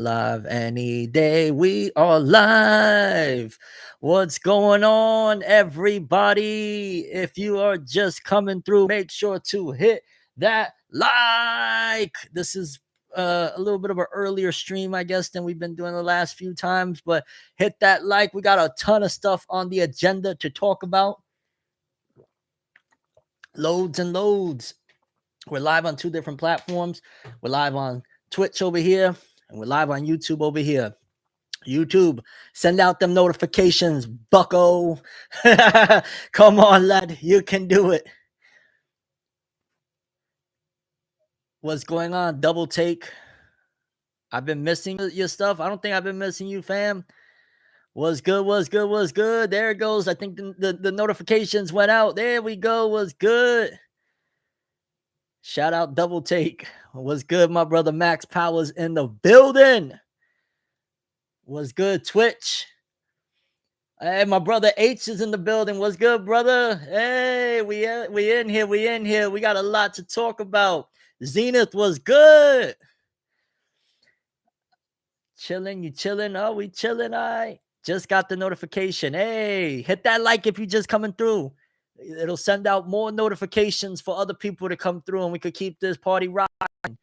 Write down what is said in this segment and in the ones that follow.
Live any day, we are live. What's going on, everybody? If you are just coming through, make sure to hit that like. This is a little bit of an earlier stream, I guess, than we've been doing the last few times, but hit that like. We got a ton of stuff on the agenda to talk about. Loads and loads. We're live on two different platforms. We're live on Twitch over here, and we're live on YouTube over here. YouTube, send out them notifications, bucko. Come on, lad. You can do it. What's going on? Double take. I've been missing your stuff. I don't think I've been missing you, fam. Was good, was good, was good. There it goes. I think the notifications went out. There we go. Was good. Shout out double take. Was good, my brother Max Powers in the building. Was good, Twitch. Hey, my brother H is in the building. What's good, brother? Hey, we in here. We in here. We got a lot to talk about. Zenith was good. Chilling, you chilling? Oh, we chilling. I just got the notification. Hey, hit that like if you just coming through. It'll send out more notifications for other people to come through, and we could keep this party rocking.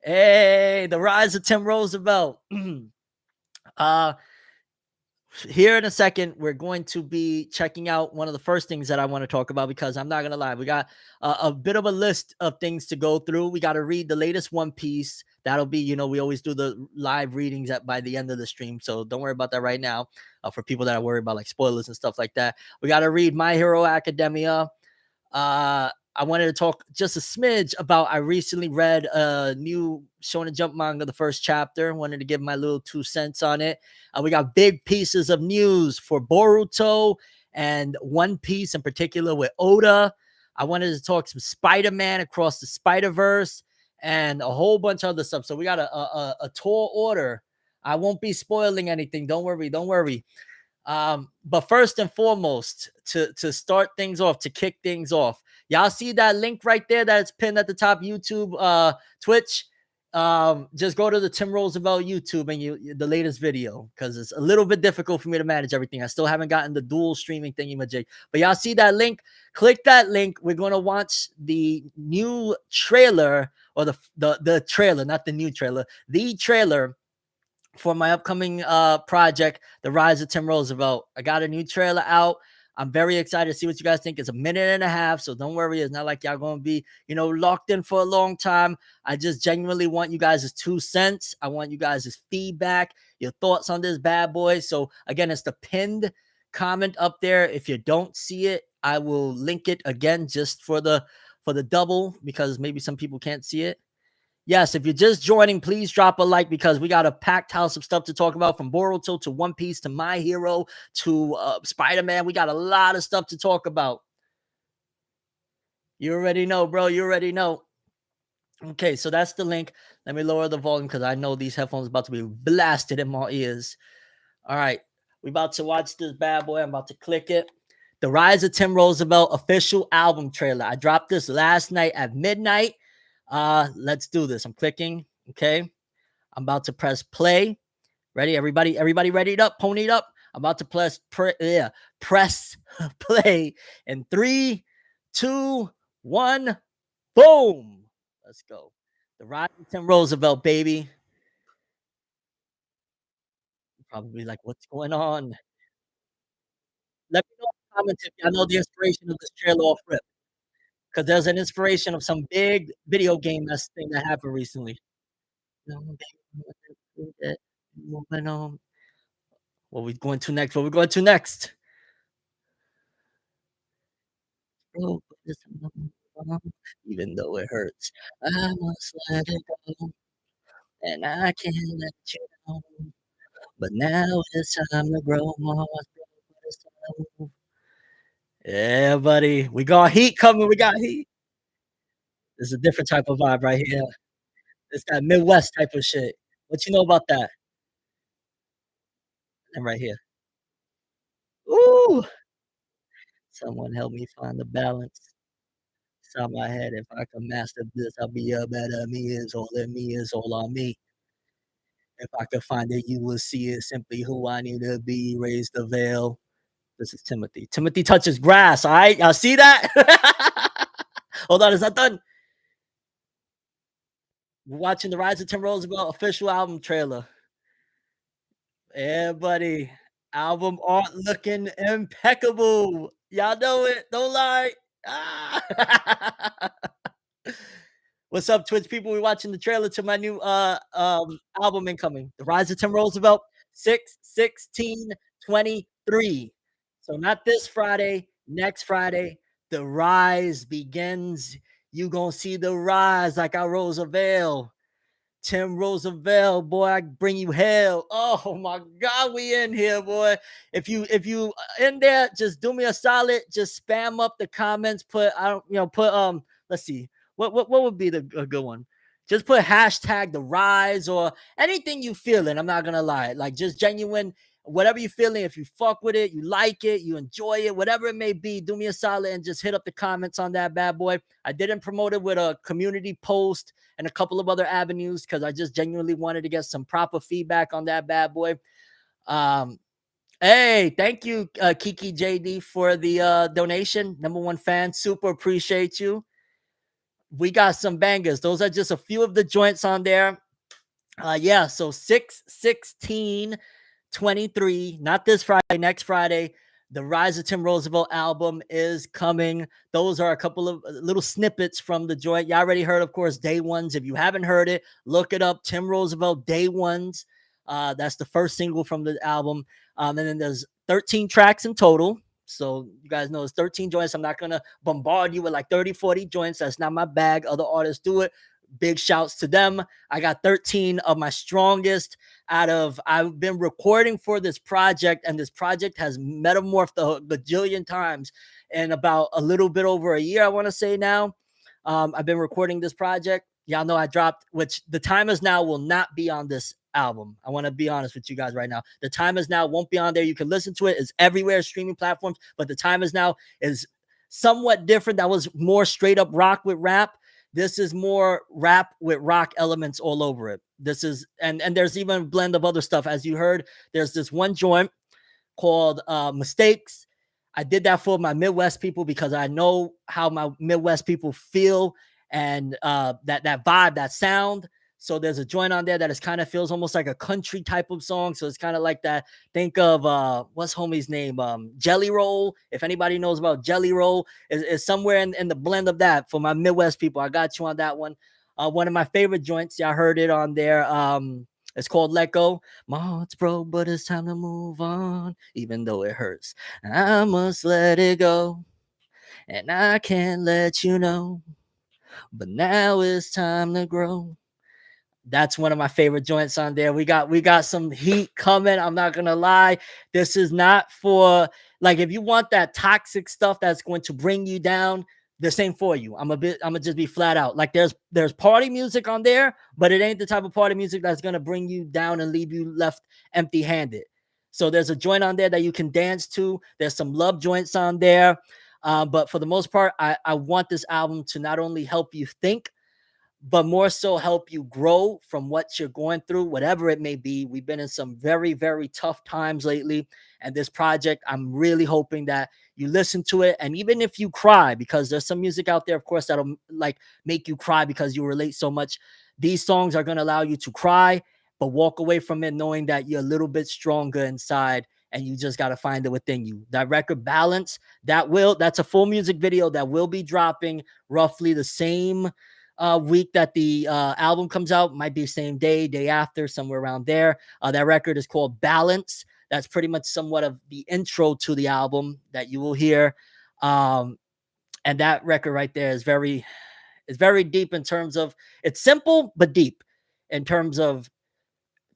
Hey, the rise of Tim Roosevelt. uh Here in a second, we're going to be checking out one of the first things that I want to talk about, because I'm not going to lie, we got a bit of a list of things to go through. We got to read the latest One Piece. That'll be, we always do the live readings by the end of the stream. So don't worry about that right now. For people that are worried about like spoilers and stuff like that, we got to read My Hero Academia. I wanted to talk just a smidge about, I recently read a new Shonen Jump manga, the first chapter. Wanted to give my little 2 cents on it. We got big pieces of news for Boruto and One Piece in particular with Oda. I wanted to talk some Spider-Man Across the Spider-Verse and a whole bunch of other stuff. So we got a tall order. I won't be spoiling anything. Don't worry. Don't worry. But first and foremost, to start things off, to kick things off, y'all see that link right there that's pinned at the top, YouTube, Twitch. Just go to the Tim Roosevelt YouTube and the latest video, because it's a little bit difficult for me to manage everything. I still haven't gotten the dual streaming thingy majig. But y'all see that link? Click that link. We're gonna watch the new trailer, or the trailer, not the new trailer, the trailer for my upcoming project, The Rise of Tim Roosevelt. I got a new trailer out. I'm very excited to see what you guys think. It's a minute and a half, so don't worry. It's not like y'all going to be, locked in for a long time. I just genuinely want you guys' 2 cents. I want you guys' feedback, your thoughts on this bad boy. So again, it's the pinned comment up there. If you don't see it, I will link it again just for the double, because maybe some people can't see it. Yes, if you're just joining, please drop a like, because we got a packed house of stuff to talk about, from Boruto to One Piece to My Hero to Spider-Man. We got a lot of stuff to talk about. You already know, bro. You already know. Okay, so that's the link. Let me lower the volume, because I know these headphones are about to be blasted in my ears. All right, we about to watch this bad boy. I'm about to click it. The Rise of Tim Roosevelt official album trailer. I dropped this last night at midnight. Let's do this. I'm clicking. Okay. I'm about to press play. Ready? Everybody ready up, ponied up. I'm about to press play in 3, 2, 1. Boom. Let's go. The Rise of Tim Roosevelt, baby. Probably like, what's going on? Let me know in the comments if y'all know the inspiration of this trailer off rip. Because there's an inspiration of some big video game thing that happened recently. What we going to next? What we going to next? Oh, even though it hurts, I must let it go, and I can't let you know. But now it's time to grow more. Yeah, buddy. We got heat coming. We got heat. It's a different type of vibe right here. It's that Midwest type of shit. What you know about that? And right here. Ooh, someone help me find the balance. Inside my head, if I can master this, I'll be a better me. Is all in me, is all on me. If I could find it, you will see it. Simply who I need to be. Raise the veil. This is Timothy. Timothy touches grass. All right, y'all see that? Hold on, is that done? We're watching the Rise of Tim Roosevelt official album trailer. Yeah, buddy. Album art looking impeccable. Y'all know it. Don't lie. Ah. What's up, Twitch people? We're watching the trailer to my new album incoming. The Rise of Tim Roosevelt 6/16/23. So not this Friday, next Friday. The rise begins. You gonna see the rise like I Roosevelt. Tim Roosevelt, boy, I bring you hell. Oh my God, we in here, boy. If you in there, just do me a solid. Just spam up the comments. Put I don't put Let's see what would be a good one. Just put hashtag the rise or anything you feeling. I'm not gonna lie, like just genuine. Whatever you feeling, if you fuck with it, you like it, you enjoy it, whatever it may be, do me a solid and just hit up the comments on that bad boy. I didn't promote it with a community post and a couple of other avenues because I just genuinely wanted to get some proper feedback on that bad boy. Um, hey, thank you, Kiki JD, for the donation. Number one fan, super appreciate you. We got some bangers. Those are just a few of the joints on there. Yeah, so 6/16/23, not this Friday, next Friday. The Rise of Tim Roosevelt album is coming. Those are a couple of little snippets from the joint. You already heard, of course, Day Ones. If you haven't heard it, look it up. Tim Roosevelt Day Ones. That's the first single from the album. And then there's 13 tracks in total. So you guys know it's 13 joints. I'm not going to bombard you with like 30, 40 joints. That's not my bag. Other artists do it. Big shouts to them. I got 13 of my strongest I've been recording for this project, and this project has metamorphed a gajillion times in about a little bit over a year, I want to say now. I've been recording this project. Y'all know I dropped, which the time is now will not be on this album. I want to be honest with you guys right now. The time is now won't be on there. You can listen to it. It's everywhere, streaming platforms, but the time is now is somewhat different. That was more straight up rock with rap. This is more rap with rock elements all over it. This is and there's even a blend of other stuff. As you heard, there's this one joint called Mistakes. I did that for my Midwest people because I know how my Midwest people feel and that vibe, that sound. So there's a joint on there that is kind of feels almost like a country type of song. So it's kind of like that. Think of what's homie's name? Jelly Roll. If anybody knows about Jelly Roll, is somewhere in the blend of that for my Midwest people. I got you on that one. One of my favorite joints. Y'all heard it on there. It's called Let Go. My heart's broke, but it's time to move on, even though it hurts. I must let it go, and I can't let you know. But now it's time to grow. That's one of my favorite joints on there. We got some heat coming. I'm not gonna lie. This is not for like if you want that toxic stuff that's going to bring you down. This ain't for you. I'm gonna just be flat out. Like there's party music on there, but it ain't the type of party music that's gonna bring you down and leave you left empty-handed. So there's a joint on there that you can dance to. There's some love joints on there. But for the most part, I want this album to not only help you think, but more so help you grow from what you're going through, whatever it may be. We've been in some very, very tough times lately. And this project, I'm really hoping that you listen to it. And even if you cry, because there's some music out there, of course, that'll like make you cry because you relate so much. These songs are going to allow you to cry, but walk away from it knowing that you're a little bit stronger inside and you just got to find it within you. That record Balance, that's a full music video that will be dropping roughly the same week that the album comes out. Might be same day after, somewhere around there. That record is called Balance. That's pretty much somewhat of the intro to the album that you will hear. And that record right there is very deep in terms of, it's simple but deep in terms of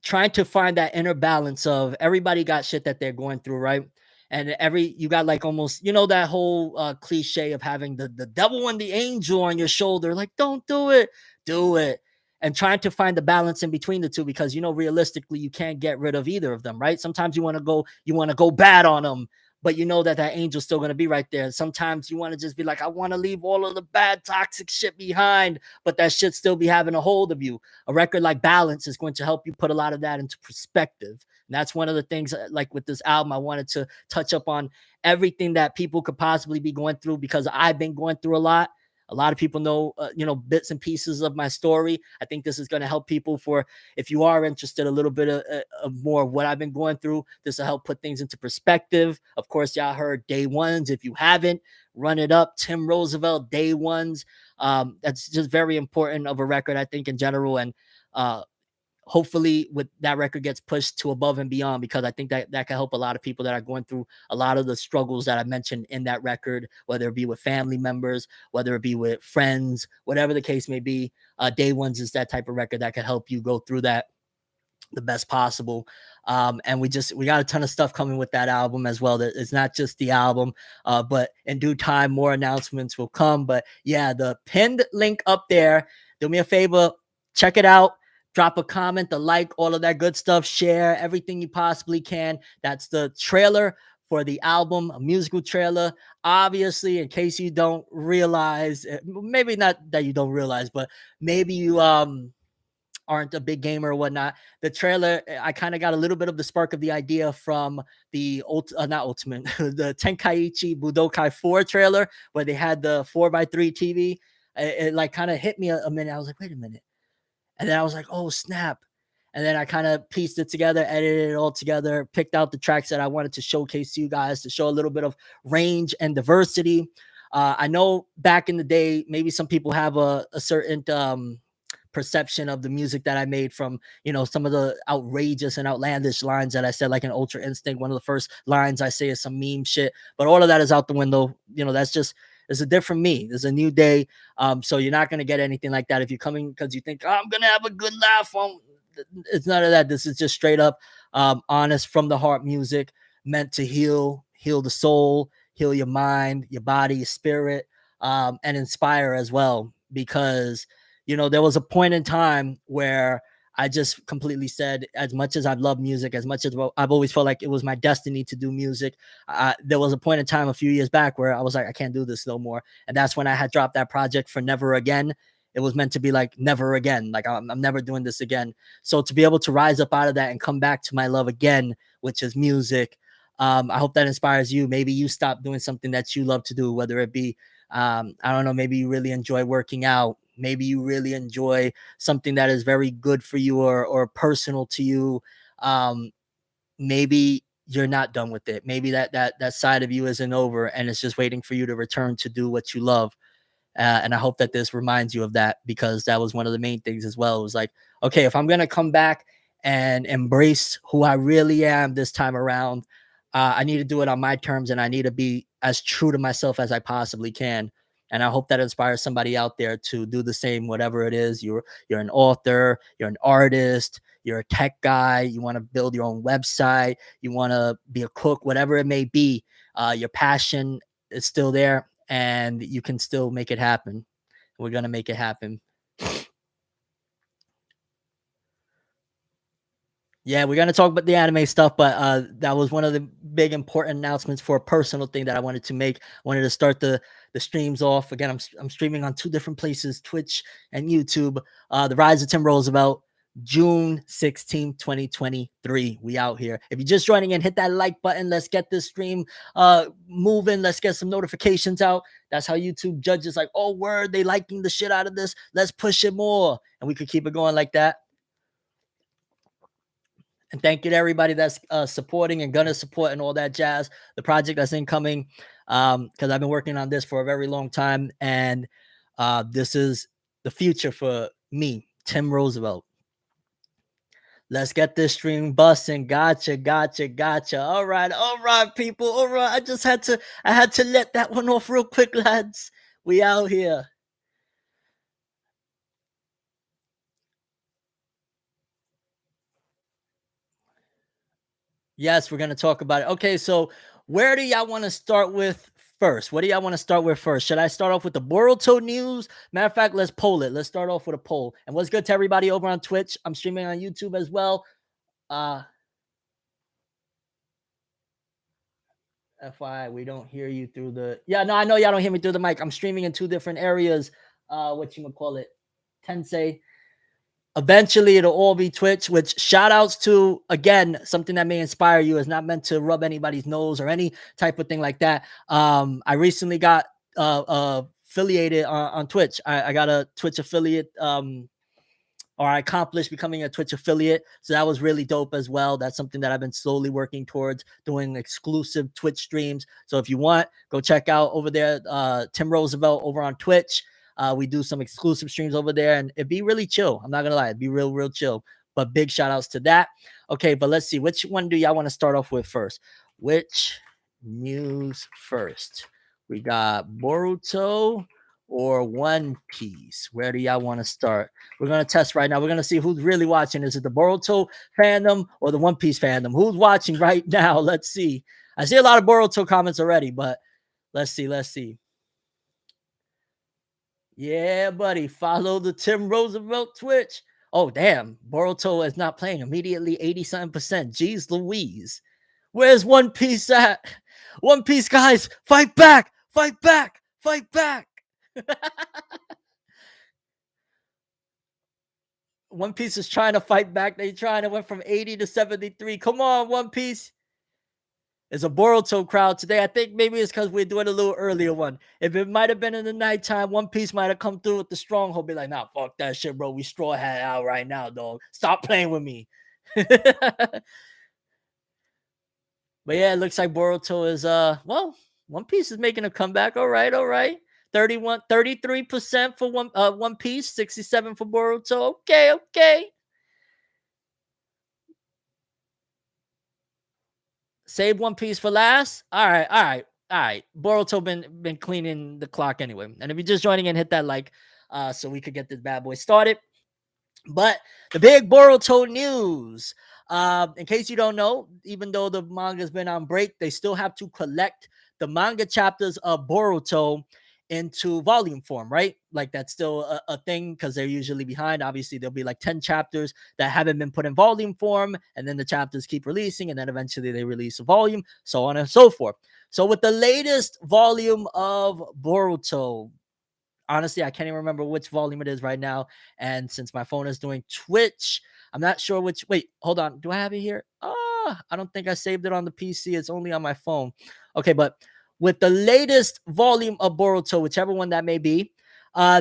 trying to find that inner balance of everybody got shit that they're going through, right? And you got like almost, that whole cliche of having the devil and the angel on your shoulder, like, don't do it, do it. And trying to find the balance in between the two, because realistically you can't get rid of either of them, right? Sometimes you want to go bad on them, but you know that that angel's still going to be right there. Sometimes you want to just be like, I want to leave all of the bad toxic shit behind, but that shit still be having a hold of you. A record like Balance is going to help you put a lot of that into perspective. And that's one of the things, like with this album, I wanted to touch up on everything that people could possibly be going through, because I've been going through a lot. A lot of people know, bits and pieces of my story. I think this is going to help people, for if you are interested a little bit of more of what I've been going through. This will help put things into perspective. Of course, y'all heard Day Ones. If you haven't, run it up. Tim Roosevelt, Day Ones. That's just very important of a record, I think, in general. And hopefully with that record gets pushed to above and beyond, because I think that that can help a lot of people that are going through a lot of the struggles that I mentioned in that record, whether it be with family members, whether it be with friends, whatever the case may be. Day Ones is that type of record that can help you go through that the best possible. And we got a ton of stuff coming with that album as well. That it's not just the album, but in due time, more announcements will come. But yeah, the pinned link up there. Do me a favor, check it out. Drop a comment, a like, all of that good stuff. Share everything you possibly can. That's the trailer for the album, a musical trailer. Obviously, in case you don't realize, maybe not that you don't realize, but maybe you aren't a big gamer or whatnot. The trailer, I kind of got a little bit of the spark of the idea from the not Ultimate, the Tenkaichi Budokai 4 trailer, where they had the 4x3 TV. It like kind of hit me a minute. I was like, wait a minute. And then I was like, oh, snap. And then I kind of pieced it together, edited it all together, picked out the tracks that I wanted to showcase to you guys, to show a little bit of range and diversity. I know back in the day, maybe some people have a certain perception of the music that I made from, some of the outrageous and outlandish lines that I said, like in Ultra Instinct. One of the first lines I say is some meme shit, but all of that is out the window. That's just, it's a different me. There's a new day. So you're not going to get anything like that if you're coming because you think, oh, I'm going to have a good laugh on. It's none of that. This is just straight up, honest, from the heart music, meant to heal the soul, heal your mind, your body, your spirit, and inspire as well. Because there was a point in time where I just completely said, as much as I've loved music, as much as I've always felt like it was my destiny to do music, there was a point in time a few years back where I was like, I can't do this no more. And that's when I had dropped that project for Never Again. It was meant to be like never again. Like I'm never doing this again. So to be able to rise up out of that and come back to my love again, which is music, I hope that inspires you. Maybe you stop doing something that you love to do, whether it be, I don't know, maybe you really enjoy working out. Maybe you really enjoy something that is very good for you or personal to you. Maybe you're not done with it. Maybe that side of you isn't over and it's just waiting for you to return to do what you love. And I hope that this reminds you of that, because that was one of the main things as well. It was like, okay, if I'm going to come back and embrace who I really am this time around, I need to do it on my terms, and I need to be as true to myself as I possibly can. And I hope that inspires somebody out there to do the same, whatever it is. You're an author, you're an artist, you're a tech guy, you want to build your own website, you want to be a cook, whatever it may be. Your passion is still there, and you can still make it happen. We're going to make it happen. Yeah, we're going to talk about the anime stuff, but that was one of the big important announcements for a personal thing that I wanted to make. I wanted to start the streams off. Again, I'm streaming on 2 different places, Twitch and YouTube. The Rise of Tim Roosevelt, June 16th, 2023. We out here. If you're just joining in, hit that like button. Let's get this stream moving. Let's get some notifications out. That's how YouTube judges, like, oh, word, they liking the shit out of this. Let's push it more. And we could keep it going like that. And thank you to everybody that's supporting and gonna support and all that jazz. The project that's incoming, because I've been working on this for a very long time, and this is the future for me, Tim Roosevelt. Let's get this stream busting. Gotcha. All right, people. All right. I had to let that one off real quick, lads. We out here. Yes, we're gonna talk about it. Okay, so where do y'all want to start with first? What do y'all want to start with first? Should I start off with the Boruto news? Matter of fact, let's poll it. Let's start off with a poll. And what's good to everybody over on Twitch? I'm streaming on YouTube as well. Uh FYI, we don't hear you through the. Yeah, no, I know y'all don't hear me through the mic. I'm streaming in two different areas. What you would call it, Tensei. Eventually, it'll all be Twitch. Which shout outs to again something that may inspire you is not meant to rub anybody's nose or any type of thing like that. I recently got affiliated on Twitch. I got a Twitch affiliate. Or I accomplished becoming a Twitch affiliate. So that was really dope as well. That's something that I've been slowly working towards, doing exclusive Twitch streams. So if you want, go check out over there, Tim Roosevelt over on Twitch. We do some exclusive streams over there and it'd be really chill. I'm not going to lie. It'd be real chill. But big shout outs to that. Okay, but let's see. Which one do y'all want to start off with first? Which news first? We got Boruto or One Piece. Where do y'all want to start? We're going to test right now. We're going to see who's really watching. Is it the Boruto fandom or the One Piece fandom? Who's watching right now? Let's see. I see a lot of Boruto comments already, but let's see. Yeah, buddy. Follow the Tim Roosevelt Twitch. Oh, damn. Boruto is not playing immediately 87%. Jeez Louise. Where's One Piece at? One Piece, guys. Fight back. Fight back. Fight back. One Piece is trying to fight back. They trying to went from 80 to 73. Come on, One Piece. There's a Boruto crowd today. I think maybe it's because we're doing a little earlier one. If it might have been in the nighttime, One Piece might have come through with the stronghold. Be like, nah, fuck that shit, bro. We straw hat out right now, dog. Stop playing with me. But yeah, it looks like Boruto is well, One Piece is making a comeback. All right. 33% for One Piece, 67 for Boruto. Okay. Save One Piece for last. All right. Boruto been cleaning the clock anyway. And if you're just joining in, hit that like so we could get this bad boy started. But the big Boruto news. In case you don't know, even though the manga's been on break, they still have to collect the manga chapters of Boruto into volume form, right? Like that's still a thing because they're usually behind. Obviously, there'll be like 10 chapters that haven't been put in volume form, and then the chapters keep releasing, and then eventually they release a volume, so on and so forth. So with the latest volume of Boruto, honestly, I can't even remember which volume it is right now. And since my phone is doing Twitch, I'm not sure which. Wait, hold on. Do I have it here? I don't think I saved it on the PC. It's only on my phone. Okay, but with the latest volume of Boruto, whichever one that may be,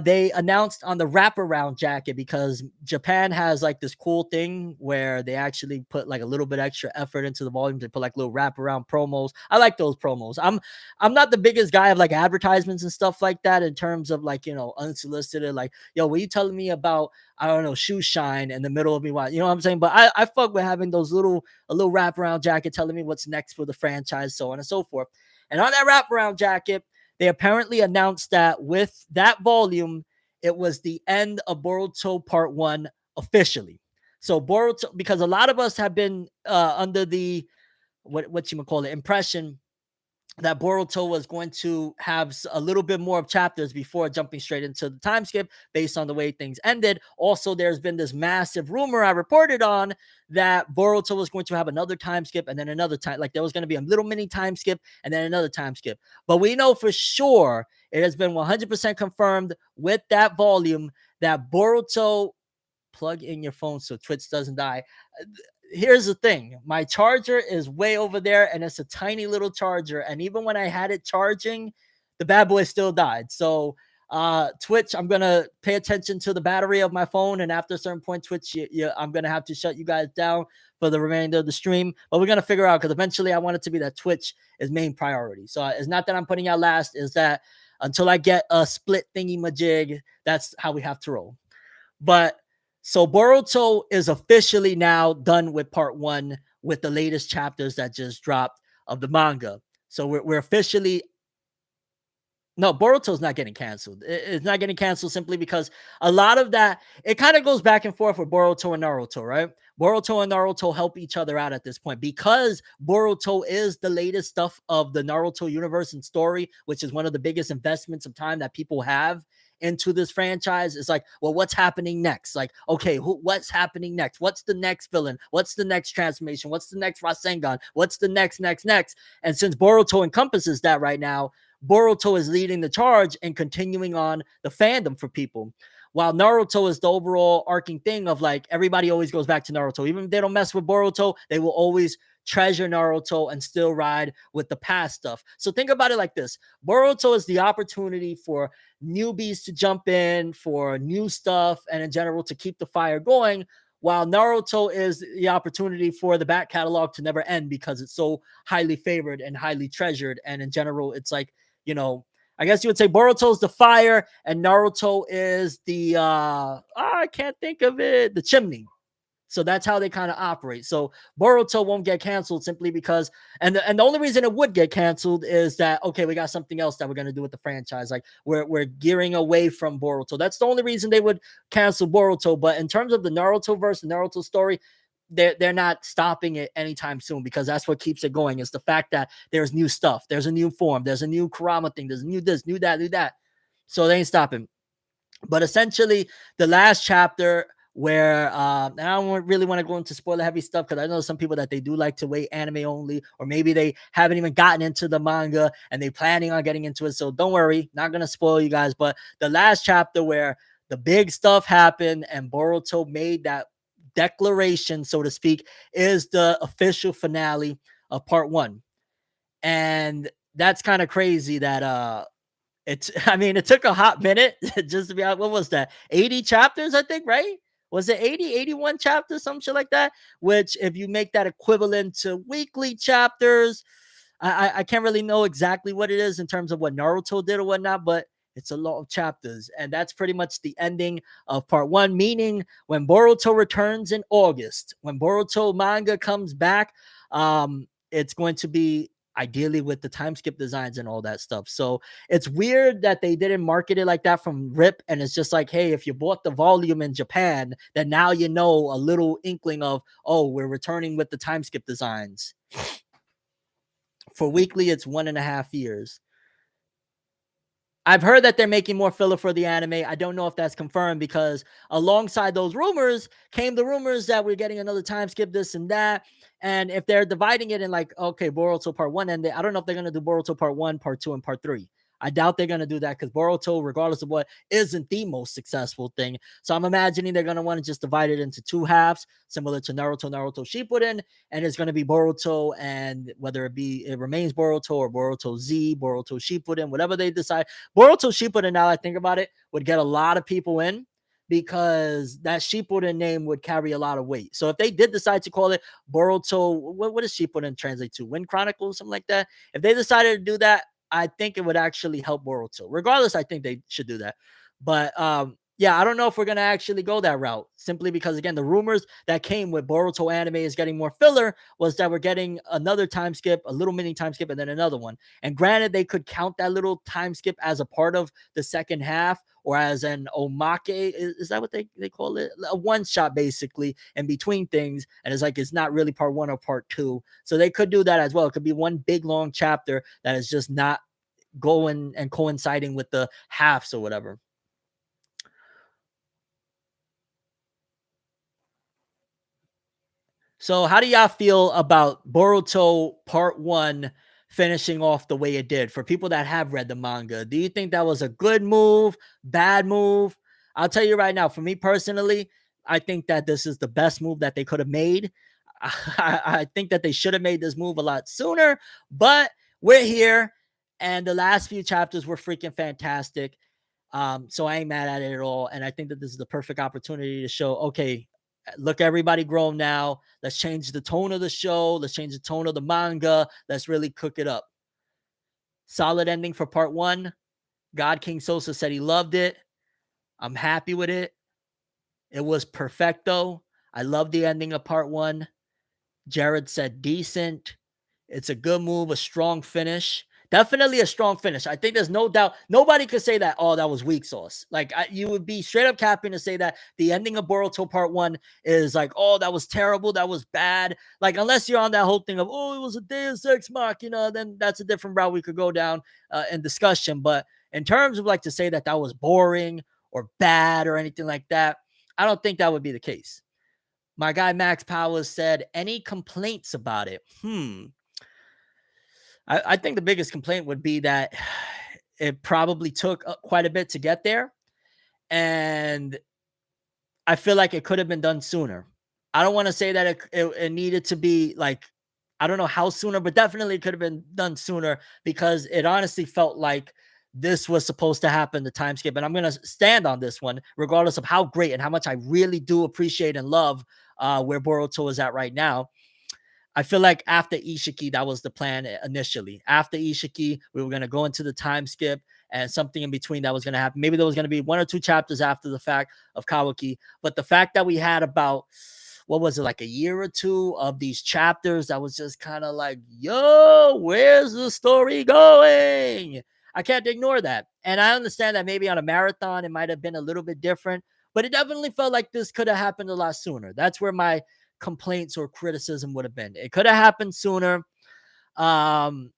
they announced on the wraparound jacket because Japan has like this cool thing where they actually put like a little bit extra effort into the volume. They put like little wraparound promos. I like those promos. I'm not the biggest guy of like advertisements and stuff like that in terms of like, you know, unsolicited, like, yo, what you telling me about, I don't know, shoe shine in the middle of me, you know what I'm saying? But I fuck with having those a little wraparound jacket telling me what's next for the franchise, so on and so forth. And on that wraparound jacket, they apparently announced that with that volume, it was the end of Boruto Part 1 officially. So Boruto, because a lot of us have been under the, what you call it, impression that Boruto was going to have a little bit more of chapters before jumping straight into the time skip based on the way things ended. Also, there's been this massive rumor I reported on that Boruto was going to have another time skip and then another time, like there was going to be a little mini time skip and then another time skip. But we know for sure, it has been 100% confirmed with that volume that Boruto, plug in your phone so Twitch doesn't die. Here's the thing, my charger is way over there and it's a tiny little charger, and even when I had it charging, the bad boy still died. So Twitch, I'm gonna pay attention to the battery of my phone, and after a certain point, Twitch, I'm gonna have to shut you guys down for the remainder of the stream. But we're gonna figure out, because eventually I want it to be that Twitch is main priority. So it's not that I'm putting out last, is that until I get a split thingy majig, that's how we have to roll. But so Boruto is officially now done with Part 1 with the latest chapters that just dropped of the manga. So we're officially, no, Boruto's not getting canceled. It's not getting canceled simply because a lot of that, it kind of goes back and forth with Boruto and Naruto, right? Boruto and Naruto help each other out at this point because Boruto is the latest stuff of the Naruto universe and story, which is one of the biggest investments of time that people have into this franchise, it's like, well, what's happening next? Like, okay, what's happening next? What's the next villain? What's the next transformation? What's the next Rasengan? What's the next? And since Boruto encompasses that right now, Boruto is leading the charge and continuing on the fandom for people. While Naruto is the overall arcing thing of like everybody always goes back to Naruto. Even if they don't mess with Boruto, they will always treasure Naruto and still ride with the past stuff. So think about it like this. Boruto is the opportunity for newbies to jump in, for new stuff, and in general to keep the fire going, while Naruto is the opportunity for the back catalog to never end because it's so highly favored and highly treasured. And in general, it's like, you know, I guess you would say Boruto's the fire and Naruto is the I can't think of it, the chimney. So that's how they kind of operate. So Boruto won't get canceled simply because, and the only reason it would get canceled is that, okay, we got something else that we're gonna do with the franchise. Like we're gearing away from Boruto. That's the only reason they would cancel Boruto. But in terms of the Naruto verse, the Naruto story, they're not stopping it anytime soon because that's what keeps it going. Is the fact that there's new stuff, there's a new form, there's a new Kurama thing, there's a new this, new that, new that. So they ain't stopping. But essentially, the last chapter where and I don't really want to go into spoiler heavy stuff because I know some people that they do like to wait anime only, or maybe they haven't even gotten into the manga and they planning on getting into it. So don't worry, not gonna spoil you guys. But the last chapter where the big stuff happened and Boruto made that declaration, so to speak, is the official finale of part one. And that's kind of crazy that it's, I mean, it took a hot minute just to be out. What was that? 80 chapters, I think, right? Was it 80, 81 chapters, some shit like that? Which, if you make that equivalent to weekly chapters, I can't really know exactly what it is in terms of what Naruto did or whatnot, but it's a lot of chapters. And that's pretty much the ending of part one, meaning when Boruto returns in August, when Boruto manga comes back, it's going to be ideally with the time skip designs and all that stuff. So it's weird that they didn't market it like that from rip, and it's just like, hey, if you bought the volume in Japan, then now you know a little inkling of, oh, we're returning with the time skip designs. For weekly, it's 1.5 years. I've heard that they're making more filler for the anime. I don't know if that's confirmed because alongside those rumors came the rumors that we're getting another time skip, this and that. And if they're dividing it in like, okay, Boruto part one, and I don't know if they're going to do Boruto part one, part two, and part three. I doubt they're going to do that because Boruto, regardless of what, isn't the most successful thing. So I'm imagining they're going to want to just divide it into two halves, similar to Naruto Shippuden, and it's going to be Boruto, and whether it remains Boruto or Boruto Z, Boruto Shippuden, whatever they decide. Boruto Shippuden, now I think about it, would get a lot of people in because that Shippuden name would carry a lot of weight. So if they did decide to call it Boruto, what does Shippuden translate to? Wind Chronicles, something like that. If they decided to do that, I think it would actually help Boruto. Regardless, I think they should do that. But yeah, I don't know if we're gonna actually go that route. Simply because, again, the rumors that came with Boruto anime is getting more filler was that we're getting another time skip, a little mini time skip, and then another one. And granted, they could count that little time skip as a part of the second half or as an omake. Is that what they call it? A one shot basically in between things. And it's like it's not really part one or part two. So they could do that as well. It could be one big long chapter that is just not going and coinciding with the halves or whatever. So, how do y'all feel about Boruto Part 1 finishing off the way it did? For people that have read the manga, do you think that was a good move, bad move? I'll tell you right now, for me personally, I think that this is the best move that they could have made. I think that they should have made this move a lot sooner, but we're here, and the last few chapters were freaking fantastic. So I ain't mad at it at all. And I think that this is the perfect opportunity to show, okay, look, everybody grown now. Let's change the tone of the show. Let's change the tone of the manga. Let's really cook it up. Solid ending for part one. God King Sosa said he loved it. I'm happy with it. It was perfecto. I love the ending of part one. Jared said decent. It's a good move, a strong finish. Definitely a strong finish. I think there's no doubt. Nobody could say that, oh, that was weak sauce. Like, you would be straight up capping to say that the ending of Boruto Part 1 is like, oh, that was terrible. That was bad. Like, unless you're on that whole thing of, oh, it was a Deus Ex Machina, then that's a different route we could go down in discussion. But In terms of like to say that that was boring or bad or anything like that, I don't think that would be the case. My guy Max Powers said, any complaints about it? I think the biggest complaint would be that it probably took quite a bit to get there. And I feel like it could have been done sooner. I don't want to say that it needed to be like, I don't know how sooner, but definitely it could have been done sooner because it honestly felt like this was supposed to happen, the time skip. And I'm going to stand on this one, regardless of how great and how much I really do appreciate and love where Boruto is at right now. I feel like after Ishiki, that was the plan initially. After Ishiki, we were going to go into the time skip and something in between that was going to happen. Maybe there was going to be 1 or 2 chapters after the fact of Kawaki. But the fact that we had about, what was it, like a year or 2 of these chapters that was just kind of like, yo, where's the story going? I can't ignore that. And I understand that maybe on a marathon, it might have been a little bit different, but it definitely felt like this could have happened a lot sooner. That's where my complaints or criticism would have been. It could have happened sooner. Um,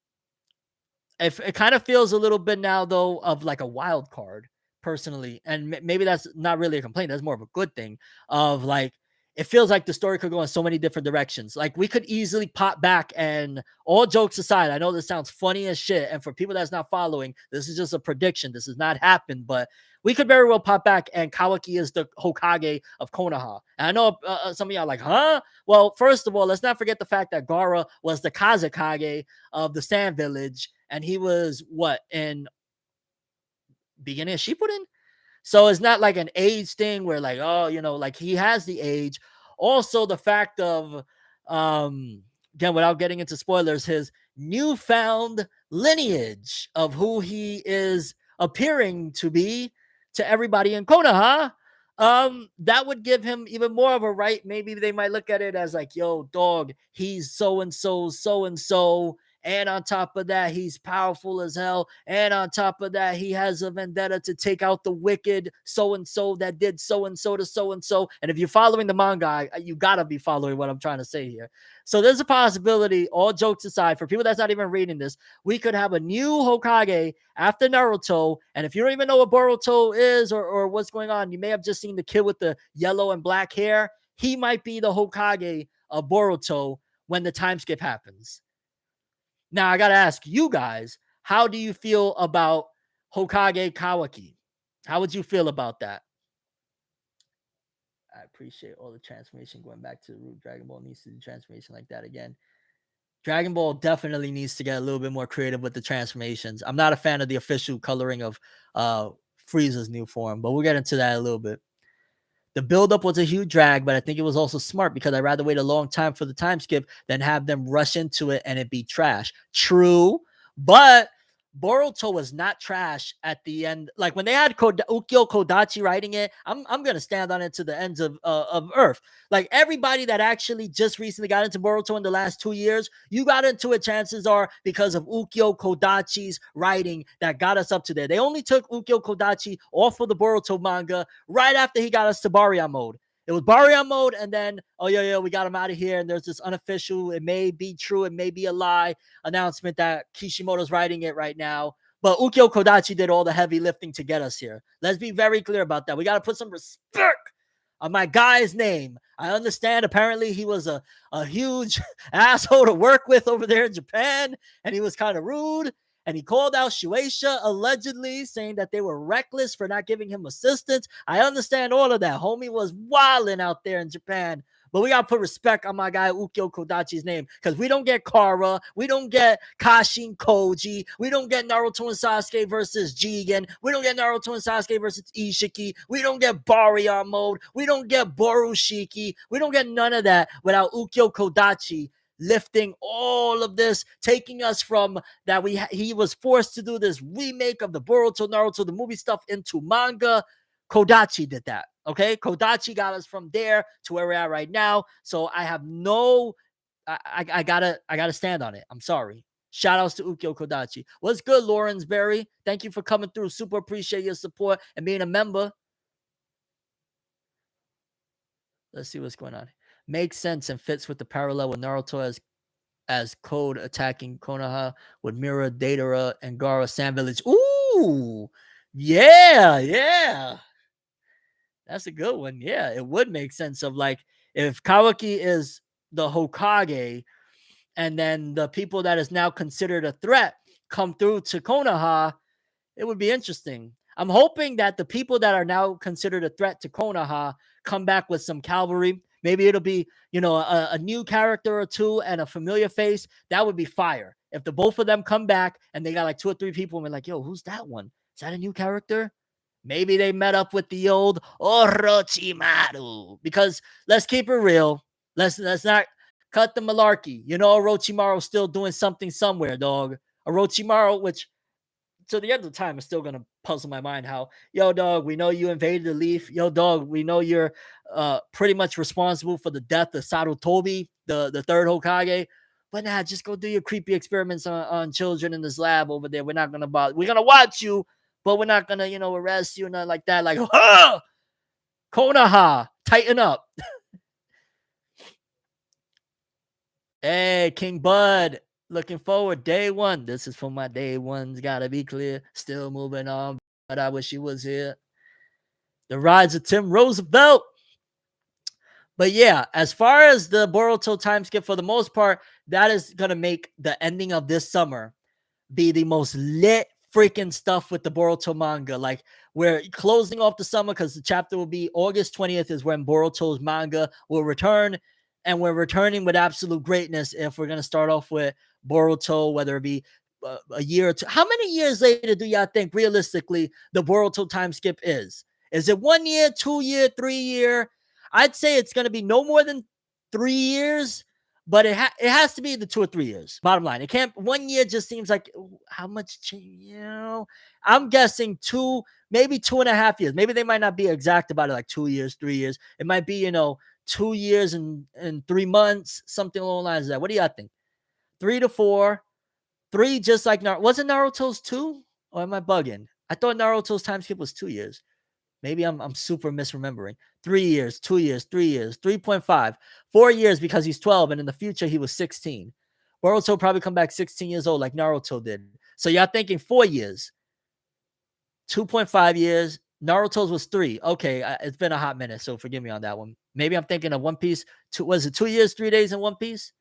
it kind of feels a little bit now though of like a wild card personally, and maybe that's not really a complaint. That's more of a good thing. Of like, it feels like the story could go in so many different directions. Like we could easily pop back, and all jokes aside, I know this sounds funny as shit, and for people that's not following, this is just a prediction. This has not happened, but we could very well pop back and Kawaki is the Hokage of Konoha. And I know some of y'all are like, huh? Well, first of all, let's not forget the fact that Gaara was the Kazekage of the Sand Village, and he was what in beginning of Shippuden. So it's not like an age thing where like, oh, like he has the age. Also, the fact of, again, without getting into spoilers, his newfound lineage of who he is appearing to be to everybody in Konoha, that would give him even more of a right. Maybe they might look at it as like, yo, dog, he's so and so, and on top of that, he's powerful as hell. And on top of that, he has a vendetta to take out the wicked so-and-so that did so-and-so to so-and-so. And if you're following the manga, you got to be following what I'm trying to say here. So there's a possibility, all jokes aside, for people that's not even reading this, we could have a new Hokage after Naruto. And if you don't even know what Boruto is or what's going on, you may have just seen the kid with the yellow and black hair. He might be the Hokage of Boruto when the time skip happens. Now, I got to ask you guys, how do you feel about Hokage Kawaki? How would you feel about that? I appreciate all the transformation going back to the root. Dragon Ball needs to do transformation like that again. Dragon Ball definitely needs to get a little bit more creative with the transformations. I'm not a fan of the official coloring of Frieza's new form, but we'll get into that a little bit. The buildup was a huge drag, but I think it was also smart because I'd rather wait a long time for the time skip than have them rush into it and it be trash. True, but Boruto was not trash at the end. Like when they had Ukyo Kodachi writing it, I'm gonna stand on it to the ends of Earth. Like everybody that actually just recently got into Boruto in the last 2 years, you got into it. Chances are because of Ukyo Kodachi's writing that got us up to there. They only took Ukyo Kodachi off of the Boruto manga right after he got us to Baryon mode. It was Baryon mode, and then, oh, yeah, we got him out of here. And there's this unofficial, it may be true, it may be a lie announcement that Kishimoto's writing it right now. But Ukyo Kodachi did all the heavy lifting to get us here. Let's be very clear about that. We got to put some respect on my guy's name. I understand apparently he was a huge asshole to work with over there in Japan, and he was kind of rude. And he called out Shueisha allegedly saying that they were reckless for not giving him assistance. I understand all of that. Homie was wilding out there in Japan. But we got to put respect on my guy Ukyo Kodachi's name because we don't get Kara. We don't get Kashin Koji. We don't get Naruto and Sasuke versus Jigen. We don't get Naruto and Sasuke versus Ishiki. We don't get Baryon mode. We don't get Borushiki. We don't get none of that without Ukyo Kodachi lifting all of this, taking us from that he was forced to do this remake of the Boruto Naruto, the movie stuff, into manga. Kodachi did that. Okay, Kodachi got us from there to where we're at right now. So I have no, I gotta stand on it. I'm sorry. Shout outs to Ukyo Kodachi. What's good, Lawrence Berry? Thank you for coming through. Super appreciate your support and being a member. Let's see what's going on. Makes sense and fits with the parallel with Naruto as Code attacking Konoha with Mira, Datara, and Gaara Sand Village. Ooh, Ooh, yeah, yeah. That's a good one. Yeah, it would make sense of like if Kawaki is the Hokage, and then the people that is now considered a threat come through to Konoha, it would be interesting. I'm hoping that the people that are now considered a threat to Konoha come back with some cavalry. Maybe it'll be, a new character or two and a familiar face. That would be fire. If the both of them come back and they got like two or three people and we're like, yo, who's that one? Is that a new character? Maybe they met up with the old Orochimaru. Because let's keep it real. Let's not cut the malarkey. Orochimaru's still doing something somewhere, dog. Orochimaru, which to the end of the time, it's still gonna puzzle my mind how, yo, dog, we know you invaded the Leaf. Yo, dog, we know you're pretty much responsible for the death of Sarutobi, the third Hokage. But nah, just go do your creepy experiments on children in this lab over there. We're not gonna bother. We're gonna watch you, but we're not gonna, arrest you, nothing like that. Like, Konoha, tighten up. Hey, King Bud, looking forward. Day one. This is for my day ones. Gotta be clear. Still moving on, but I wish he was here. The Rise of Tim Roosevelt. But yeah, as far as the Boruto time skip, for the most part, that is gonna make the ending of this summer be the most lit freaking stuff with the Boruto manga. Like, we're closing off the summer because the chapter will be August 20th is when Boruto's manga will return. And we're returning with absolute greatness if we're going to start off with Boruto, whether it be a year or two. How many years later do y'all think realistically the Boruto time skip is? Is it 1 year, 2 year, 3 year? I'd say it's going to be no more than 3 years, but it has to be the 2 or 3 years. Bottom line, it can't. 1 year just seems like how much change, I'm guessing maybe 2.5 years. Maybe they might not be exact about it, like 2 years, 3 years. It might be 2 years and 3 months, something along the lines of that. What do y'all think? 3 to 4, 3 just like Naruto. Wasn't Naruto's 2? Or am I bugging? I thought Naruto's time skip was 2 years. Maybe I'm super misremembering. 3 years, 2 years, 3 years, 3.5, 4 years because he's 12, and in the future he was 16. Boruto probably come back 16 years old like Naruto did. So y'all thinking 4 years, 2.5 years. Naruto's was 3. Okay, it's been a hot minute, so forgive me on that one. Maybe I'm thinking of One Piece. Was it 2 years, 3 days in One Piece?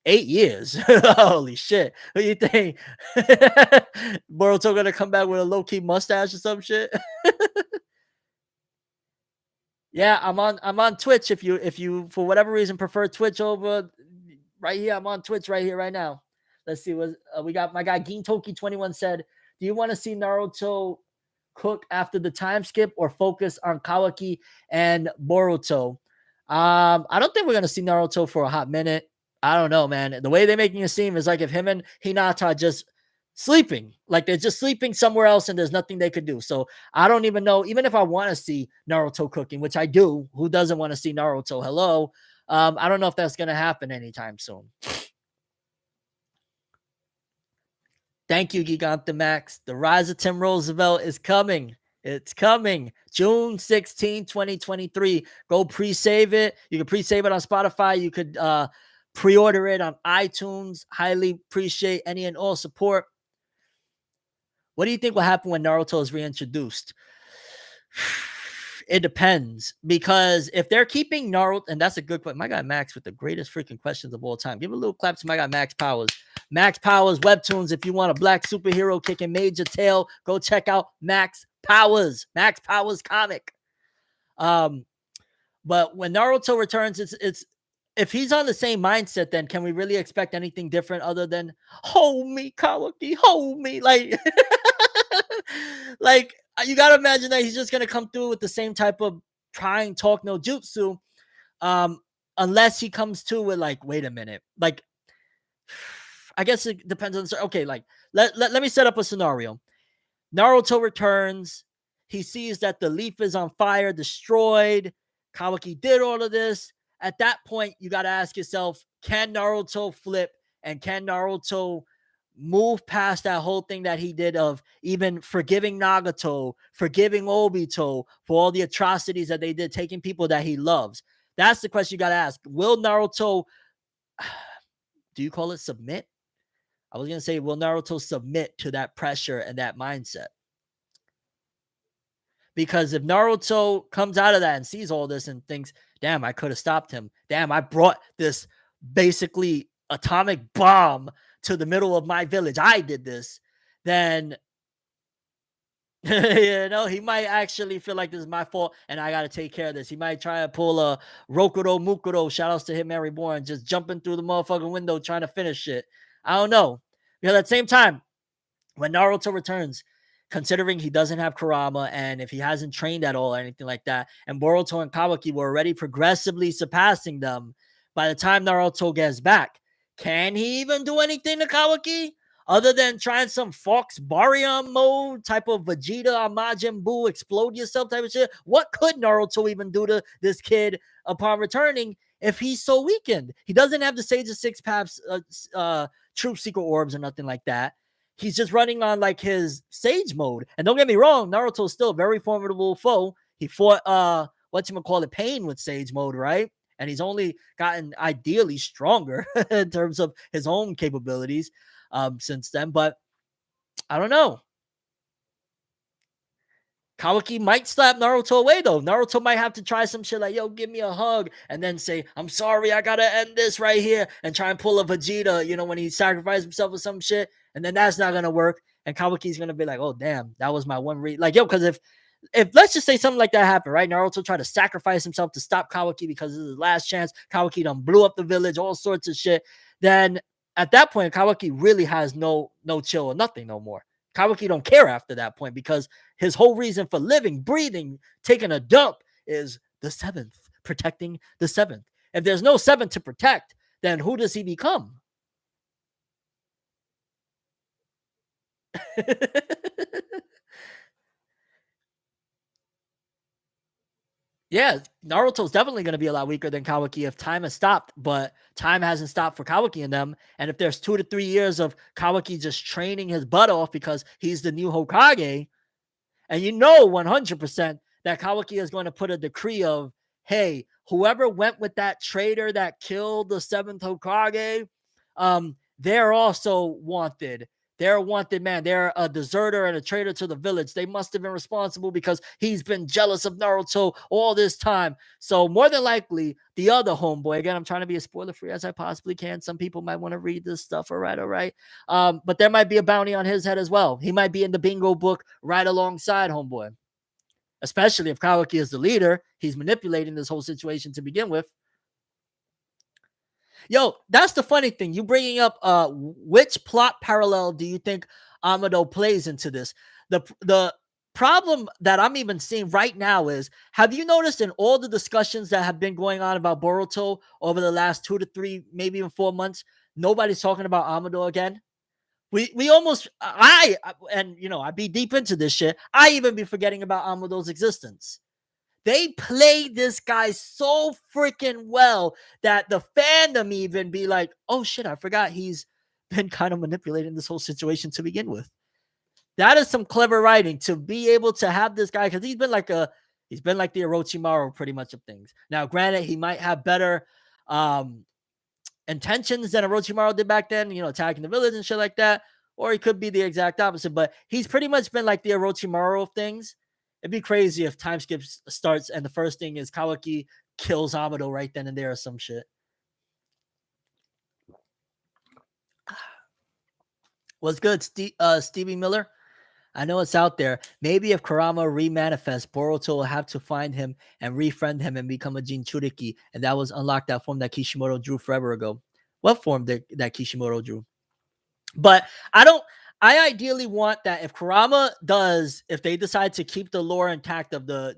8 years. Holy shit. What do you think? Boruto gonna come back with a low-key mustache or some shit? Yeah, I'm on Twitch. If you for whatever reason prefer Twitch over right here, I'm on Twitch right here right now. Let's see what we got. My guy Gintoki21 said, "Do you want to see Naruto cook after the time skip or focus on Kawaki and Boruto?" I don't think we're gonna see Naruto for a hot minute. I don't know, man. The way they're making it seem is like if him and Hinata just sleeping, like they're just sleeping somewhere else and there's nothing they could do. So I don't even know, even if I want to see Naruto cooking, which I do, who doesn't want to see Naruto? Hello. I don't know if that's going to happen anytime soon. Thank you, Gigante Max. The Rise of Tim Roosevelt is coming. It's coming. June 16, 2023. Go pre-save it. You can pre-save it on Spotify. You could pre-order it on iTunes. Highly appreciate any and all support. What do you think will happen when Naruto is reintroduced? It depends, because if they're keeping Naruto, and that's a good question. My guy Max with the greatest freaking questions of all time. Give a little clap to my guy Max Powers. Max Powers Webtoons. If you want a black superhero kicking major tail, go check out Max Powers. Max Powers comic. But when Naruto returns, it's if he's on the same mindset, then can we really expect anything different other than hold me, Kawaki, hold me? Like, like you gotta imagine that he's just gonna come through with the same type of trying talk no jutsu. Unless he comes to with like, wait a minute, like I guess it depends on okay, like let me set up a scenario. Naruto returns, he sees that the leaf is on fire, destroyed. Kawaki did all of this. At that point, you got to ask yourself, can Naruto flip and can Naruto move past that whole thing that he did of even forgiving Nagato, forgiving Obito for all the atrocities that they did, taking people that he loves? That's the question you got to ask. Will Naruto, do you call it submit? I was gonna say, will Naruto submit to that pressure and that mindset? Because if Naruto comes out of that and sees all this and thinks, damn, I could have stopped him. Damn, I brought this basically atomic bomb to the middle of my village. I did this. Then, he might actually feel like this is my fault and I got to take care of this. He might try to pull a Rokudo Mukuro, shout outs to him, Mary Born, just jumping through the motherfucking window trying to finish it. I don't know. Because at the same time, when Naruto returns, considering he doesn't have Kurama and if he hasn't trained at all or anything like that, and Boruto and Kawaki were already progressively surpassing them by the time Naruto gets back, can he even do anything to Kawaki? Other than trying some Fox Baryon mode type of Vegeta on Majin Buu, explode yourself type of shit. What could Naruto even do to this kid upon returning if he's so weakened? He doesn't have the Sage of Six Paths, Troop Secret Orbs or nothing like that. He's just running on like his Sage mode. And don't get me wrong, Naruto's still a very formidable foe. He fought Pain with Sage mode, right? And he's only gotten ideally stronger in terms of his own capabilities since then. But I don't know. Kawaki might slap Naruto away though. Naruto might have to try some shit like, yo, give me a hug, and then say, I'm sorry, I gotta end this right here, and try and pull a Vegeta, when he sacrificed himself with some shit, and then that's not gonna work. And Kawaki's gonna be like, oh damn, that was my one like, yo, because if let's just say something like that happened, right? Naruto tried to sacrifice himself to stop Kawaki because this is his last chance. Kawaki done blew up the village, all sorts of shit. Then at that point, Kawaki really has no chill or nothing no more. Kawaki don't care after that point because his whole reason for living, breathing, taking a dump is the seventh, protecting the seventh. If there's no seventh to protect, then who does he become? Yeah, Naruto's definitely going to be a lot weaker than Kawaki if time has stopped, but time hasn't stopped for Kawaki and them. And if there's 2 to 3 years of Kawaki just training his butt off because he's the new Hokage, and 100% that Kawaki is going to put a decree of, hey, whoever went with that traitor that killed the seventh Hokage, they're also wanted. They're a wanted man. They're a deserter and a traitor to the village. They must have been responsible because he's been jealous of Naruto all this time. So more than likely, the other homeboy, again, I'm trying to be as spoiler free as I possibly can. Some people might want to read this stuff. All right. But there might be a bounty on his head as well. He might be in the bingo book right alongside homeboy. Especially if Kawaki is the leader, he's manipulating this whole situation to begin with. Yo, that's the funny thing. You bringing up which plot parallel do you think Amado plays into this? The problem that I'm even seeing right now is, have you noticed in all the discussions that have been going on about Boruto over the last 2 to 3, maybe even 4 months, nobody's talking about Amado again? We almost I be deep into this shit. I even be forgetting about Amado's existence. They played this guy so freaking well that the fandom even be like, oh shit, I forgot he's been kind of manipulating this whole situation to begin with. That is some clever writing to be able to have this guy, because he's been like the Orochimaru pretty much of things. Now, granted, he might have better intentions than Orochimaru did back then, attacking the village and shit like that. Or he could be the exact opposite, but he's pretty much been like the Orochimaru of things. It'd be crazy if time skip starts and the first thing is Kawaki kills Amado right then and there or some shit. What's good, Stevie Miller? I know it's out there. Maybe if Kurama remanifests, Boruto will have to find him and refriend him and become a Jinchuriki, and that was unlock that form that Kishimoto drew forever ago. What form that Kishimoto drew? But I ideally want that if Kurama if they decide to keep the lore intact of the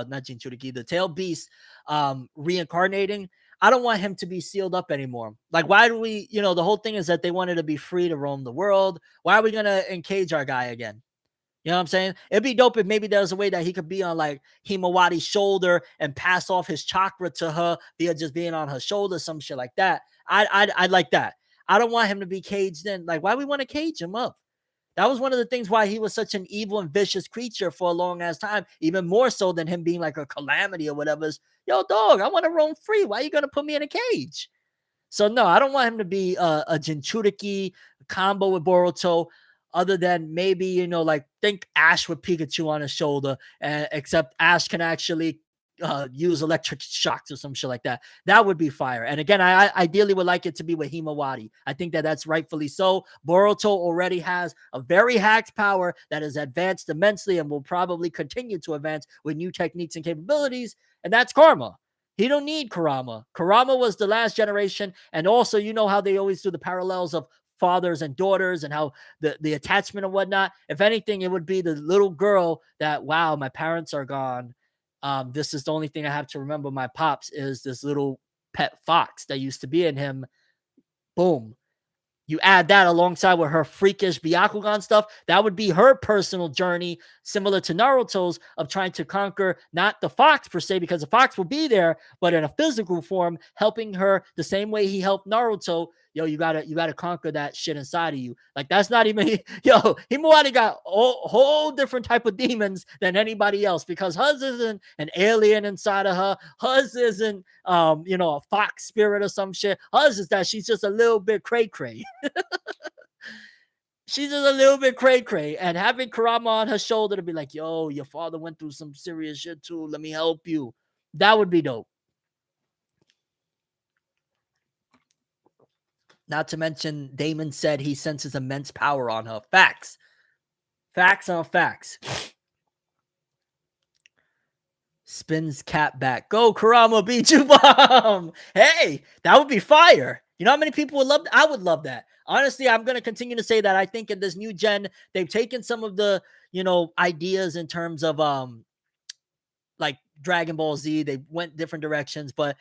not Jinchuriki, the tail beast reincarnating, I don't want him to be sealed up anymore. Like, why do we, the whole thing is that they wanted to be free to roam the world. Why are we going to encage our guy again? You know what I'm saying? It'd be dope if maybe there's a way that he could be on like Himawari's shoulder and pass off his chakra to her via just being on her shoulder, some shit like that. I'd like that. I don't want him to be caged in. Like, why we want to cage him up? That was one of the things why he was such an evil and vicious creature for a long ass time, even more so than him being like a calamity or whatever. Yo, dog, I want to roam free. Why are you going to put me in a cage? So no, I don't want him to be a Jinchuriki combo with Boruto. Other than maybe, like think Ash with Pikachu on his shoulder, except Ash can actually use electric shocks or some shit like that. That would be fire. And again, I ideally would like it to be with Himawari. I think that that's rightfully so. Boruto already has a very hacked power that has advanced immensely and will probably continue to advance with new techniques and capabilities, and that's Karma. He don't need Kurama. Kurama was the last generation, and also you know how they always do the parallels of fathers and daughters and how the attachment and whatnot. If anything, it would be the little girl that, wow, my parents are gone. This is the only thing I have to remember. My pops is this little pet fox that used to be in him. Boom. You add that alongside with her freakish Byakugan stuff, that would be her personal journey, similar to Naruto's, of trying to conquer not the fox per se, because the fox will be there, but in a physical form, helping her the same way he helped Naruto. Yo, you gotta conquer that shit inside of you. Like that's not even yo. Himawari got a whole different type of demons than anybody else because hers isn't an alien inside of her. Hers isn't a fox spirit or some shit. Hers is that she's just a little bit cray cray. She's just a little bit cray cray, and having Kurama on her shoulder to be like, "Yo, your father went through some serious shit too. Let me help you." That would be dope. Not to mention, Damon said he senses immense power on her. Facts, facts on facts. Spins cat back. Go Kurama, beat you bomb. Hey, that would be fire. You know how many people would love that? I would love that. Honestly, I'm going to continue to say that I think in this new gen, they've taken some of the, ideas in terms of like Dragon Ball Z. They went different directions, but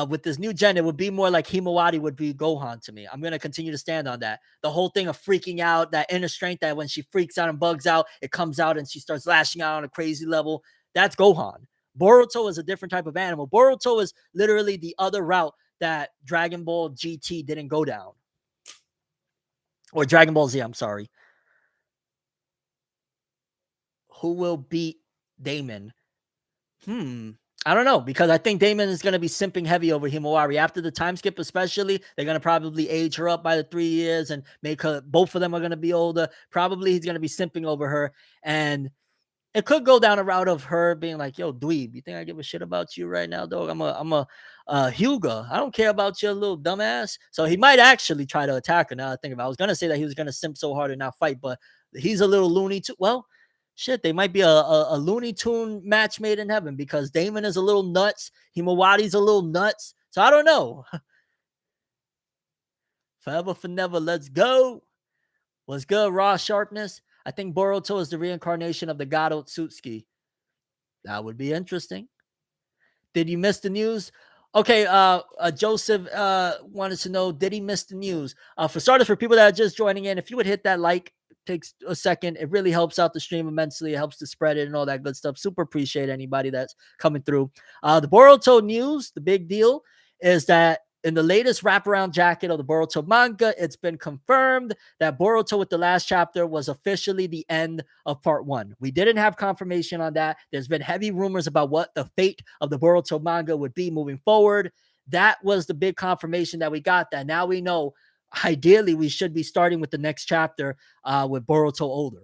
with this new gen, it would be more like Himawari would be Gohan to me. I'm going to continue to stand on that. The whole thing of freaking out, that inner strength that when she freaks out and bugs out, it comes out and she starts lashing out on a crazy level. That's Gohan. Boruto is a different type of animal. Boruto is literally the other route that Dragon Ball GT didn't go down. Or Dragon Ball Z, I'm sorry. Who will beat Damon? I don't know, because I think Damon is going to be simping heavy over Himawari. After the time skip, especially, they're going to probably age her up by the 3 years and make her, both of them are going to be older. Probably he's going to be simping over her. And it could go down a route of her being like, yo, dweeb, you think I give a shit about you right now, dog? I'm a Hyuga. I don't care about your little dumbass. So he might actually try to attack her now I think about it. I was going to say that he was going to simp so hard and not fight, but he's a little loony too. Well, shit, they might be a Looney Tune match made in heaven because Damon is a little nuts. Himawari's a little nuts. So I don't know. Forever for never, let's go. What's good, Raw Sharpness? I think Boruto is the reincarnation of the god Otsutsuki. That would be interesting. Did you miss the news? Okay, Joseph wanted to know, did he miss the news? For starters, for people that are just joining in, if you would hit that like, takes a second. It really helps out the stream immensely. It helps to spread it and all that good stuff. Super appreciate anybody that's coming through. The Boruto news, the big deal is that in the latest wraparound jacket of the Boruto manga, it's been confirmed that Boruto with the last chapter was officially the end of part 1. We didn't have confirmation on that. There's been heavy rumors about what the fate of the Boruto manga would be moving forward. That was the big confirmation that we got, that now we know ideally we should be starting with the next chapter with Boruto older.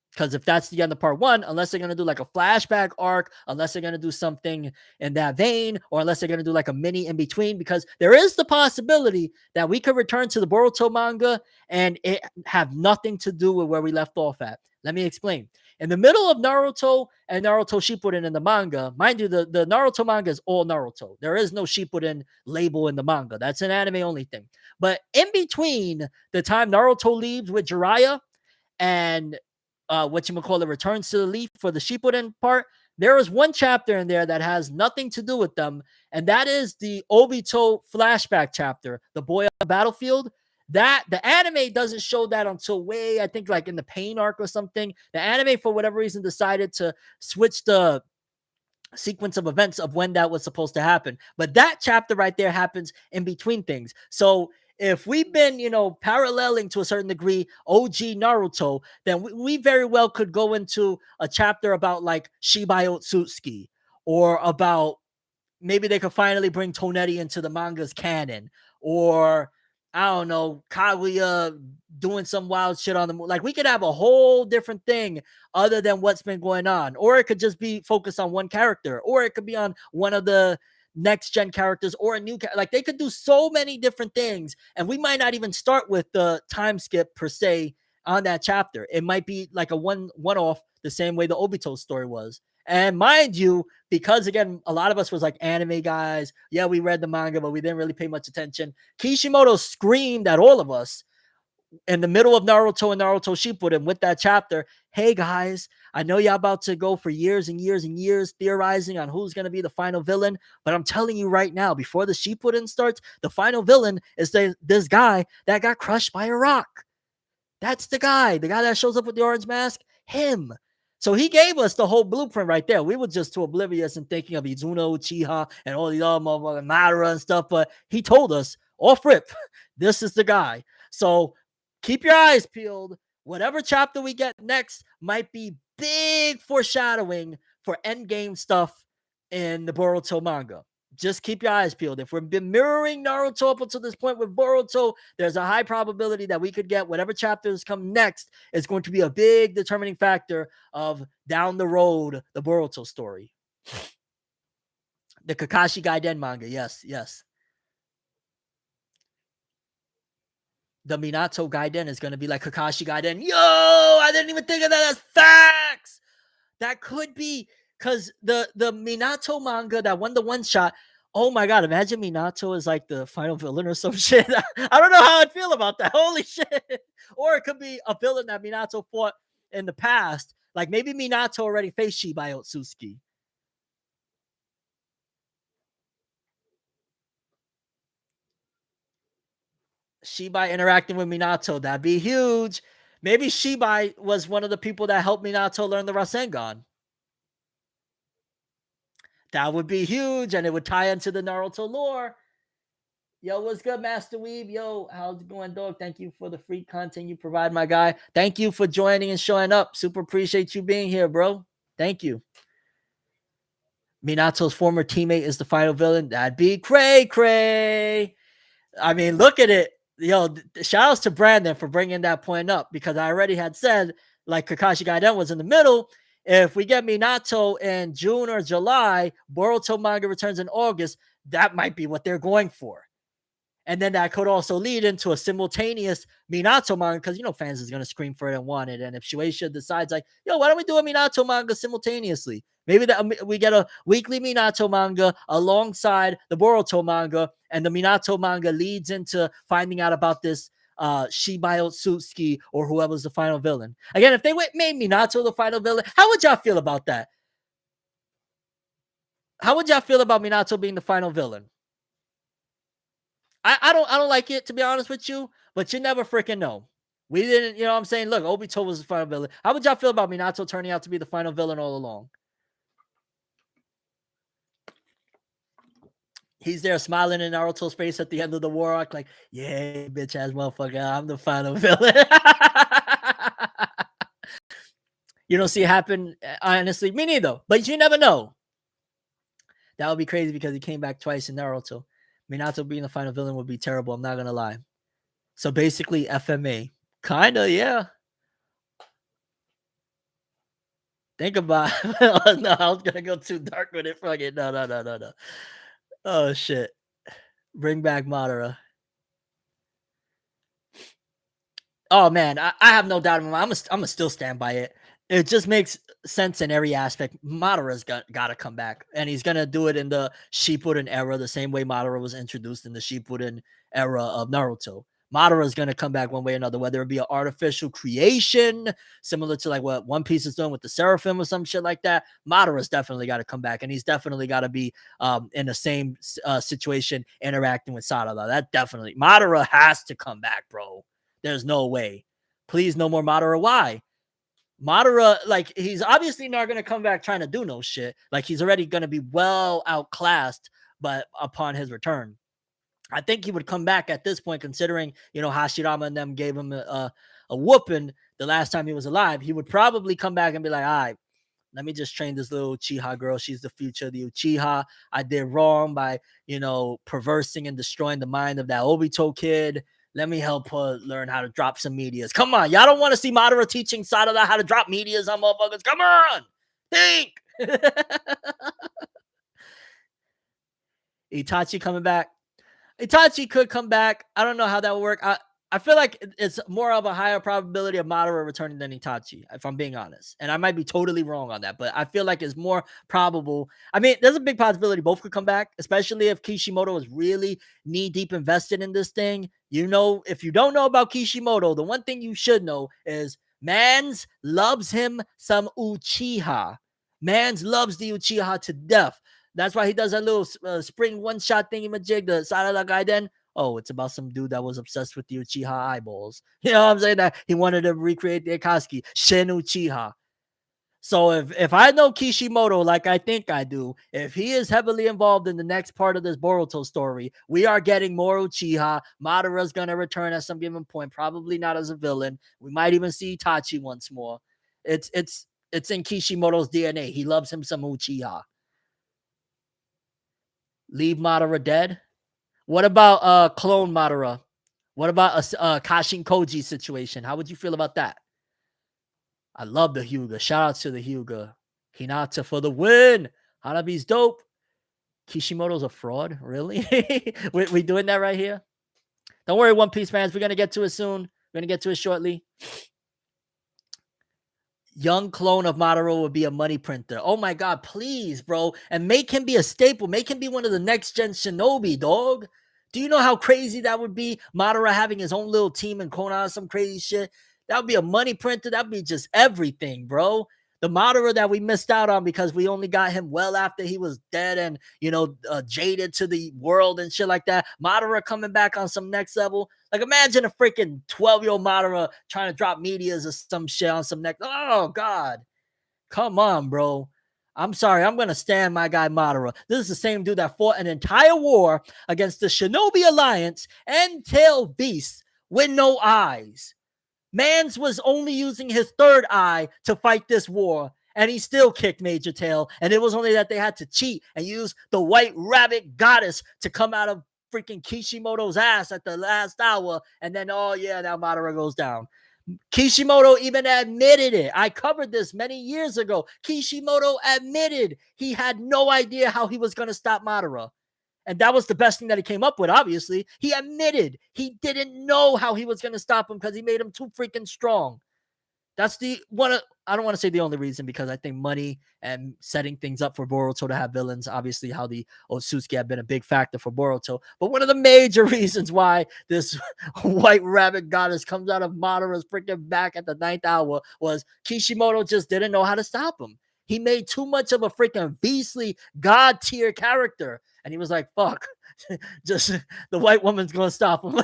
Because if that's the end of part 1, unless they're going to do like a flashback arc, unless they're going to do something in that vein, or unless they're going to do like a mini in between, because there is the possibility that we could return to the Boruto manga and it have nothing to do with where we left off at. Let me explain. In the middle of Naruto and Naruto Shippuden in the manga, mind you, the Naruto manga is all Naruto. There is no Shippuden label in the manga. That's an anime only thing. But in between the time Naruto leaves with Jiraiya and returns to the leaf for the Shippuden part, there is one chapter in there that has nothing to do with them, and that is the Obito flashback chapter, the boy on the battlefield. That the anime doesn't show that until way, I think, like in the Pain arc or something. The anime, for whatever reason, decided to switch the sequence of events of when that was supposed to happen. But that chapter right there happens in between things. So if we've been, paralleling to a certain degree OG Naruto, then we very well could go into a chapter about like Shibai Otsutsuki, or about maybe they could finally bring Tonetti into the manga's canon, or I don't know, Kaguya doing some wild shit on the moon. Like we could have a whole different thing other than what's been going on, or it could just be focused on one character, or it could be on one of the next gen characters or a new like they could do so many different things, and we might not even start with the time skip per se on that chapter. It might be like a one off, the same way the Obito story was. And mind you, because again, a lot of us was like anime guys. Yeah, we read the manga, but we didn't really pay much attention. Kishimoto screamed at all of us in the middle of Naruto and Naruto Shippuden with that chapter. Hey guys, I know y'all about to go for years and years and years theorizing on who's going to be the final villain, but I'm telling you right now, before the Shippuden starts, the final villain is this guy that got crushed by a rock. That's the guy that shows up with the orange mask, him. So he gave us the whole blueprint right there. We were just too oblivious and thinking of Izuno, Uchiha, and all these other motherfucking Madara and stuff. But he told us off rip, this is the guy. So keep your eyes peeled. Whatever chapter we get next might be big foreshadowing for endgame stuff in the Boruto manga. Just keep your eyes peeled. If we've been mirroring Naruto up until this point with Boruto, there's a high probability that we could get whatever chapters come next is going to be a big determining factor of down the road the Boruto story. The Kakashi Gaiden manga, yes. The Minato Gaiden is going to be like Kakashi Gaiden. Yo, I didn't even think of that as facts. That could be because the Minato manga that won the one shot. Oh my god! Imagine Minato is like the final villain or some shit. I don't know how I'd feel about that. Holy shit! Or it could be a villain that Minato fought in the past. Like maybe Minato already faced Shibai Otsuki. Shibai interacting with Minato, that'd be huge. Maybe Shibai was one of the people that helped Minato learn the Rasengan. That would be huge, and it would tie into the Naruto lore. Yo, what's good, Master Weeb? Yo, how's it going, dog? Thank you for the free content you provide, my guy. Thank you for joining and showing up. Super appreciate you being here, bro. Thank you. Minato's former teammate is the final villain. That'd be cray. I mean, look at it. Yo, shout outs to Brandon for bringing that point up, because I already had said, like Kakashi Gaiden was in the middle. If we get Minato in June or July, Boruto manga returns in August, that might be what they're going for. And then that could also lead into a simultaneous Minato manga, because, you know, fans is going to scream for it and want it. And if Shueisha decides like, yo, why don't we do a Minato manga simultaneously? Maybe that we get a weekly Minato manga alongside the Boruto manga, and the Minato manga leads into finding out about this Shibai Otsuki or whoever's the final villain. Again, if they made Minato the final villain, how would y'all feel about that? How would y'all feel about Minato being the final villain? I don't like it, to be honest with you, but you never freaking know. We didn't, you know what I'm saying? Look, Obito was the final villain. How would y'all feel about Minato turning out to be the final villain all along? He's there smiling in Naruto's face at the end of the war arc, like, yeah, bitch ass motherfucker, I'm the final villain. You don't see it happen, honestly. Me neither, but you never know. That would be crazy because he came back twice in Naruto. Minato being the final villain would be terrible, I'm not gonna lie. So basically, FMA. Kinda, yeah. Think about oh, no, I was gonna go too dark with it. Fuck it. No. Oh shit. Bring back Madara. Oh man, I have no doubt in my mind. I'm gonna still stand by it. It just makes sense in every aspect. Madara's got to come back, and he's gonna do it in the Shippuden era, the same way Madara was introduced in the Shippuden era of Naruto. Madara is gonna come back one way or another, whether it be an artificial creation, similar to like what One Piece is doing with the Seraphim or some shit like that. Madara's definitely got to come back, and he's definitely got to be in the same situation interacting with Sarada. That definitely Madara has to come back, bro. There's no way. Please, no more Madara. Why? Madara, like, he's obviously not going to come back trying to do no shit. Like, he's already going to be well outclassed, but upon his return. I think he would come back at this point, considering, you know, Hashirama and them gave him a whooping the last time he was alive. He would probably come back and be like, all right, let me just train this little Uchiha girl. She's the future of the Uchiha. I did wrong by, perversing and destroying the mind of that Obito kid. Let me help her learn how to drop some meteors. Come on, y'all don't want to see Madara teaching Sarada how to drop meteors on motherfuckers. Come on, think. Itachi coming back. Itachi could come back. I don't know how that would work. I feel like it's more of a higher probability of Madara returning than Itachi, if I'm being honest. And I might be totally wrong on that, but I feel like it's more probable. I mean, there's a big possibility both could come back, especially if Kishimoto is really knee-deep invested in this thing. If you don't know about Kishimoto, the one thing you should know is Mans loves him some Uchiha. Mans loves the Uchiha to death. That's why he does that little spring one-shot thingy-majig, the Sarada Gaiden. Oh, it's about some dude that was obsessed with the Uchiha eyeballs. You know what I'm saying? That he wanted to recreate the Akatsuki, Shin Uchiha. So if I know Kishimoto like I think I do, if he is heavily involved in the next part of this Boruto story, we are getting more Uchiha. Madara's going to return at some given point, probably not as a villain. We might even see Itachi once more. It's in Kishimoto's DNA. He loves him some Uchiha. Leave Madara dead? What about clone Madara? What about a Kashin Koji situation? How would you feel about that? I love the Hyuga. Shout out to the Hyuga. Hinata for the win. Hanabi's dope. Kishimoto's a fraud. Really? we doing that right here? Don't worry, One Piece fans. We're going to get to it soon. We're going to get to it shortly. Young clone of Madara would be a money printer. Oh my God, please, bro. And make him be a staple. Make him be one of the next gen shinobi, dog. Do you know how crazy that would be? Madara having his own little team and Konoha, some crazy shit. That would be a money printer. That would be just everything, bro. The Madara that we missed out on because we only got him well after he was dead and, jaded to the world and shit like that. Madara coming back on some next level. Like, imagine a freaking 12-year-old Madara trying to drop meteors or some shit on some next. Oh, God. Come on, bro. I'm sorry. I'm going to stand my guy Madara. This is the same dude that fought an entire war against the Shinobi Alliance and Tail Beasts with no eyes. Mans was only using his third eye to fight this war, and he still kicked Major Tail. And it was only that they had to cheat and use the White Rabbit Goddess to come out of freaking Kishimoto's ass at the last hour. And then, oh yeah, now Madara goes down. Kishimoto even admitted it. I covered this many years ago. Kishimoto admitted he had no idea how he was going to stop Madara. And that was the best thing that he came up with, obviously. He admitted he didn't know how he was going to stop him because he made him too freaking strong. That's the one. I don't want to say the only reason because I think money and setting things up for Boruto to have villains, obviously how the Otsutsuki have been a big factor for Boruto. But one of the major reasons why this White Rabbit Goddess comes out of Madara's freaking back at the 9th hour was Kishimoto just didn't know how to stop him. He made too much of a freaking beastly god tier character. And he was like, fuck, just the white woman's going to stop him.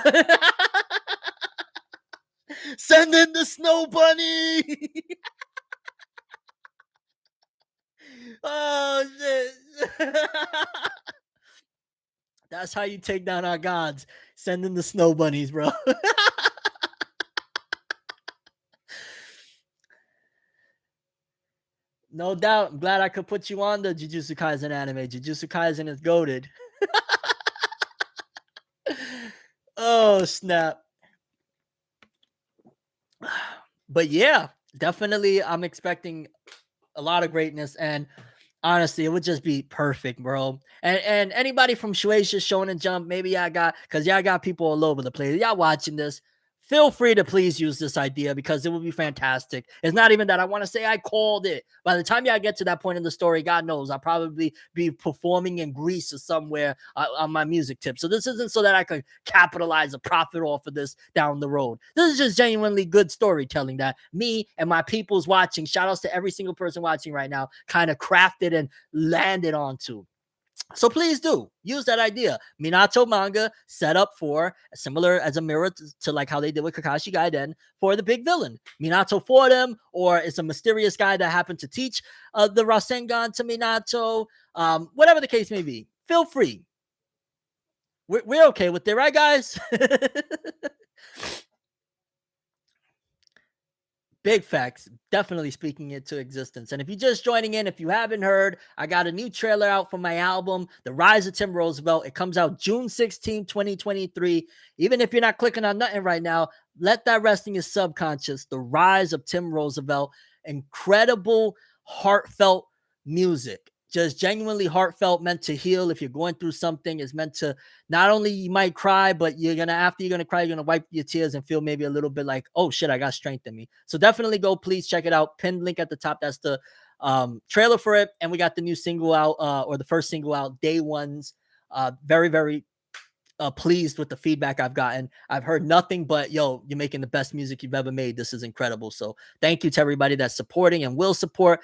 Send in the snow bunny. Oh, shit. That's how you take down our gods. Send in the snow bunnies, bro. No doubt. I'm glad I could put you on the Jujutsu Kaisen anime. Jujutsu Kaisen is goated. Oh, snap. But yeah, definitely I'm expecting a lot of greatness, and honestly, it would just be perfect, bro. And anybody from Shueisha, Shonen Jump, maybe I got people all over the place. Y'all watching this, feel free to please use this idea because it would be fantastic. It's not even that I want to say I called it. By the time y'all get to that point in the story, God knows I'll probably be performing in Greece or somewhere on my music tip. So this isn't so that I could capitalize a profit off of this down the road. This is just genuinely good storytelling that me and my people's watching, shout outs to every single person watching right now, kind of crafted and landed onto. So please do use that idea. Minato manga set up for similar as a mirror to like how they did with Kakashi Gaiden for the big villain. Minato for them, or it's a mysterious guy that happened to teach the Rasengan to Minato. Whatever the case may be, feel free. We're okay with it, right, guys? Big facts. Definitely speaking it to existence. And if you're just joining in, if you haven't heard, I got a new trailer out for my album, The Rise of Tim Roosevelt. It comes out June 16, 2023. Even if you're not clicking on nothing right now, let that rest in your subconscious. The Rise of Tim Roosevelt. Incredible, heartfelt music. Just genuinely heartfelt, meant to heal. If you're going through something, it's meant to not only you might cry, but after you're gonna cry, you're gonna wipe your tears and feel maybe a little bit like, oh shit, I got strength in me. So definitely go, please check it out. Pinned link at the top. That's the trailer for it. And we got the new single out, or the first single out, Day Ones. Very, very pleased with the feedback I've gotten. I've heard nothing but, yo, you're making the best music you've ever made. This is incredible. So thank you to everybody that's supporting and will support.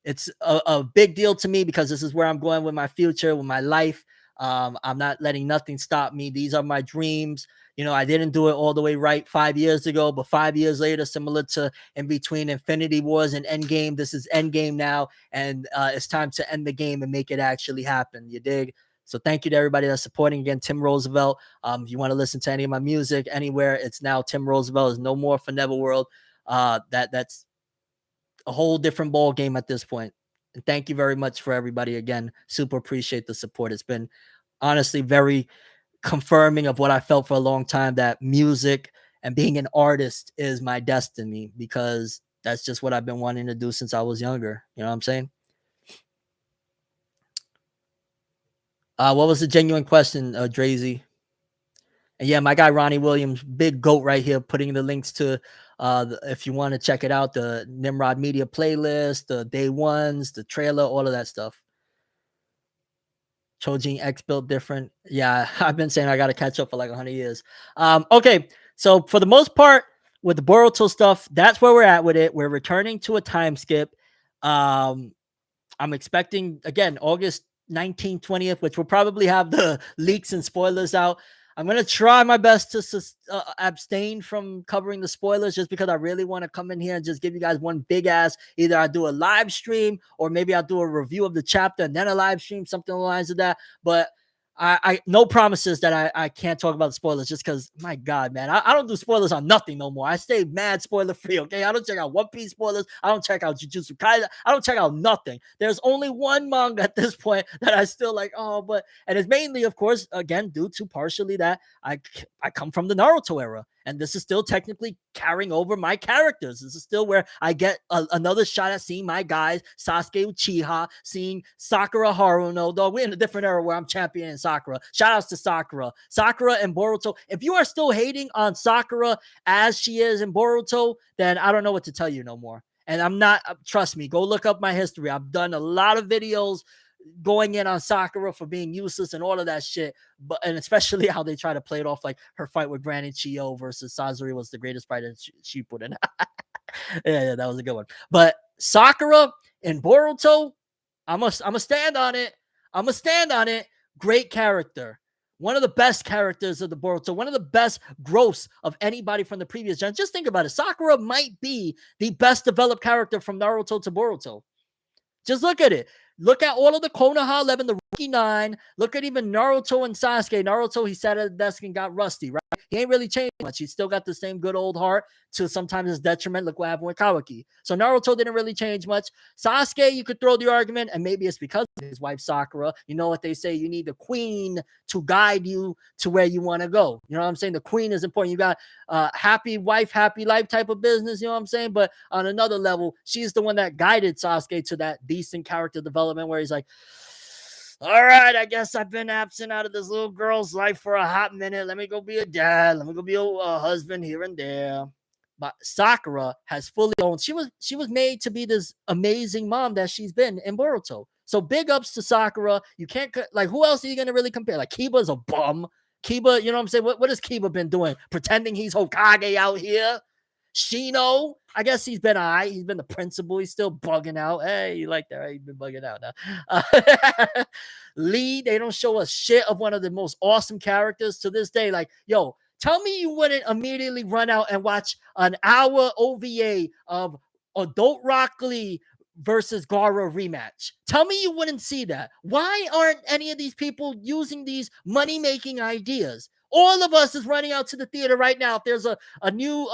It's a big deal to me because this is where I'm going with my future, with my life. I'm not letting nothing stop me. These are my dreams. I didn't do it all the way right 5 years ago, but 5 years later, similar to in between Infinity Wars and Endgame, this is Endgame now, and it's time to end the game and make it actually happen. You dig? So thank you to everybody that's supporting. Again, Tim Roosevelt. If you want to listen to any of my music anywhere, it's now Tim Roosevelt. There's no more ForneverWorld. That's a whole different ball game at this point. And thank you very much for everybody. Again, super appreciate the support. It's been honestly very confirming of what I felt for a long time, that music and being an artist is my destiny, because that's just what I've been wanting to do since I was younger. You know what I'm saying? What was the genuine question, Drazy? And yeah, my guy Ronnie Williams, big goat right here, putting the links to if you want to check it out, the Nimrod Media playlist, the Day Ones, the trailer, all of that stuff. Chojin X built different. Yeah, I've been saying I got to catch up for like 100 years. Okay, so for the most part, with the Boruto stuff, that's where we're at with it. We're returning to a time skip. I'm expecting, again, August 19th, 20th, which will probably have the leaks and spoilers out. I'm going to try my best to abstain from covering the spoilers, just because I really want to come in here and just give you guys one big ass. Either I do a live stream, or maybe I'll do a review of the chapter and then a live stream, something along the lines of that. But I no promises that I can't talk about the spoilers, just because, my God, man, I don't do spoilers on nothing no more. I stay mad spoiler free, okay? I don't check out One Piece spoilers. I don't check out Jujutsu Kaisen. I don't check out nothing. There's only one manga at this point that I still like, and it's mainly, of course, again, due to partially that I come from the Naruto era. And this is still technically carrying over my characters. This is still where I get another shot at seeing my guys, Sasuke Uchiha, seeing Sakura Haruno. Though we're in a different era where I'm championing Sakura. Shout outs to Sakura. Sakura and Boruto. If you are still hating on Sakura as she is in Boruto, then I don't know what to tell you no more. And I'm not, trust me, go look up my history. I've done a lot of videos going in on Sakura for being useless and all of that shit, and especially how they try to play it off like her fight with Granny Chiyo versus Sazori was the greatest fight that she put in. yeah, that was a good one. But Sakura and Boruto, I'm gonna stand on it. I'm gonna stand on it. Great character. One of the best characters of the Boruto. One of the best growths of anybody from the previous gen. Just think about it. Sakura might be the best developed character from Naruto to Boruto. Just look at it. Look at all of the Konoha 11, the Rookie 9. Look at even Naruto and Sasuke. Naruto, he sat at the desk and got rusty, right? He ain't really changed much. He's still got the same good old heart, to sometimes his detriment. Look what happened with Kawaki. So Naruto didn't really change much. Sasuke, you could throw the argument, and maybe it's because of his wife Sakura. You know what they say, you need the queen to guide you to where you want to go. You know what I'm saying? The queen is important. You got happy wife, happy life type of business, you know what I'm saying? But on another level, she's the one that guided Sasuke to that decent character development where he's like, all right, I guess I've been absent out of this little girl's life for a hot minute. Let me go be a dad. Let me go be a husband here and there. But Sakura has fully owned. She was made to be this amazing mom that she's been in Boruto. So big ups to Sakura. You can't, like, who else are you gonna really compare? Like, Kiba's a bum. Kiba, you know what I'm saying? What has Kiba been doing? Pretending he's Hokage out here. Shino, I guess he's been he's been the principal. He's still bugging out. Hey, you like that, right? He's been bugging out now. Lee, they don't show us shit of one of the most awesome characters to this day. Like, yo, tell me you wouldn't immediately run out and watch an hour OVA of Adult Rock Lee versus Gara rematch. Tell me you wouldn't see that. Why aren't any of these people using these money-making ideas? All of us is running out to the theater right now. If there's a new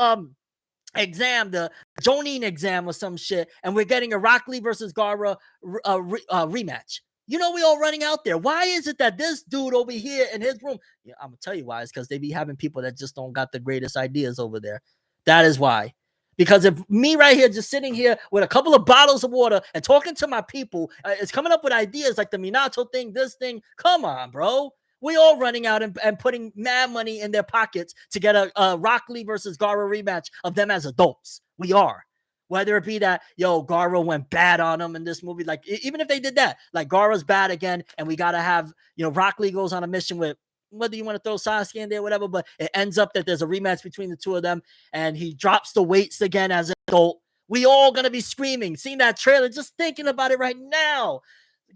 exam, the Jonin exam or some shit, and we're getting a Rock Lee versus Gara rematch. You know, we all running out there. Why is it that this dude over here in his room? Yeah, I'm gonna tell you why. It's because they be having people that just don't got the greatest ideas over there. That is why. Because if me right here, just sitting here with a couple of bottles of water and talking to my people, is coming up with ideas like the Minato thing, this thing. Come on, bro. We all running out and putting mad money in their pockets to get a Rock Lee versus Gara rematch of them as adults. We are. Whether it be that, yo, Gara went bad on him in this movie, like even if they did that, like Gara's bad again, and we gotta have, Rock Lee goes on a mission with, whether you want to throw Sasuke in there, whatever, but it ends up that there's a rematch between the two of them, and he drops the weights again as an adult. We all gonna be screaming, seeing that trailer, just thinking about it right now.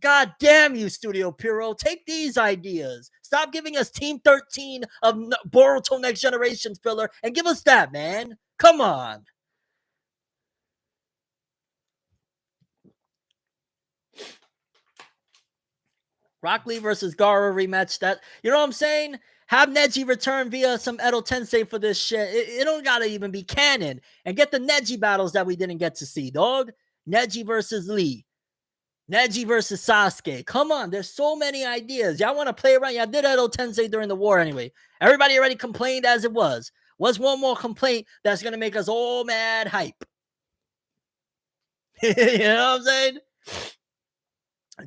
God damn you, Studio Puro. Take these ideas. Stop giving us Team 13 of Boruto Next Generation filler and give us that, man. Come on. Rock Lee versus Gara rematch. That, you know what I'm saying? Have Neji return via some Edo Tensei for this shit. It don't gotta even be canon. And get the Neji battles that we didn't get to see, dog. Neji versus Lee. Neji versus Sasuke. Come on, there's so many ideas. Y'all want to play around? Y'all did Edo Tensei during the war anyway. Everybody already complained as it was. What's one more complaint that's gonna make us all mad hype? You know what I'm saying?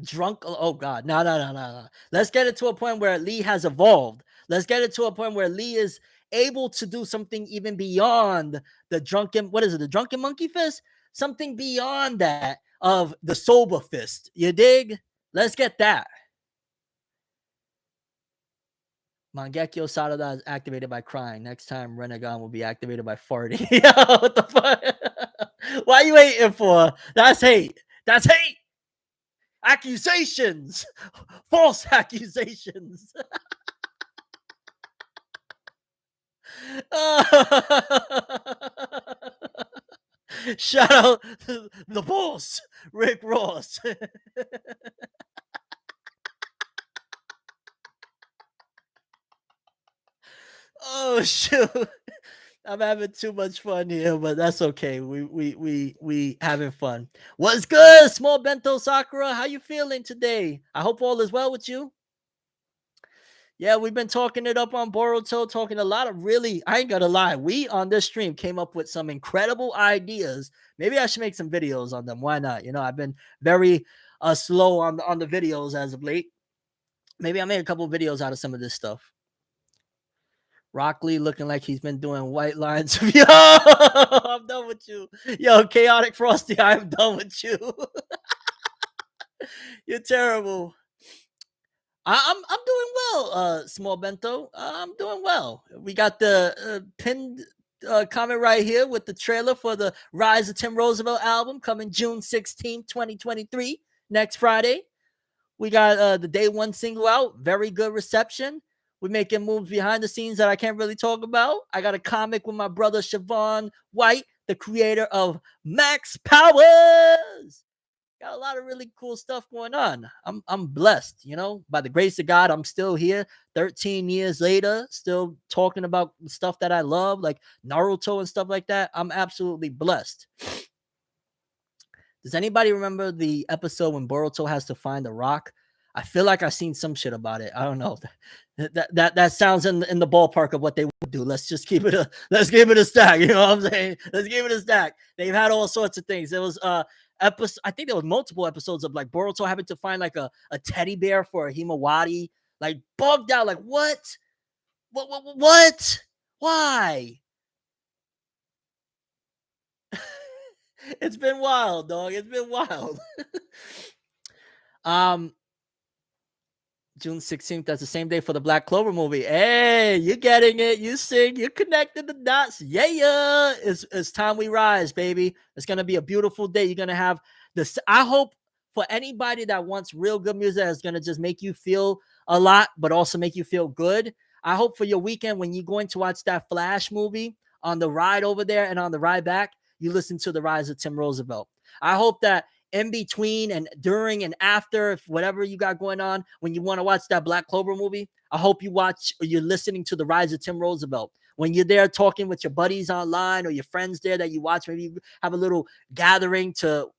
Drunk. Oh God, no. Let's get it to a point where Lee has evolved. Let's get it to a point where Lee is able to do something even beyond the drunken. What is it? The drunken monkey fist? Something beyond that of the sober fist. You dig? Let's get that. Mangekyo Sarada is activated by crying. Next time, Renegon will be activated by farting. Yo, what the fuck? Why are you waiting for? That's hate. That's hate. Accusations. False accusations. Shout out to the boss, Rick Ross. Oh shoot. I'm having too much fun here, but that's okay. We having fun. What's good, small bento Sakura? How you feeling today? I hope all is well with you. Yeah, we've been talking it up on Boruto, talking a lot of really, I ain't gonna lie, we on this stream came up with some incredible ideas. Maybe I should make some videos on them. Why not? I've been very slow on the videos as of late. Maybe I made a couple of videos out of some of this stuff. Rock Lee looking like he's been doing white lines. Yo, I'm done with you. Yo, Chaotic Frosty, I'm done with you. You're terrible. I'm doing well, small bento. I'm doing well. We got the pinned comment right here with the trailer for the Rise of Tim Roosevelt album coming June 16th, 2023, next Friday. We got the day one single out. Very good reception. We're making moves behind the scenes that I can't really talk about. I got a comic with my brother Siobhan White, the creator of Max Powers. Got a lot of really cool stuff going on. I'm blessed, by the grace of God. I'm still here 13 years later, still talking about stuff that I love, like Naruto and stuff like that. I'm absolutely blessed. Does anybody remember the episode when Boruto has to find the rock? I feel like I've seen some shit about it. I don't know. That sounds in the ballpark of what they would do. Let's give it a stack. You know what I'm saying? Let's give it a stack. They've had all sorts of things. There was episode. I think there was multiple episodes of like Boruto having to find like a teddy bear for a Himawari. Like bugged out. Like what? What? Why? It's been wild, dog. It's been wild. June 16th, that's the same day for the Black Clover movie. Hey, you're getting it. You sing. You connected the dots. Yeah. It's time we rise, baby. It's going to be a beautiful day. You're going to have this. I hope for anybody that wants real good music that's going to just make you feel a lot, but also make you feel good. I hope for your weekend when you're going to watch that Flash movie on the ride over there and on the ride back, you listen to The Rise of Tim Roosevelt. I hope that in between and during and after, if whatever you got going on, when you want to watch that Black Clover movie, I hope you watch or you're listening to The Rise of Tim Roosevelt. When you're there talking with your buddies online or your friends there that you watch, maybe you have a little gathering to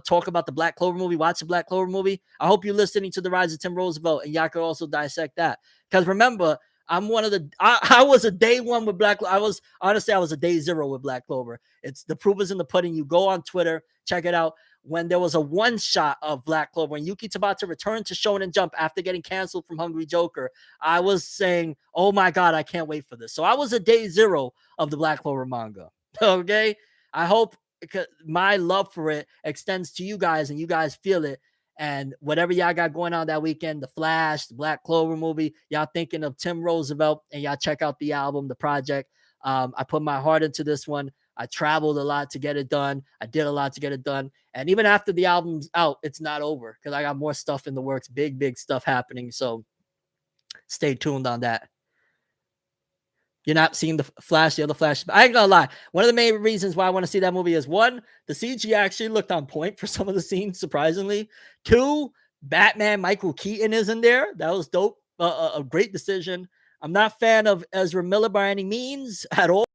talk about the Black Clover movie, watch the Black Clover movie. I hope you're listening to The Rise of Tim Roosevelt and y'all can also dissect that. Because remember, I'm one of the, I was a day one with Black Clover. I was a day zero with Black Clover. It's the proof is in the pudding. You go on Twitter, check it out. When there was a one shot of Black Clover, when Yuki Tabata returned to Shonen Jump after getting canceled from Hungry Joker, I was saying, oh my God, I can't wait for this. So I was a day zero of the Black Clover manga. Okay. I hope my love for it extends to you guys and you guys feel it. And whatever y'all got going on that weekend, the Flash, the Black Clover movie, y'all thinking of Tim Roosevelt and y'all check out the album, the project. I put my heart into this one. I traveled a lot to get it done. I did a lot to get it done. And even after the album's out, it's not over because I got more stuff in the works, big stuff happening. So stay tuned on that. You're not seeing the Flash, the other Flash. I ain't gonna lie. One of the main reasons why I want to see that movie is one, the CG actually looked on point for some of the scenes, surprisingly. Two, Batman Michael Keaton is in there. That was dope. A great decision. I'm not a fan of Ezra Miller by any means at all.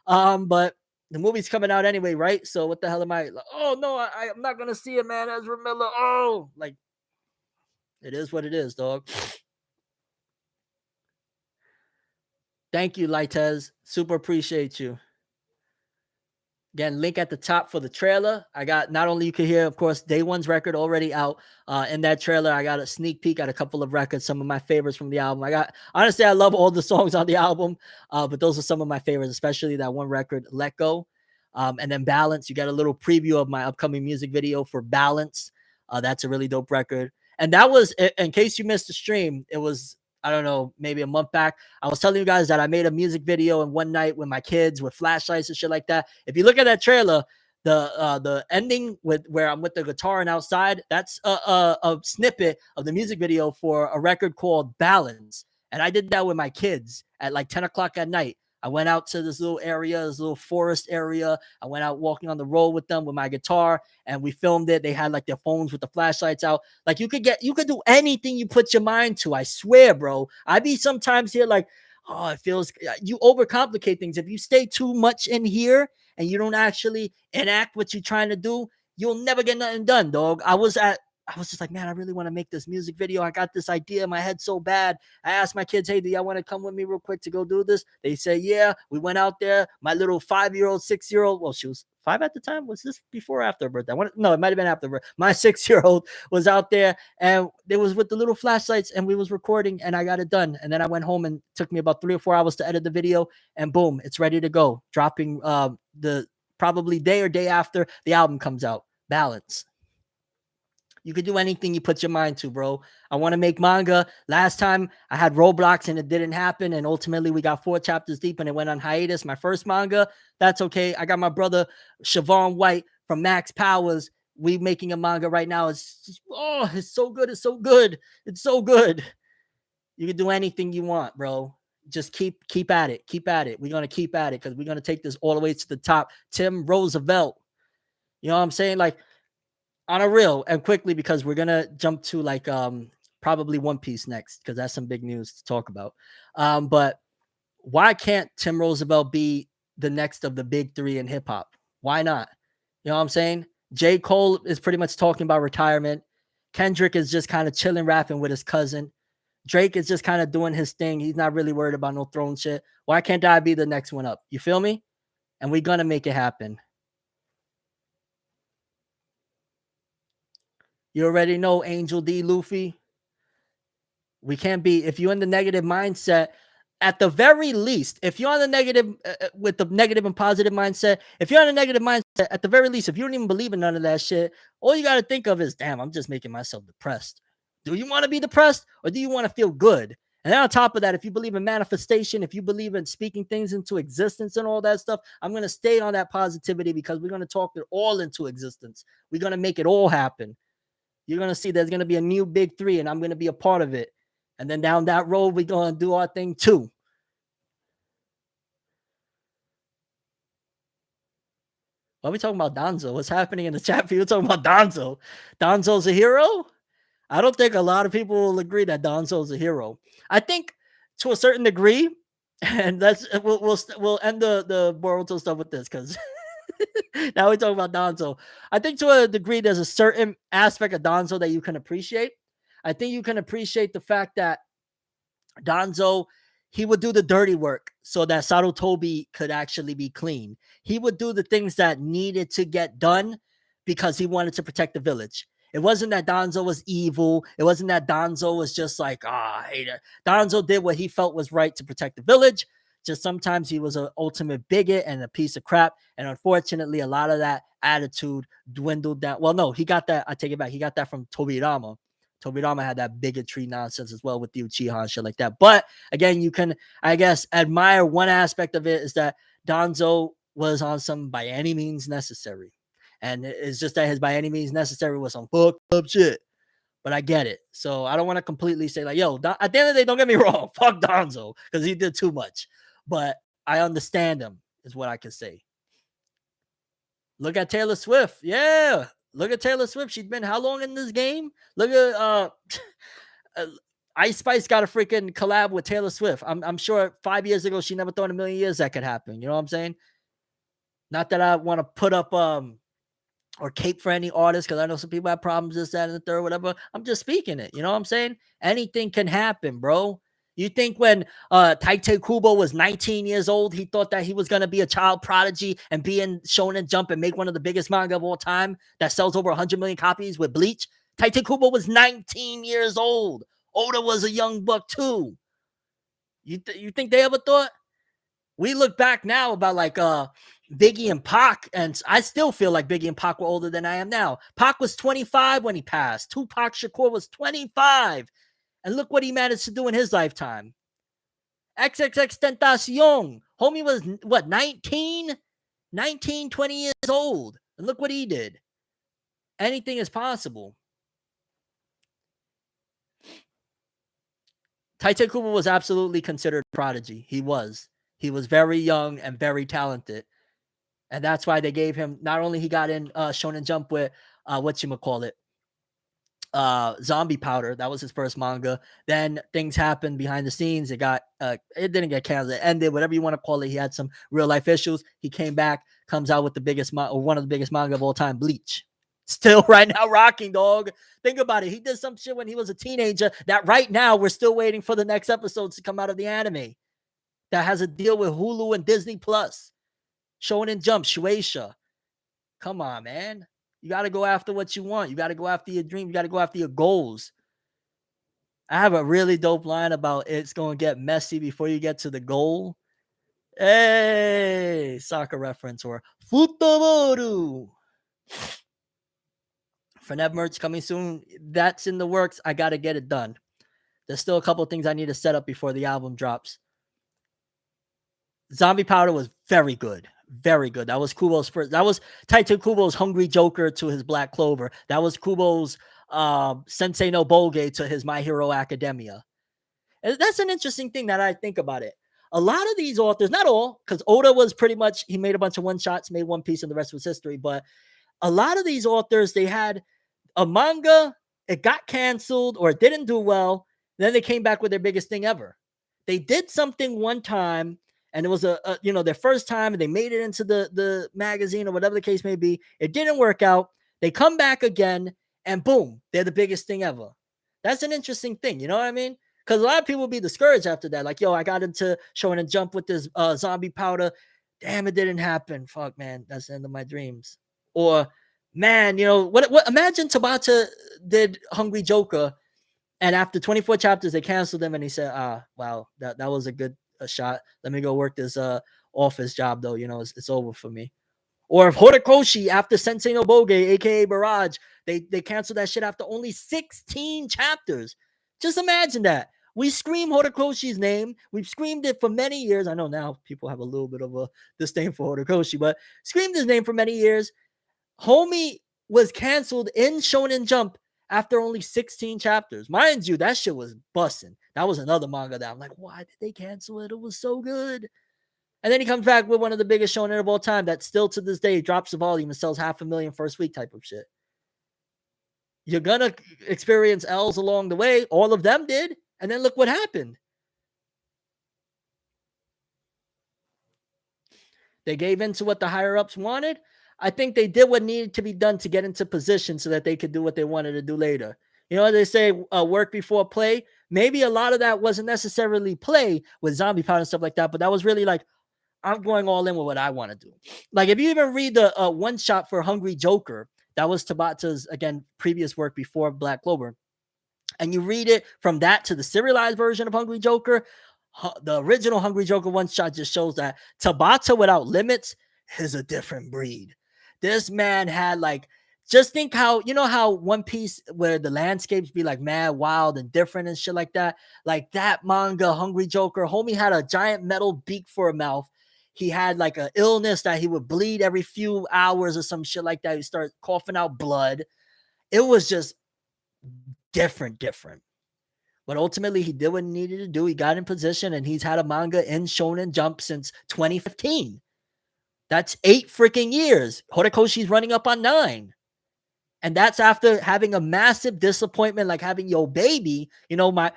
But the movie's coming out anyway, right? So what the hell am I? Like, oh no, I'm not gonna see it, man. Ezra Miller. Oh, like it is what it is, dog. Thank you, Lightez. Super appreciate you. Again, link at the top for the trailer. I got not only you can hear, of course, Day One's record already out. In that trailer, I got a sneak peek at a couple of records, some of my favorites from the album. Honestly, I love all the songs on the album, but those are some of my favorites, especially that one record, Let Go. And then Balance. You got a little preview of my upcoming music video for Balance. That's a really dope record. And that was, in case you missed the stream, it was, I don't know, maybe a month back. I was telling you guys that I made a music video in one night with my kids with flashlights and shit like that. If you look at that trailer, the ending with where I'm with the guitar and outside, that's a snippet of the music video for a record called Balance. And I did that with my kids at like 10 o'clock at night. I went out to this little area, this little forest area. I went out walking on the road with them with my guitar and we filmed it. They had like their phones with the flashlights out. Like you could do anything you put your mind to. I swear, bro. I be sometimes here like, oh, it feels, you overcomplicate things. If you stay too much in here and you don't actually enact what you're trying to do, you'll never get nothing done, dog. I was just like, man, I really want to make this music video. I got this idea in my head so bad. I asked my kids, hey, do y'all want to come with me real quick to go do this? They say, yeah. We went out there. My little 5-year-old, 6-year-old, well, she was 5 at the time. Was this before or after her birthday? No, it might have been after her. My 6-year-old was out there and it was with the little flashlights and we was recording and I got it done. And then I went home and it took me about 3 or 4 hours to edit the video and boom, it's ready to go. Dropping the probably day or day after the album comes out. Balance. You could do anything you put your mind to, bro. I want to make manga. Last time I had roadblocks and it didn't happen. And ultimately we got 4 chapters deep and it went on hiatus. My first manga, that's okay. I got my brother Siobhan White from Max Powers. We making a manga right now. It's just, oh, it's so good. It's so good. It's so good. You can do anything you want, bro. Just keep at it. Keep at it. We're going to keep at it because we're going to take this all the way to the top. Tim Roosevelt. You know what I'm saying? Like, on a real and quickly because we're gonna jump to like probably One Piece next because that's some big news to talk about. But why can't Tim Roosevelt be the next of the big 3 in hip hop? Why not? You know what I'm saying? J. Cole is pretty much talking about retirement. Kendrick is just kind of chilling, rapping with his cousin. Drake is just kind of doing his thing. He's not really worried about no throne shit. Why can't I be the next one up? You feel me? And we're gonna make it happen. You already know Angel D. Luffy. We can't be, if you're in the negative mindset, at the very least, if you're on the negative, with the negative and positive mindset, if you're on a negative mindset, at the very least, if you don't even believe in none of that shit, all you got to think of is, damn, I'm just making myself depressed. Do you want to be depressed or do you want to feel good? And then on top of that, if you believe in manifestation, if you believe in speaking things into existence and all that stuff, I'm going to stay on that positivity because we're going to talk it all into existence. We're going to make it all happen. You're going to see there's going to be a new big 3 and I'm going to be a part of it. And then down that road, we're going to do our thing too. Why are we talking about Danzo? What's happening in the chat? People talking about Danzo. Danzo's a hero? I don't think a lot of people will agree that Danzo's a hero. I think to a certain degree, and that's we'll end the Boruto stuff with this because now we're talking about Danzo. I think to a degree, there's a certain aspect of Danzo that you can appreciate. I think you can appreciate the fact that Danzo, he would do the dirty work so that Sarutobi could actually be clean. He would do the things that needed to get done because he wanted to protect the village. It wasn't that Danzo was evil. It wasn't that Danzo was just like, I hate it. Danzo did what he felt was right to protect the village. Just sometimes he was an ultimate bigot and a piece of crap. And unfortunately, a lot of that attitude dwindled down. Well, no, he got that. I take it back. He got that from Tobirama. Tobirama had that bigotry nonsense as well with the Uchiha and shit like that. But again, you can, I guess, admire one aspect of it is that Danzo was on some by any means necessary. And it's just that his by any means necessary was some fucked up shit. But I get it. So I don't want to completely say like, yo, at the end of the day, don't get me wrong. Fuck Danzo because he did too much. But I understand him is what I can say. Look at Taylor Swift. Yeah. Look at Taylor Swift. She's been how long in this game? Look at Ice Spice got a freaking collab with Taylor Swift. I'm sure 5 years ago she never thought in a million years that could happen. You know what I'm saying? Not that I want to put up or cape for any artist because I know some people have problems this, that, and the third, whatever. I'm just speaking it. You know what I'm saying? Anything can happen, bro. You think when Taite Kubo was 19 years old, he thought that he was going to be a child prodigy and be in Shonen Jump and make one of the biggest manga of all time that sells over 100 million copies with Bleach? Taite Kubo was 19 years old. Oda was a young buck too. You think they ever thought? We look back now about like Biggie and Pac, and I still feel like Biggie and Pac were older than I am now. Pac was 25 when he passed. Tupac Shakur was 25. And look what he managed to do in his lifetime. XXX Tentacion. Homie was, what, 19? 19, 20 years old. And look what he did. Anything is possible. Taite Kubo was absolutely considered a prodigy. He was. He was very young and very talented. And that's why they gave him, not only he got in Shonen Jump with, whatchamacallit, Zombie Powder. That was his first manga. Then things happened behind the scenes. It didn't get canceled. It ended, whatever you want to call it. He had some real life issues. He came back, comes out with the biggest or one of the biggest manga of all time, Bleach. Still right now rocking, dog. Think about it. He did some shit when he was a teenager that right now we're still waiting for the next episodes to come out of the anime. That has a deal with Hulu and Disney Plus. Shonen Jump, Shueisha. Come on, man. You got to go after what you want. You got to go after your dream. You got to go after your goals. I have a really dope line about it's going to get messy before you get to the goal. Hey, soccer reference or football. ForneverWorld merch coming soon. That's in the works. I got to get it done. There's still a couple of things I need to set up before the album drops. Zombie Powder was very good. Very good. That was Kubo's first. That was Taito Kubo's Hungry Joker to his Black Clover. That was Kubo's Sensei no Boge to his My Hero Academia. And that's an interesting thing that I think about it. A lot of these authors, not all, because Oda was pretty much, he made a bunch of one-shots, made One Piece, and the rest was history. But a lot of these authors, they had a manga, it got canceled or it didn't do well. Then they came back with their biggest thing ever. They did something one time, and it was their first time, and they made it into the magazine or whatever the case may be. It didn't work out. They come back again, and boom, they're the biggest thing ever. That's an interesting thing, you know what I mean? Because a lot of people will be discouraged after that. Like, yo, I got into Shonen Jump with this Zombie Powder. Damn, it didn't happen. Fuck, man, that's the end of my dreams. Or, man, what? Imagine Tabata did Hungry Joker, and after 24 chapters, they canceled him, and he said, wow, that was a good shot. Let me go work this office job, though. It's over for me. Or if Horikoshi, after Sensei no Boge, aka Barrage, they canceled that shit after only 16 chapters. Just imagine that. We scream Horikoshi's name. We've screamed it for many years. I know now people have a little bit of a disdain for Horikoshi, but screamed his name for many years. Homie was canceled in Shonen Jump after only 16 chapters. Mind you, that shit was busting. That was another manga that I'm like, why did they cancel it? It was so good. And then he comes back with one of the biggest shonen of all time that still to this day drops the volume and sells 500,000 first week type of shit. You're gonna experience L's along the way. All of them did. And then look what happened. They gave in to what the higher ups wanted. I think they did what needed to be done to get into position so that they could do what they wanted to do later. You know, they say work before play. Maybe a lot of that wasn't necessarily play with zombie powder and stuff like that, but that was really like, I'm going all in with what I want to do. Like, if you even read the one shot for Hungry Joker, that was Tabata's, again, previous work before Black Clover, and you read it from that to the serialized version of Hungry Joker, the original Hungry Joker one shot just shows that Tabata without limits is a different breed. This man had like, just think how, you know how One Piece, where the landscapes be like mad, wild, and different and shit like that? Like that manga, Hungry Joker, homie had a giant metal beak for a mouth. He had like an illness that he would bleed every few hours or some shit like that. He started coughing out blood. It was just different. But ultimately, he did what he needed to do. He got in position, and he's had a manga in Shonen Jump since 2015. That's 8 freaking years. Horikoshi's running up on 9. And that's after having a massive disappointment, like having Yo Baby, you know, my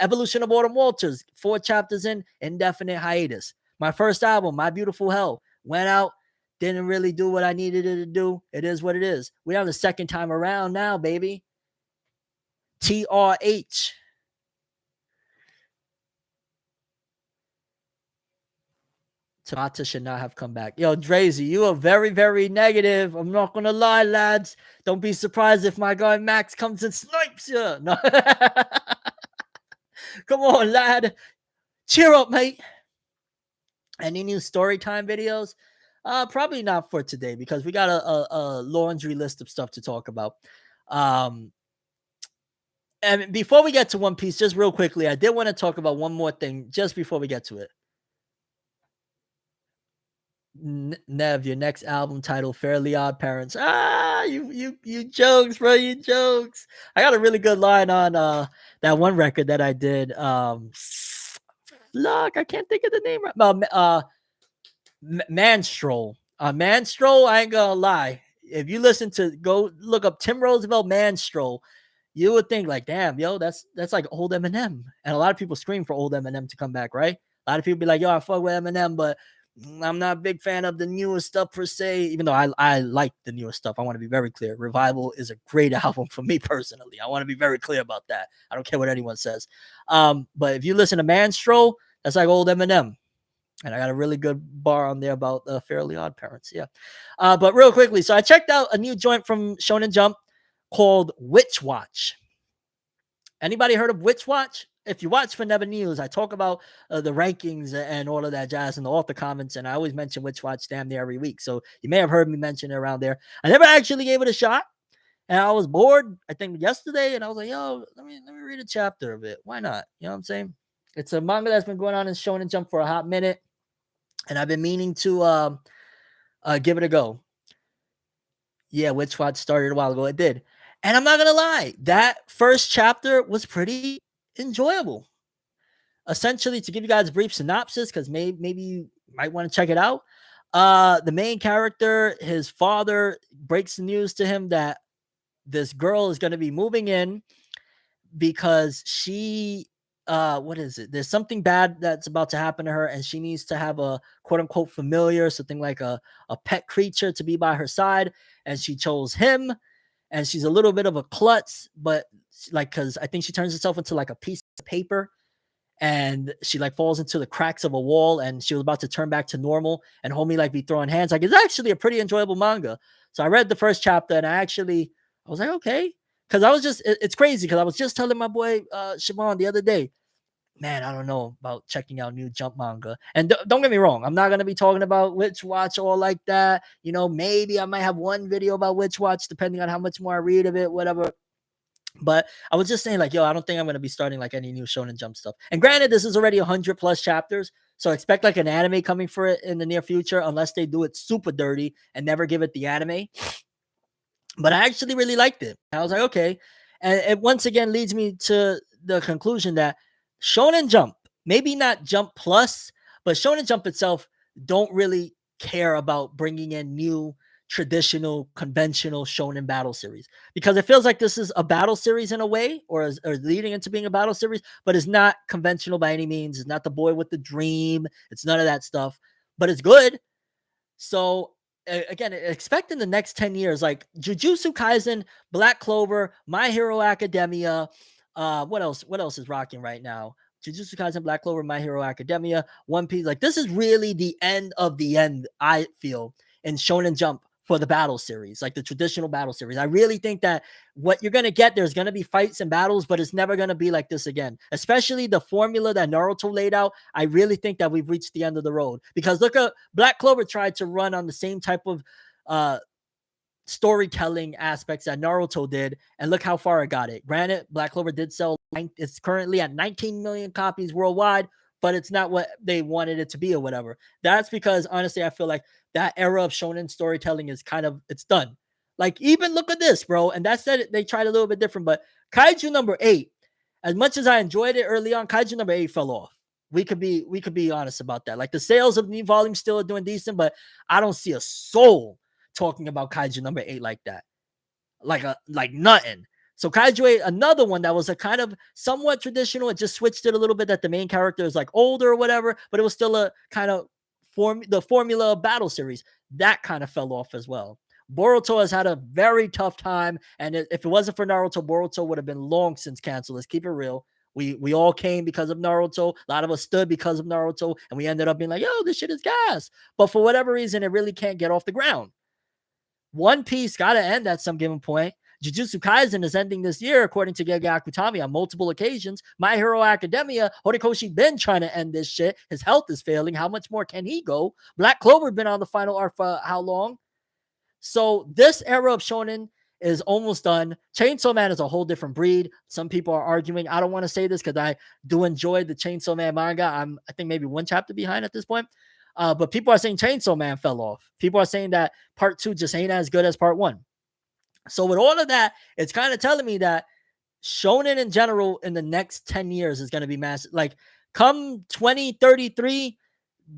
Evolution of Autumn Walters, 4 chapters in, indefinite hiatus. My first album, My Beautiful Hell, went out, didn't really do what I needed it to do. It is what it is. We're on the second time around now, baby. TRH. Tabata should not have come back. Yo, Drazy, you are very, very negative. I'm not going to lie, lads. Don't be surprised if my guy Max comes and snipes you. No. Come on, lad. Cheer up, mate. Any new story time videos? Probably not for today because we got a laundry list of stuff to talk about. And before we get to One Piece, just real quickly, I did want to talk about one more thing just before we get to it. Nev, your next album title, Fairly Odd Parents. You jokes, bro. You jokes. I got a really good line on that one record that I did. Look, I can't think of the name right. Manstroll. Manstroll, I ain't gonna lie. If you listen to, go look up Tim Roosevelt Manstroll, you would think like, damn, yo, that's like old Eminem. And a lot of people scream for old Eminem to come back, right? A lot of people be like, yo, I fuck with Eminem, but I'm not a big fan of the newest stuff per se, even though I like the newest stuff. I want to be very clear. Revival is a great album for me personally. I want to be very clear about that. I don't care what anyone says. But if you listen to Manstroll, that's like old Eminem. And I got a really good bar on there about Fairly Odd Parents. Yeah. But real quickly, so I checked out a new joint from Shonen Jump called Witch Watch. Anybody heard of Witch Watch? If you watch Forever News, I talk about the rankings and all of that jazz in the author comments, and I always mention Witch Watch damn near every week. So you may have heard me mention it around there. I never actually gave it a shot, and I was bored, I think, yesterday, and I was like, yo, let me read a chapter of it. Why not? You know what I'm saying? It's a manga that's been going on in Shonen Jump for a hot minute, and I've been meaning to give it a go. Yeah, Witch Watch started a while ago. It did. And I'm not going to lie, that first chapter was pretty enjoyable. Essentially, to give you guys a brief synopsis, because maybe you might want to check it out. The main character, his father breaks the news to him that this girl is going to be moving in because she, what is it? There's something bad that's about to happen to her, and she needs to have a quote unquote familiar, something like a pet creature to be by her side. And she chose him. And she's a little bit of a klutz, but like, cause I think she turns herself into like a piece of paper, and she like falls into the cracks of a wall, and she was about to turn back to normal, and homie like be throwing hands. Like, it's actually a pretty enjoyable manga. So I read the first chapter, and I was like, okay. Cause I was just, it's crazy. Cause I was just telling my boy, Siobhan the other day, man, I don't know about checking out new Jump manga. And don't get me wrong, I'm not going to be talking about Witch Watch or like that. You know, maybe I might have one video about Witch Watch, depending on how much more I read of it, whatever. But I was just saying, like, yo, I don't think I'm going to be starting like any new Shonen Jump stuff. And granted, this is already 100+ chapters. So expect like an anime coming for it in the near future, unless they do it super dirty and never give it the anime. But I actually really liked it. I was like, okay. And it once again leads me to the conclusion that Shonen Jump, maybe not Jump Plus, but Shonen Jump itself don't really care about bringing in new traditional conventional shonen battle series, because it feels like this is a battle series in a way, or leading into being a battle series, but it's not conventional by any means. It's not the boy with the dream. It's none of that stuff, but it's good. So again, expect in the next 10 years, like Jujutsu Kaisen, Black Clover, My Hero Academia. What else? What else is rocking right now? Jujutsu Kaisen, Black Clover, My Hero Academia, One Piece. Like, this is really the end of the end, I feel, in Shonen Jump for the battle series, like the traditional battle series. I really think that what you're going to get, there's going to be fights and battles, but it's never going to be like this again. Especially the formula that Naruto laid out. I really think that we've reached the end of the road, because look at Black Clover tried to run on the same type of uh storytelling aspects that Naruto did, and look how far it got it. Granted, Black Clover did sell, it's currently at 19 million copies worldwide, but it's not what they wanted it to be or whatever. That's because honestly, I feel like that era of shonen storytelling is kind of, it's done. Like, even look at this, bro. And that's that they tried a little bit different, but Kaiju number 8, as much as I enjoyed it early on, Kaiju number 8 fell off. We could be honest about that. Like, the sales of new volumes still are doing decent, but I don't see a soul talking about Kaiju number 8 like that. Like nothing. So Kaiju 8, another one that was a kind of somewhat traditional. It just switched it a little bit, that the main character is like older or whatever, but it was still a kind of the formula of battle series. That kind of fell off as well. Boruto has had a very tough time, and if it wasn't for Naruto, Boruto would have been long since canceled. Let's keep it real. We all came because of Naruto. A lot of us stood because of Naruto, and we ended up being like, yo, this shit is gas. But for whatever reason, it really can't get off the ground. One Piece got to end at some given point. Jujutsu Kaisen is ending this year, according to Gege Akutami, on multiple occasions. My Hero Academia, Horikoshi been trying to end this shit. His health is failing. How much more can he go? Black Clover been on the final arc for how long? So this era of shonen is almost done. Chainsaw Man is a whole different breed. Some people are arguing. I don't want to say this because I do enjoy the Chainsaw Man manga. I think maybe one chapter behind at this point. But people are saying Chainsaw Man fell off. People are saying that part 2 just ain't as good as part 1. So with all of that, it's kind of telling me that shonen in general in the next 10 years is going to be massive. Like, come 2033,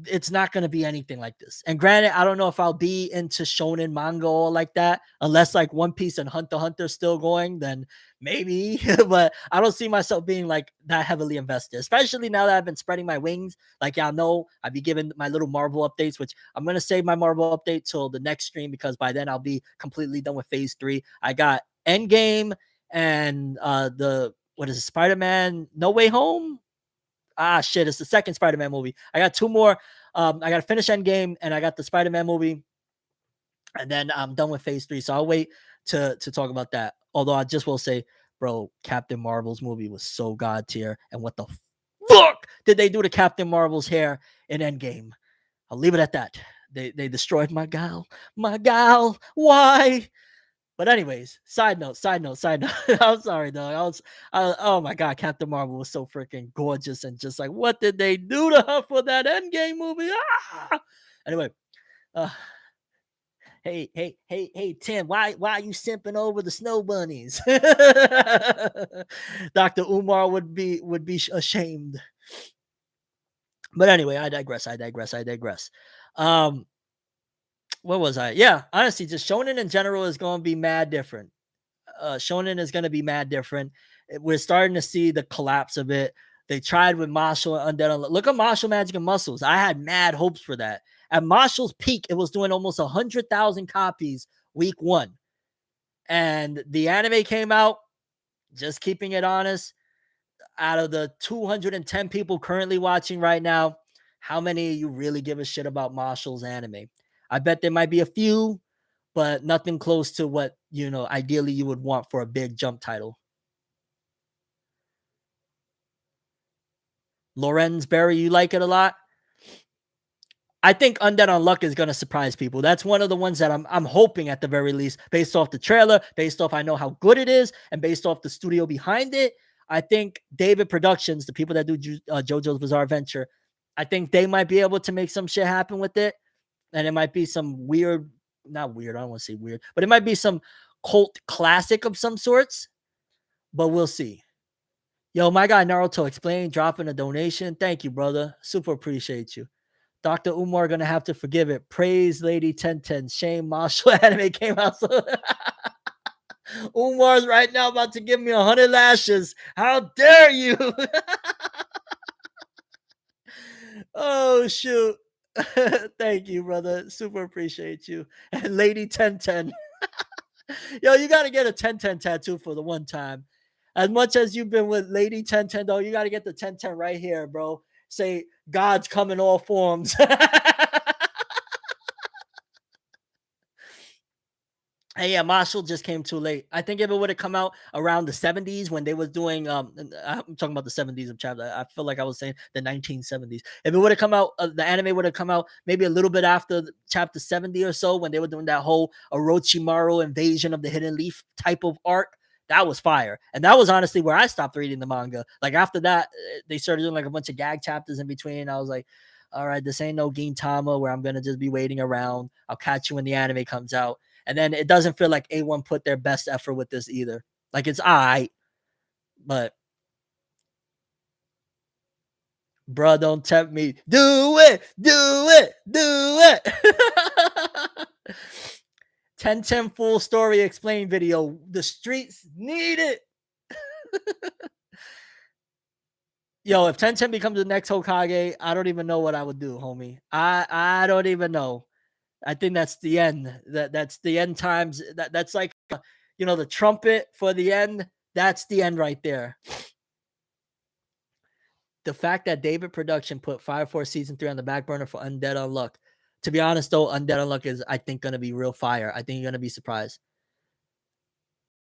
it's not going to be anything like this. And granted, I don't know if I'll be into shonen manga all like that, unless like One Piece and Hunter x Hunter still going, then maybe. But I don't see myself being like that heavily invested, especially now that I've been spreading my wings. Like, y'all know, I'll be giving my little Marvel updates, which I'm going to save my Marvel update till the next stream, because by then I'll be completely done with phase 3. I got Endgame and the, what is it, Spider-Man No Way Home. Shit, it's the second Spider-Man movie. I got 2 more. I got to finish Endgame, and I got the Spider-Man movie, and then I'm done with phase 3. So I'll wait to talk about that. Although I just will say, bro, Captain Marvel's movie was so god tier, and what the fuck did they do to Captain Marvel's hair in Endgame? I'll leave it at that. They destroyed my gal. My gal. Why? But anyways, side note. I'm sorry, though. Oh my god, Captain Marvel was so freaking gorgeous, and just like, what did they do to her for that Endgame movie? Anyway, uh, hey, Tim, why are you simping over the snow bunnies? Dr. Umar would be ashamed. But anyway, I digress. Um, what was I? Yeah, honestly, just shonen in general is going to be mad different. Shonen is going to be mad different. We're starting to see the collapse of it. They tried with Marshall and Undead. Look at Marshall Magic and Muscles. I had mad hopes for that. At Marshall's peak, it was doing almost 100,000 copies week 1. And the anime came out, just keeping it honest, out of the 210 people currently watching right now, how many of you really give a shit about Marshall's anime? I bet there might be a few, but nothing close to what, ideally you would want for a big Jump title. Lorenz Berry, you like it a lot? I think Undead Unluck is going to surprise people. That's one of the ones that I'm hoping, at the very least, based off the trailer, based off I know how good it is, and based off the studio behind it. I think David Productions, the people that do JoJo's Bizarre Adventure, I think they might be able to make some shit happen with it. And it might be some weird, not weird, I don't want to say weird, but it might be some cult classic of some sorts. But we'll see. Yo, my guy Naruto explained, dropping a donation. Thank you, brother. Super appreciate you. Dr. Umar gonna have to forgive it. Praise Lady 1010. Shame Martial anime came out. So Umar's right now about to give me 100 lashes. How dare you? Oh shoot. Thank you, brother. Super appreciate you. And Lady 1010. Yo, you gotta get a 1010 tattoo for the one time. As much as you've been with Lady 1010, though, you gotta get the 1010 right here, bro. Say God's come in all forms. Hey, yeah, Marshall just came too late. I think if it would have come out around the 70s when they was doing I'm talking about the 70s of chapter. I feel like I was saying the 1970s. If it would have come out, the anime would have come out maybe a little bit after chapter 70 or so when they were doing that whole Orochimaru invasion of the Hidden Leaf type of arc. That was fire. And that was honestly where I stopped reading the manga. Like after that, they started doing like a bunch of gag chapters in between. I was like, all right, this ain't no Gintama where I'm gonna just be waiting around. I'll catch you when the anime comes out. And then it doesn't feel like A1 put their best effort with this either. Like it's all right, but bruh, don't tempt me. Do it, do it, do it. 1010 full story explain video. The streets need it. Yo, if 1010 becomes the next Hokage, I don't even know what I would do, homie. I don't even know. I think that's the end. That's the end times. That's like the trumpet for the end. That's the end right there. The fact that David Production put Fire Force season 3 on the back burner for Undead Unluck. To be honest, though, Undead Unluck is I think gonna be real fire. I think you're gonna be surprised.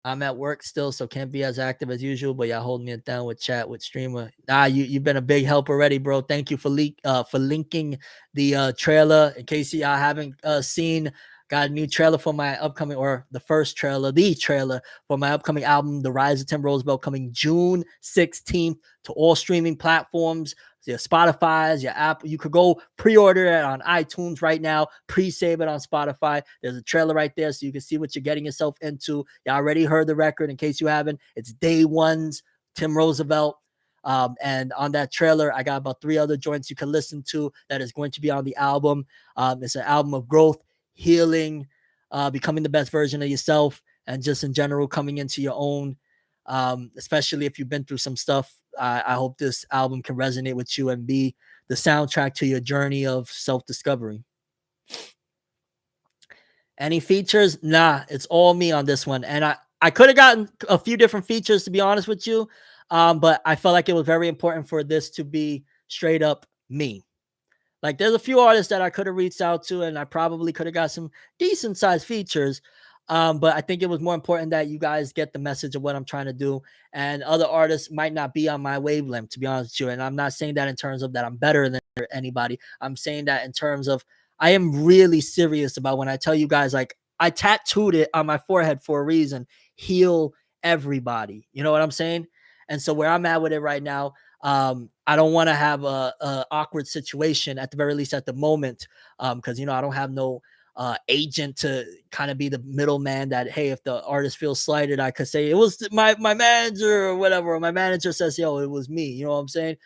I'm at work still, so can't be as active as usual. But y'all holding me down with chat with streamer. You've been a big help already, bro. Thank you for linking the trailer. In case y'all haven't seen, got a new trailer for my upcoming, or the trailer for my upcoming album, The Rise of Tim Roosevelt, coming June 16th to all streaming platforms. Your Spotify's, your Apple. You could go pre-order it on iTunes right now, pre-save it on Spotify. There's a trailer right there so you can see what you're getting yourself into. You already heard the record. In case you haven't, it's Day One's Tim Roosevelt. And on that trailer, I got about 3 other joints you can listen to that is going to be on the album. It's an album of growth, healing, becoming the best version of yourself, and just in general coming into your own. Especially if you've been through some stuff. I hope this album can resonate with you and be the soundtrack to your journey of self-discovery. Any features? Nah, it's all me on this one. And I could have gotten a few different features, to be honest with you. But I felt like it was very important for this to be straight up me. Like there's a few artists that I could have reached out to and I probably could have got some decent sized features. But I think it was more important that you guys get the message of what I'm trying to do. And other artists might not be on my wavelength, to be honest with you. And I'm not saying that in terms of that I'm better than anybody. I'm saying that in terms of I am really serious about when I tell you guys, like, I tattooed it on my forehead for a reason. Heal everybody. You know what I'm saying? And so where I'm at with it right now, I don't want to have a awkward situation at the very least at the moment, because I don't have no agent to kind of be the middleman that, hey, if the artist feels slighted, I could say it was my manager or whatever, or my manager says, yo, it was me. You know what I'm saying?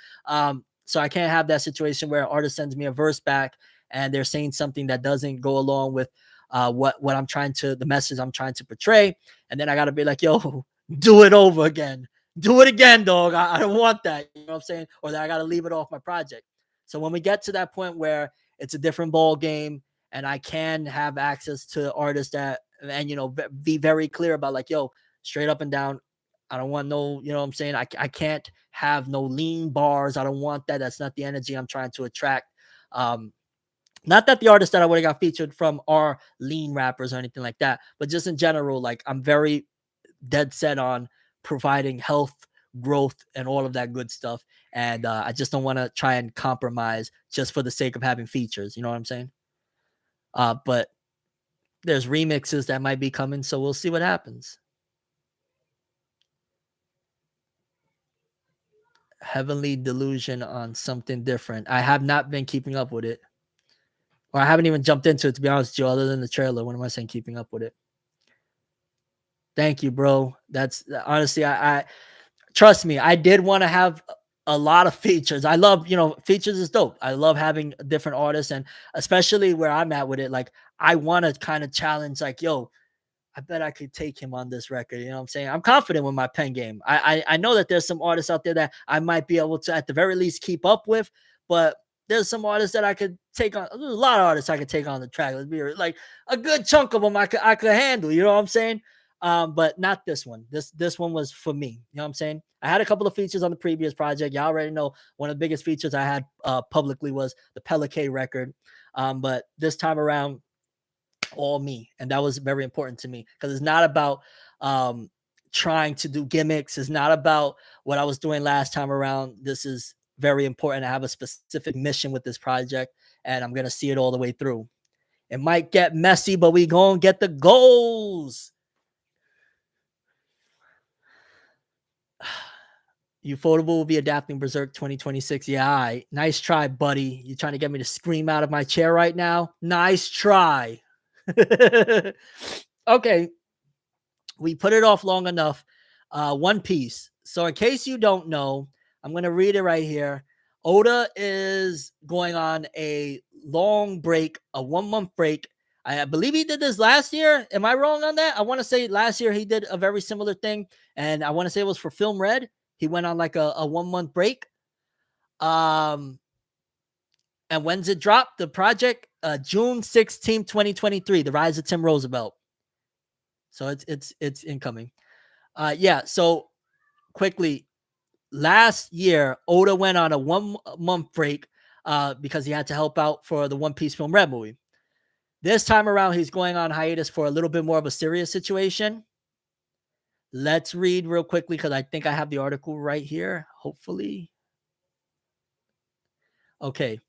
So I can't have that situation where an artist sends me a verse back and they're saying something that doesn't go along with what I'm trying to, the message I'm trying to portray. And then I got to be like, yo, do it over again. Do it again, dog. I don't want that. You know what I'm saying? Or that I got to leave it off my project. So when we get to that point where it's a different ball game and I can have access to artists that, and, be very clear about like, yo, straight up and down, I don't want no, you know what I'm saying? I can't have no lean bars. I don't want that. That's not the energy I'm trying to attract. Not that the artists that I would have got featured from are lean rappers or anything like that, but just in general, like I'm very dead set on providing health, growth, and all of that good stuff. And I just don't want to try and compromise just for the sake of having features. You know what I'm saying? But there's remixes that might be coming, so we'll see what happens. Heavenly Delusion on something different. I have not been keeping up with it. Or I haven't even jumped into it, to be honest with you, other than the trailer. What am I saying keeping up with it? Thank you, bro. That's honestly, I trust me, I did want to have a lot of features. I love, features is dope. I love having different artists, and especially where I'm at with it, like I want to kind of challenge, like, yo, I bet I could take him on this record. You know what I'm saying? I'm confident with my pen game. I know that there's some artists out there that I might be able to at the very least keep up with, but there's some artists that I could take on. There's a lot of artists I could take on the track. Let's be like a good chunk of them I could handle. You know what I'm saying? But not this one. This one was for me. You know what I'm saying? I had a couple of features on the previous project. Y'all already know one of the biggest features I had publicly was the Pelican record. But this time around, all me, and that was very important to me because it's not about um trying to do gimmicks. It's not about what I was doing last time around. This is very important. I have a specific mission with this project, and I'm gonna see it all the way through. It might get messy, but we gonna get the goals. Ufotable will be adapting Berserk 2026. Yeah, all right. Nice try, buddy. You trying to get me to scream out of my chair right now? Nice try. Okay, we put it off long enough. One Piece. So, in case you don't know, I'm going to read it right here. Oda is going on a long break, a 1 month break. I believe he did this last year. Am I wrong on that? I want to say last year he did a very similar thing, and I want to say it was for Film Red. He went on like a 1 month break. Um, and when's it drop? The project, June 16th, 2023. The Rise of Tim Roosevelt. So it's incoming. Yeah. So quickly, last year Oda went on a 1 month break because he had to help out for the One Piece Film Red movie. This time around, he's going on hiatus for a little bit more of a serious situation. Let's read real quickly because I think I have the article right here. Hopefully. Okay.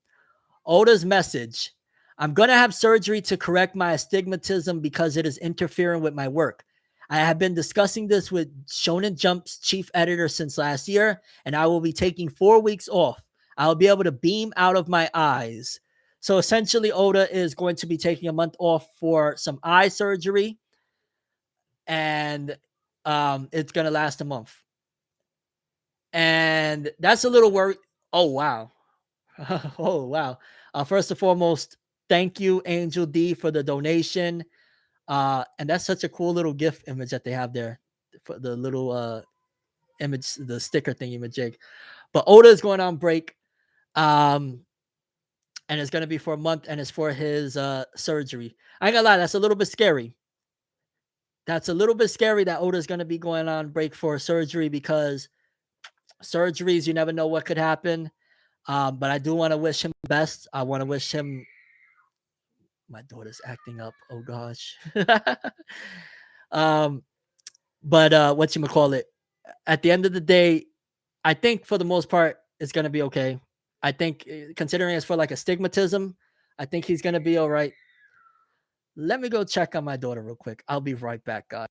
Oda's message. I'm going to have surgery to correct my astigmatism because it is interfering with my work. I have been discussing this with Shonen Jump's chief editor since last year, and I will be taking 4 weeks off. I'll be able to beam out of my eyes. So essentially, Oda is going to be taking a month off for some eye surgery, and it's going to last a month. And that's a little worry. Oh, wow. Oh, wow. First and foremost, thank you, Angel D, for the donation. And that's such a cool little GIF image that they have there for the little image, the sticker thingy majig. But Oda is going on break. And it's gonna be for a month, and it's for his surgery. I ain't gonna lie, that's a little bit scary. That's a little bit scary that Oda's gonna be going on break for surgery because surgeries, you never know what could happen. But I do want to wish him the best. I want to wish him. My daughter's acting up. Oh gosh. um, but what you call it? At the end of the day, I think for the most part, it's gonna be okay. I think considering it's for like astigmatism, I think he's gonna be all right. Let me go check on my daughter real quick. I'll be right back, guys.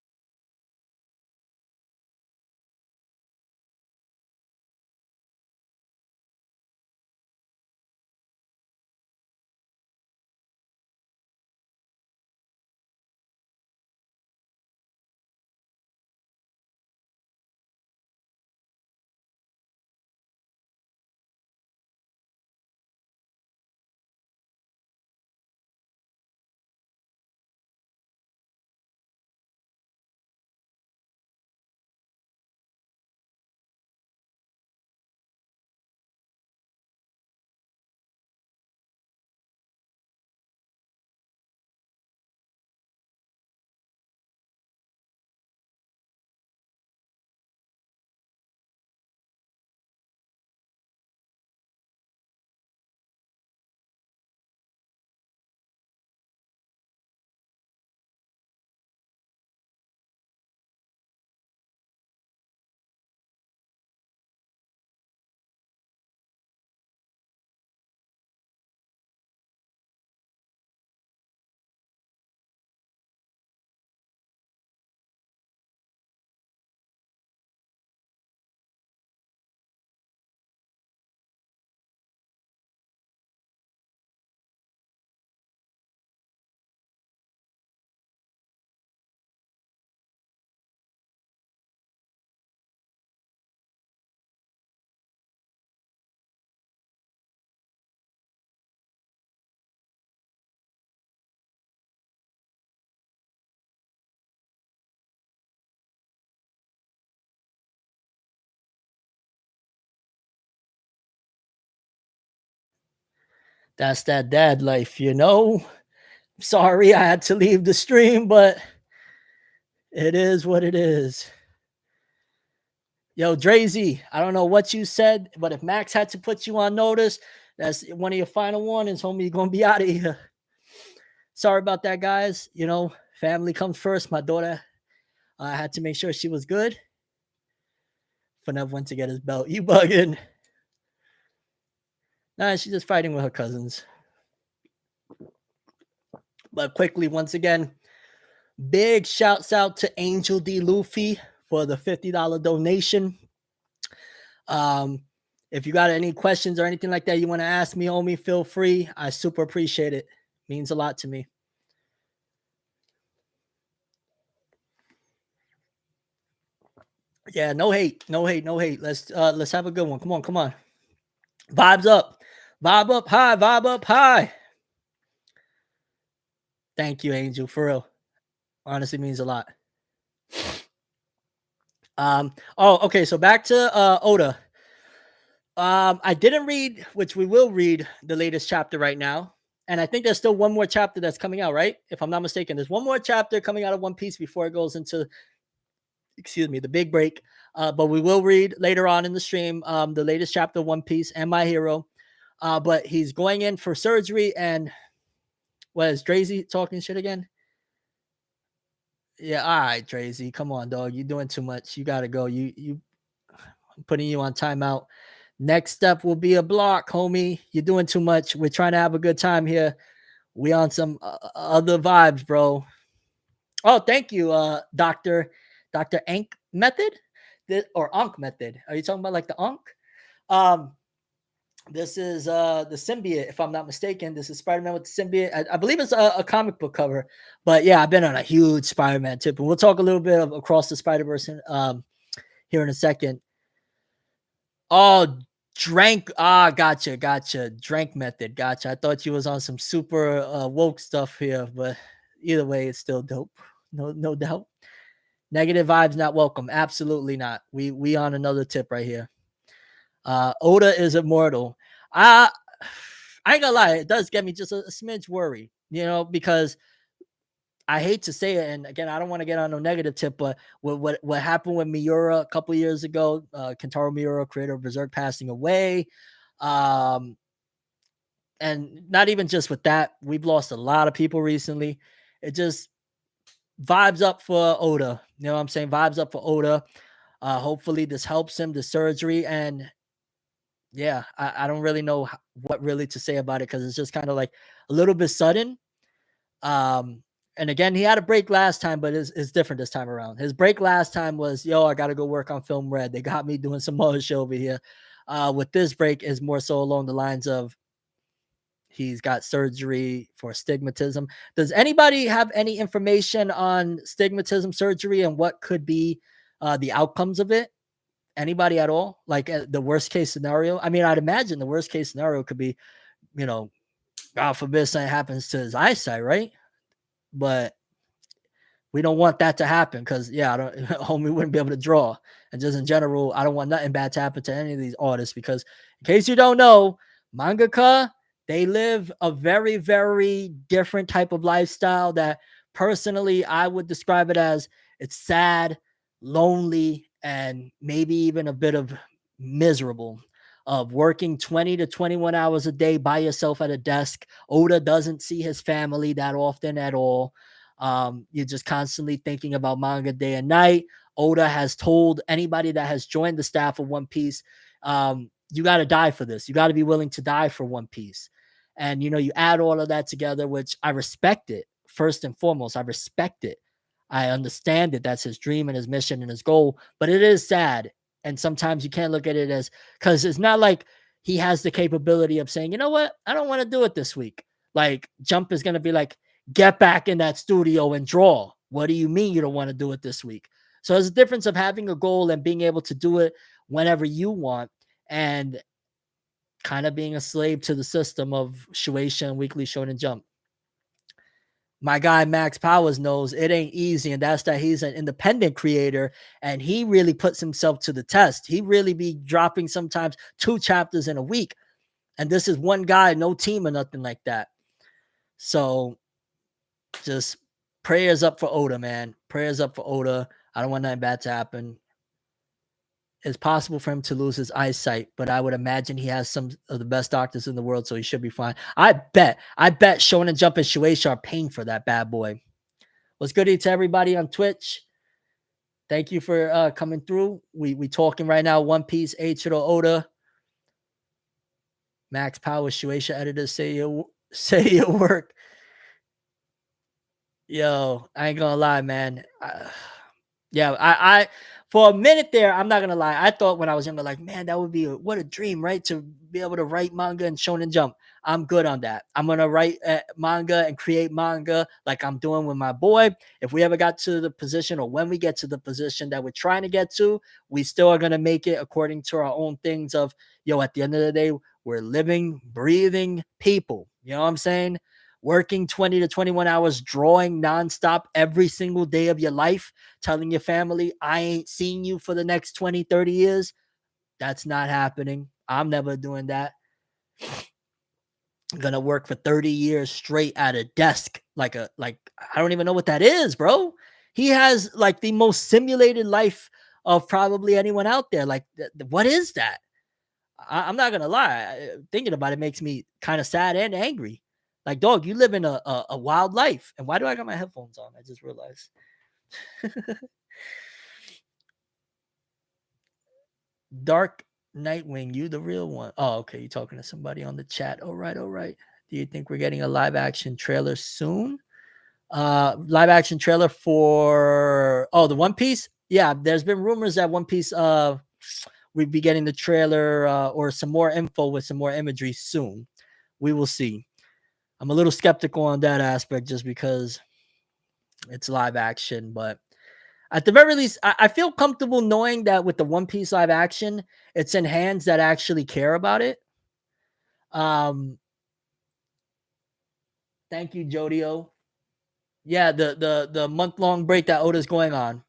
That's that dad life, you know? Sorry I had to leave the stream, but it is what it is. Yo, Drazy, I don't know what you said, but if Max had to put you on notice, that's one of your final warnings, homie. You're going to be out of here. Sorry about that, guys. You know, family comes first. My daughter, I had to make sure she was good. Fornever went to get his belt. You bugging. Nah, she's just fighting with her cousins. But quickly, once again, big shouts out to Angel D. Luffy for the $50 donation. If you got any questions or anything like that you want to ask me, homie, feel free. I super appreciate it. Means a lot to me. Yeah, no hate. Let's have a good one. Come on. Vibes up. Vibe up high. Vibe up high. Thank you, Angel. For real. Honestly means a lot. Okay, so back to Oda. I didn't read, which we will read the latest chapter right now. And I think there's still one more chapter that's coming out, right? If I'm not mistaken, there's one more chapter coming out of One Piece before it goes into, the big break. But we will read later on in the stream the latest chapter of One Piece and My Hero. But he's going in for surgery, and what is Drazy talking shit again? Yeah, all right, Drazy, come on, dog. You're doing too much. You gotta go. I'm putting you on timeout. Next step will be a block, homie. You're doing too much. We're trying to have a good time here. We on some other vibes, bro. Oh, thank you, Dr. Ank method, or Ankh method. Are you talking about like the Ankh? This is the symbiote, if I'm not mistaken. This is Spider-Man with the symbiote. I believe it's a comic book cover. But yeah, I've been on a huge Spider-Man tip, and we'll talk a little bit of Across the Spider-Verse here in a second. Oh, gotcha. Drank method, gotcha. I thought you was on some super woke stuff here, but either way, it's still dope. No doubt. Negative vibes not welcome. Absolutely not. We on another tip right here. Oda is immortal. I ain't gonna lie, it does get me just a smidge worried, because I hate to say it, and again, I don't want to get on no negative tip, but what happened with Miura a couple years ago, Kentaro Miura, creator of Berserk, passing away, and not even just with that, we've lost a lot of people recently. It just vibes up for Oda. You know what I'm saying? Vibes up for Oda. Hopefully this helps him, the surgery, and yeah, I don't really know what really to say about it because it's just kind of like a little bit sudden. And again, he had a break last time, but it's different this time around. His break last time was, I got to go work on Film Red. They got me doing some other shit over here. With this break is more so along the lines of he's got surgery for stigmatism. Does anybody have any information on stigmatism surgery and what could be the outcomes of it? Anybody at all? Like the worst case scenario? I mean, I'd imagine the worst case scenario could be, God forbid something happens to his eyesight, right? But we don't want that to happen because, homie wouldn't be able to draw. And just in general, I don't want nothing bad to happen to any of these artists because, in case you don't know, mangaka, they live a very, very different type of lifestyle that personally I would describe it as it's sad, lonely, and maybe even a bit of miserable. Of working 20 to 21 hours a day by yourself at a desk. Oda doesn't see his family that often at all. You're just constantly thinking about manga day and night. Oda has told anybody that has joined the staff of One Piece, you got to die for this. You got to be willing to die for One Piece. And, you add all of that together, which I respect it. First and foremost, I respect it. I understand that that's his dream and his mission and his goal, but it is sad. And sometimes you can't look at it as, because it's not like he has the capability of saying, you know what, I don't want to do it this week. Like Jump is going to be like, get back in that studio and draw. What do you mean you don't want to do it this week? So there's a difference of having a goal and being able to do it whenever you want and kind of being a slave to the system of Shueisha and Weekly Shonen Jump. My guy Max Powers knows it ain't easy, and that's that he's an independent creator, and he really puts himself to the test. He really be dropping sometimes 2 chapters in a week, And this is one guy, no team or nothing like that. So just prayers up for Oda, man. Prayers up for Oda. I don't want nothing bad to happen. It's possible for him to lose his eyesight, but I would imagine he has some of the best doctors in the world, so he should be fine. I bet Shonen Jump and Shueisha are paying for that bad boy. What's good to everybody on Twitch? Thank you for coming through. We talking right now. One Piece, Eiichiro Oda, Max Power, Shueisha editors say your work. Yo, I ain't gonna lie, man. Yeah, I for a minute there, I'm not gonna lie. I thought when I was younger, like, man, that would be what a dream, right? To be able to write manga and Shonen Jump. I'm good on that. I'm gonna write manga and create manga like I'm doing with my boy. If we ever got to the position, or when we get to the position that we're trying to get to, we still are gonna make it according to our own things. Of at the end of the day, we're living, breathing people. You know what I'm saying? Working 20 to 21 hours, drawing nonstop every single day of your life, telling your family, I ain't seeing you for the next 20, 30 years. That's not happening. I'm never doing that. I'm gonna work for 30 years straight at a desk. Like I don't even know what that is, bro. He has like the most simulated life of probably anyone out there. Like, what is that? I'm not gonna lie. Thinking about it makes me kind of sad and angry. Like, dog, you live in a wild life. And why do I got my headphones on? I just realized. Dark Nightwing, you the real one. Oh, okay. You're talking to somebody on the chat. All right. Do you think we're getting a live action trailer soon? Live action trailer for the One Piece? Yeah, there's been rumors that One Piece we'd be getting the trailer or some more info with some more imagery soon. We will see. I'm a little skeptical on that aspect just because it's live action, but at the very least, I feel comfortable knowing that with the One Piece live action, it's in hands that actually care about it. Thank you, Jodio. Yeah, the month-long break that Oda's going on.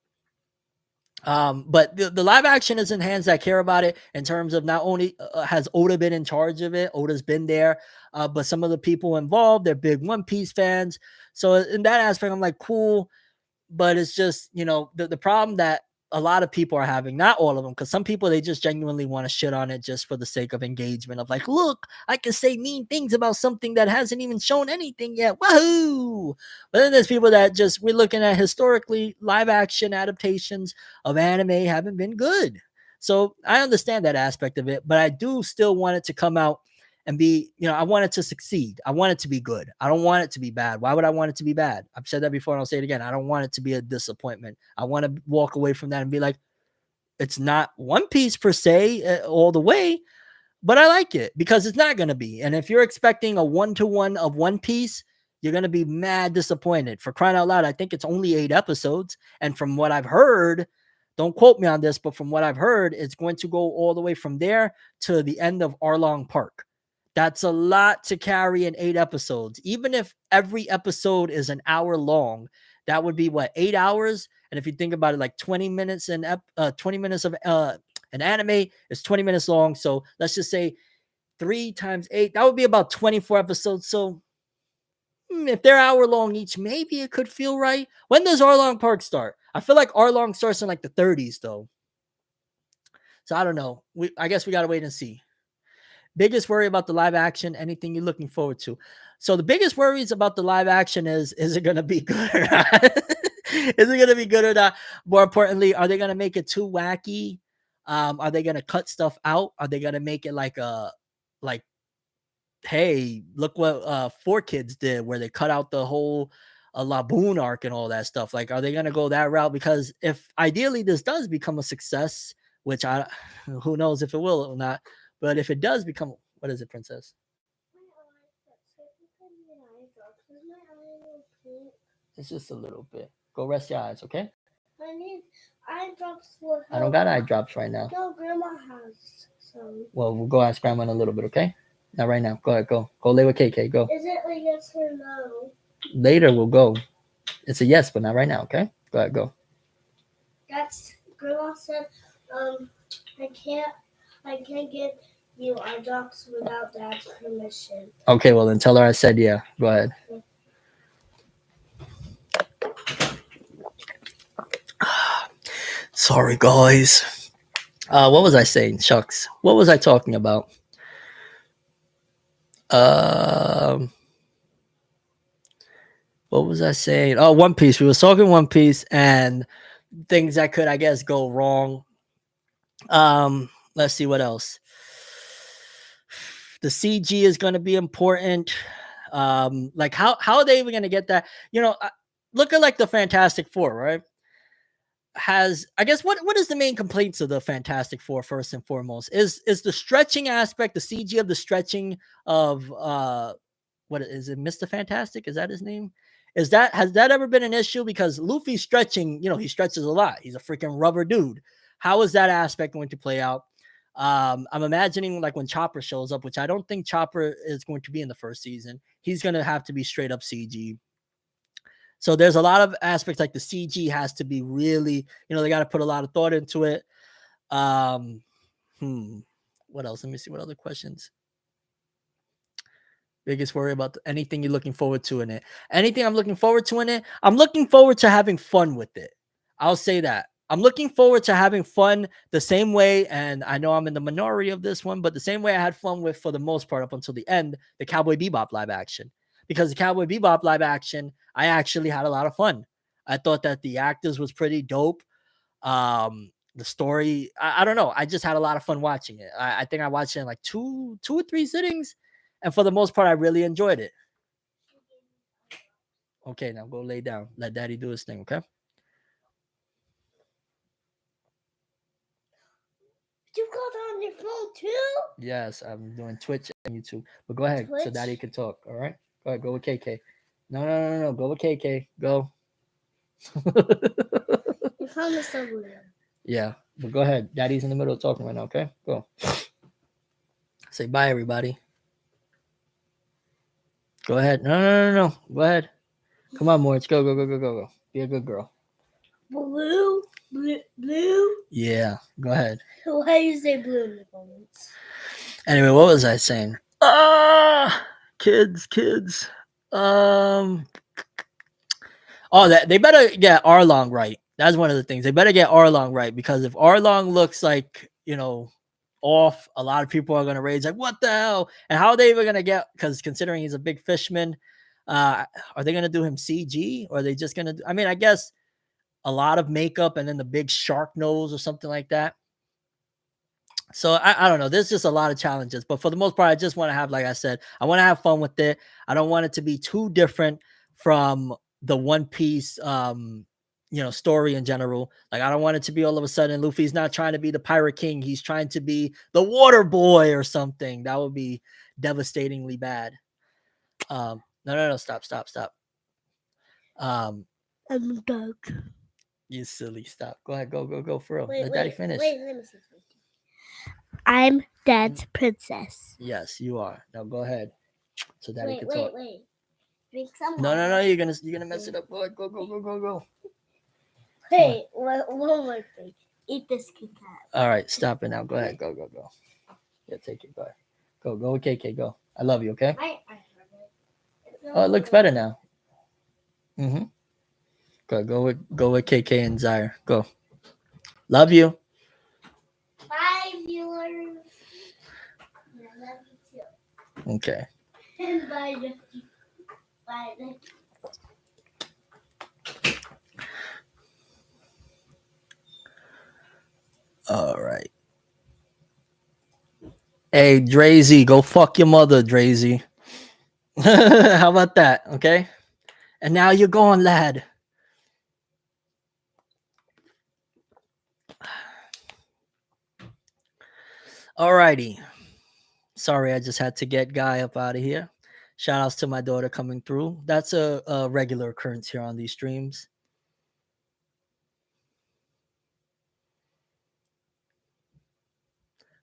But the live action is in hands that care about it, in terms of not only has Oda been in charge of it, Oda's been there, but some of the people involved, they're big One Piece fans. So in that aspect, I'm like, cool. But it's just, the problem that a lot of people are having, not all of them, because some people, they just genuinely want to shit on it just for the sake of engagement, of like, look, I can say mean things about something that hasn't even shown anything yet. Woohoo! But then there's people that just, we're looking at historically live action adaptations of anime haven't been good. So I understand that aspect of it, but I do still want it to come out and be, I want it to succeed. I want it to be good. I don't want it to be bad. Why would I want it to be bad? I've said that before and I'll say it again. I don't want it to be a disappointment. I want to walk away from that and be like, it's not One Piece per se all the way, but I like it because it's not going to be. And if you're expecting a 1-to-1 of One Piece, you're going to be mad disappointed. For crying out loud, I think it's only 8 episodes. And from what I've heard, don't quote me on this, but from what I've heard, it's going to go all the way from there to the end of Arlong Park. That's a lot to carry in 8 episodes. Even if every episode is an hour long, that would be 8 hours. And if you think about it, like 20 minutes and 20 minutes of an anime is 20 minutes long. So let's just say 3 times 8, that would be about 24 episodes. So if they're hour long each, maybe it could feel right. When does Arlong Park start? I feel like Arlong starts in like the 30s though. So I don't know. I guess we got to wait and see. Biggest worry about the live action, anything you're looking forward to. So the biggest worries about the live action is it going to be good or not? Is it going to be good or not? More importantly, are they going to make it too wacky? Are they going to cut stuff out? Are they going to make it like hey, look what 4Kids did, where they cut out the whole Laboon arc and all that stuff? Like, are they going to go that route? Because if ideally this does become a success, which who knows if it will or not, but if it does become, what is it, Princess? It's just a little bit. Go rest your eyes, okay? I need eye drops for her. I don't got eye drops right now. No, Grandma has some. Well, we'll go ask Grandma in a little bit, okay? Not right now. Go ahead, go. Go lay with KK, go. Is it a yes or no? Later we'll go. It's a yes, but not right now, okay? Go ahead, go. Grandma said, I can't get You are doxxed without Dad's permission. Okay, well then tell her I said yeah. Go ahead. Sorry, guys. What was I saying? Shucks. What was I talking about? Um, what was I saying? Oh, One Piece. We were talking One Piece and things that could, I guess, go wrong. Let's see what else. The CG is going to be important. Like how are they even going to get that? Look at like the Fantastic Four, right? Has I guess what is the main complaints of the Fantastic Four first and foremost is the stretching aspect, the CG of the stretching of what is it, Mr. Fantastic? Is that his name? Has that ever been an issue? Because Luffy's stretching, he stretches a lot. He's a freaking rubber dude. How is that aspect going to play out? I'm imagining like when Chopper shows up, which I don't think Chopper is going to be in the first season. He's gonna have to be straight up CG. So there's a lot of aspects like the CG has to be really, they got to put a lot of thought into it. Um, what else? Let me see what other questions. Biggest worry about anything you're looking forward to in it. Anything I'm looking forward to in it. I'm looking forward to having fun with it. I'll say that. I'm looking forward to having fun the same way, and I know I'm in the minority of this one, but the same way I had fun with, for the most part, up until the end, the Cowboy Bebop live action. Because the Cowboy Bebop live action, I actually had a lot of fun. I thought that the actors was pretty dope. The story, I don't know. I just had a lot of fun watching it. I think I watched it in like two or three sittings, and for the most part, I really enjoyed it. Okay, now go lay down. Let Daddy do his thing. Okay. You got it on your phone too? Yes, I'm doing Twitch and YouTube. But go ahead, so Twitch? Daddy can talk. All right. Go ahead. Go with KK. No. Go with KK. Go. Your phone is so blue. Yeah, but go ahead. Daddy's in the middle of talking right now. Okay, go. Say bye, everybody. Go ahead. No. Go ahead. Come on, Moritz. Go. Be a good girl. Blue? Blue? Yeah, go ahead. Why do you say blue in the comments? Anyway, what was I saying? Kids. They better get Arlong right. That's one of the things. They better get Arlong right, because if Arlong looks like, off, a lot of people are gonna rage like, what the hell? And how are they even gonna get, because considering he's a big fishman, are they gonna do him CG, or are they just gonna I mean, I guess a lot of makeup and then the big shark nose or something like that. So I don't know. There's just a lot of challenges, but for the most part, I just want to have, like I said, I want to have fun with it. I don't want it to be too different from the One Piece, story in general. Like, I don't want it to be all of a sudden Luffy's not trying to be the Pirate King. He's trying to be the Water Boy or something. That would be devastatingly bad. No. Stop. I'm dark. You silly. Stop. Go ahead. Go for real. Let Daddy finish. Wait, let me see. I'm Dad's princess. Yes, you are. Now go ahead, so Daddy can talk. Wait. Drink some No. water. You're gonna mess it up. Go. Hey, one more thing. Eat this Kit Kat. All right, stop it now. Go ahead. Go. Yeah, take it. Go ahead. Go with KK. Go. I love you. Okay. I heard it. Oh, it looks better now. Go with KK and Zaire. Go. Love you. Bye, viewers. I love you too. Okay. Bye, Jackie. Bye. All right. Hey, Drazy, go fuck your mother, Drazy. How about that? Okay. And now you're going, lad. Alrighty. Sorry, I just had to get Guy up out of here. Shout outs to my daughter coming through. That's a regular occurrence here on these streams.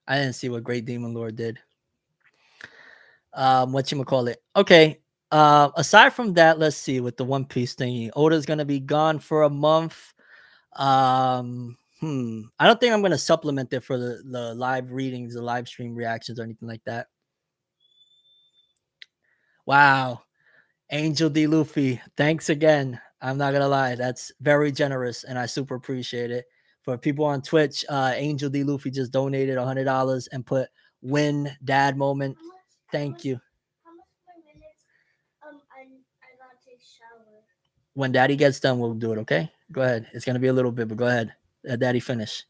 I didn't see what Great Demon Lord did. Whatchamacallit? Okay. Aside from that, let's see, with the One Piece thingy, Oda's gonna be gone for a month. I don't think I'm gonna supplement it for the live readings, the live stream reactions, or anything like that. Wow. Angel D. Luffy, thanks again. I'm not gonna lie, that's very generous, and I super appreciate it. For people on Twitch, Angel D. Luffy just donated $100 and put "win dad moment." Thank you. How much more minutes? I gotta take a shower. When Daddy gets done, we'll do it. Okay, go ahead. It's gonna be a little bit, but go ahead. Let Daddy finish.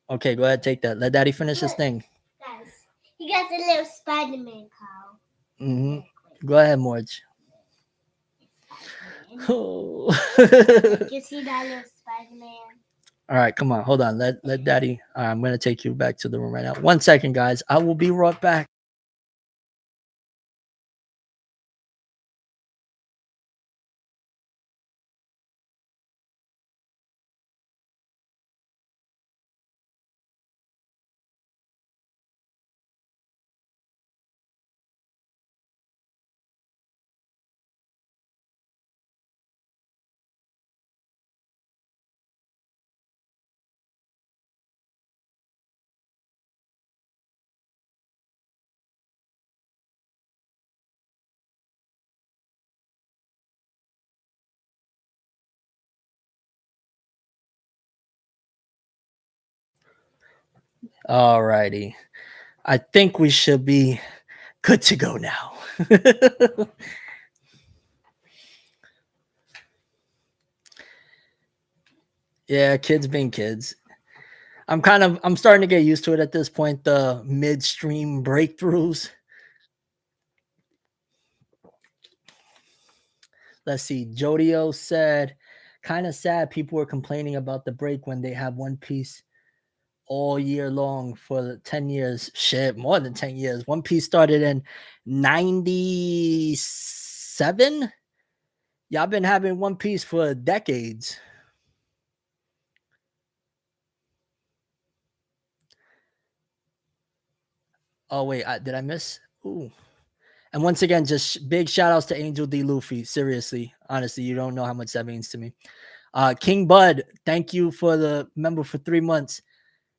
Okay, go ahead, take that. Let Daddy finish his thing. Guys, he got a little Spider-Man cow. Go ahead, Morge. Oh. You see that little Spider-Man? All right, come on, hold on. Let Daddy. I'm gonna take you back to the room right now. 1 second, guys. I will be right back. All righty. I think we should be good to go now. Yeah, kids being kids. I'm starting to get used to it at this point, the midstream breakthroughs. Let's see. Jodio said, kind of sad people were complaining about the break when they have One Piece all year long for 10 years. Shit, more than 10 years. One Piece started in 97. Y'all been having One Piece for decades. Oh, wait, did I miss? Ooh. And once again, just big shout outs to Angel D. Luffy. Seriously, honestly, you don't know how much that means to me. King Bud, thank you for the member for 3 months.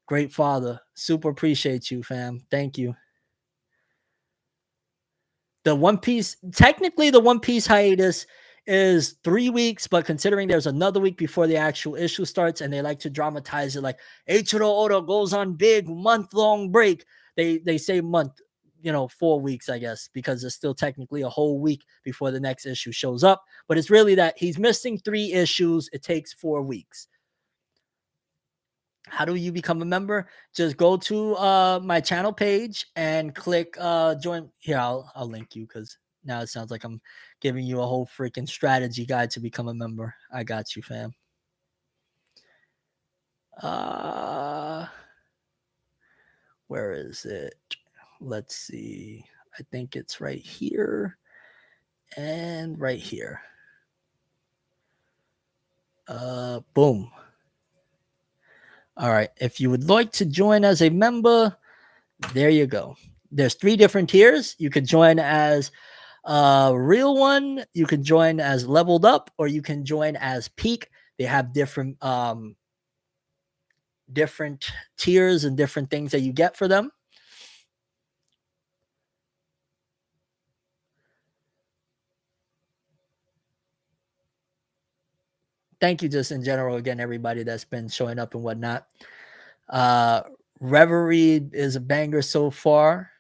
Great father. Super appreciate you, fam. Thank you. The One Piece, technically, the One Piece hiatus is 3 weeks, but considering there's another week before the actual issue starts, and they like to dramatize it like Eiichiro Oda goes on big month-long break. They say month, 4 weeks, I guess, because it's still technically a whole week before the next issue shows up. But it's really that he's missing 3 issues. It takes 4 weeks. How do you become a member? Just go to my channel page and click join. Here, I'll link you because now it sounds like I'm giving you a whole freaking strategy guide to become a member. I got you, fam. Where is it? Let's see. I think it's right here and right here. Boom. All right. If you would like to join as a member, there you go. There's 3 different tiers. You could join as a real one, you can join as leveled up, or you can join as peak. They have different tiers and different things that you get for them. Thank you just in general again, everybody that's been showing up and whatnot. Reverie is a banger so far.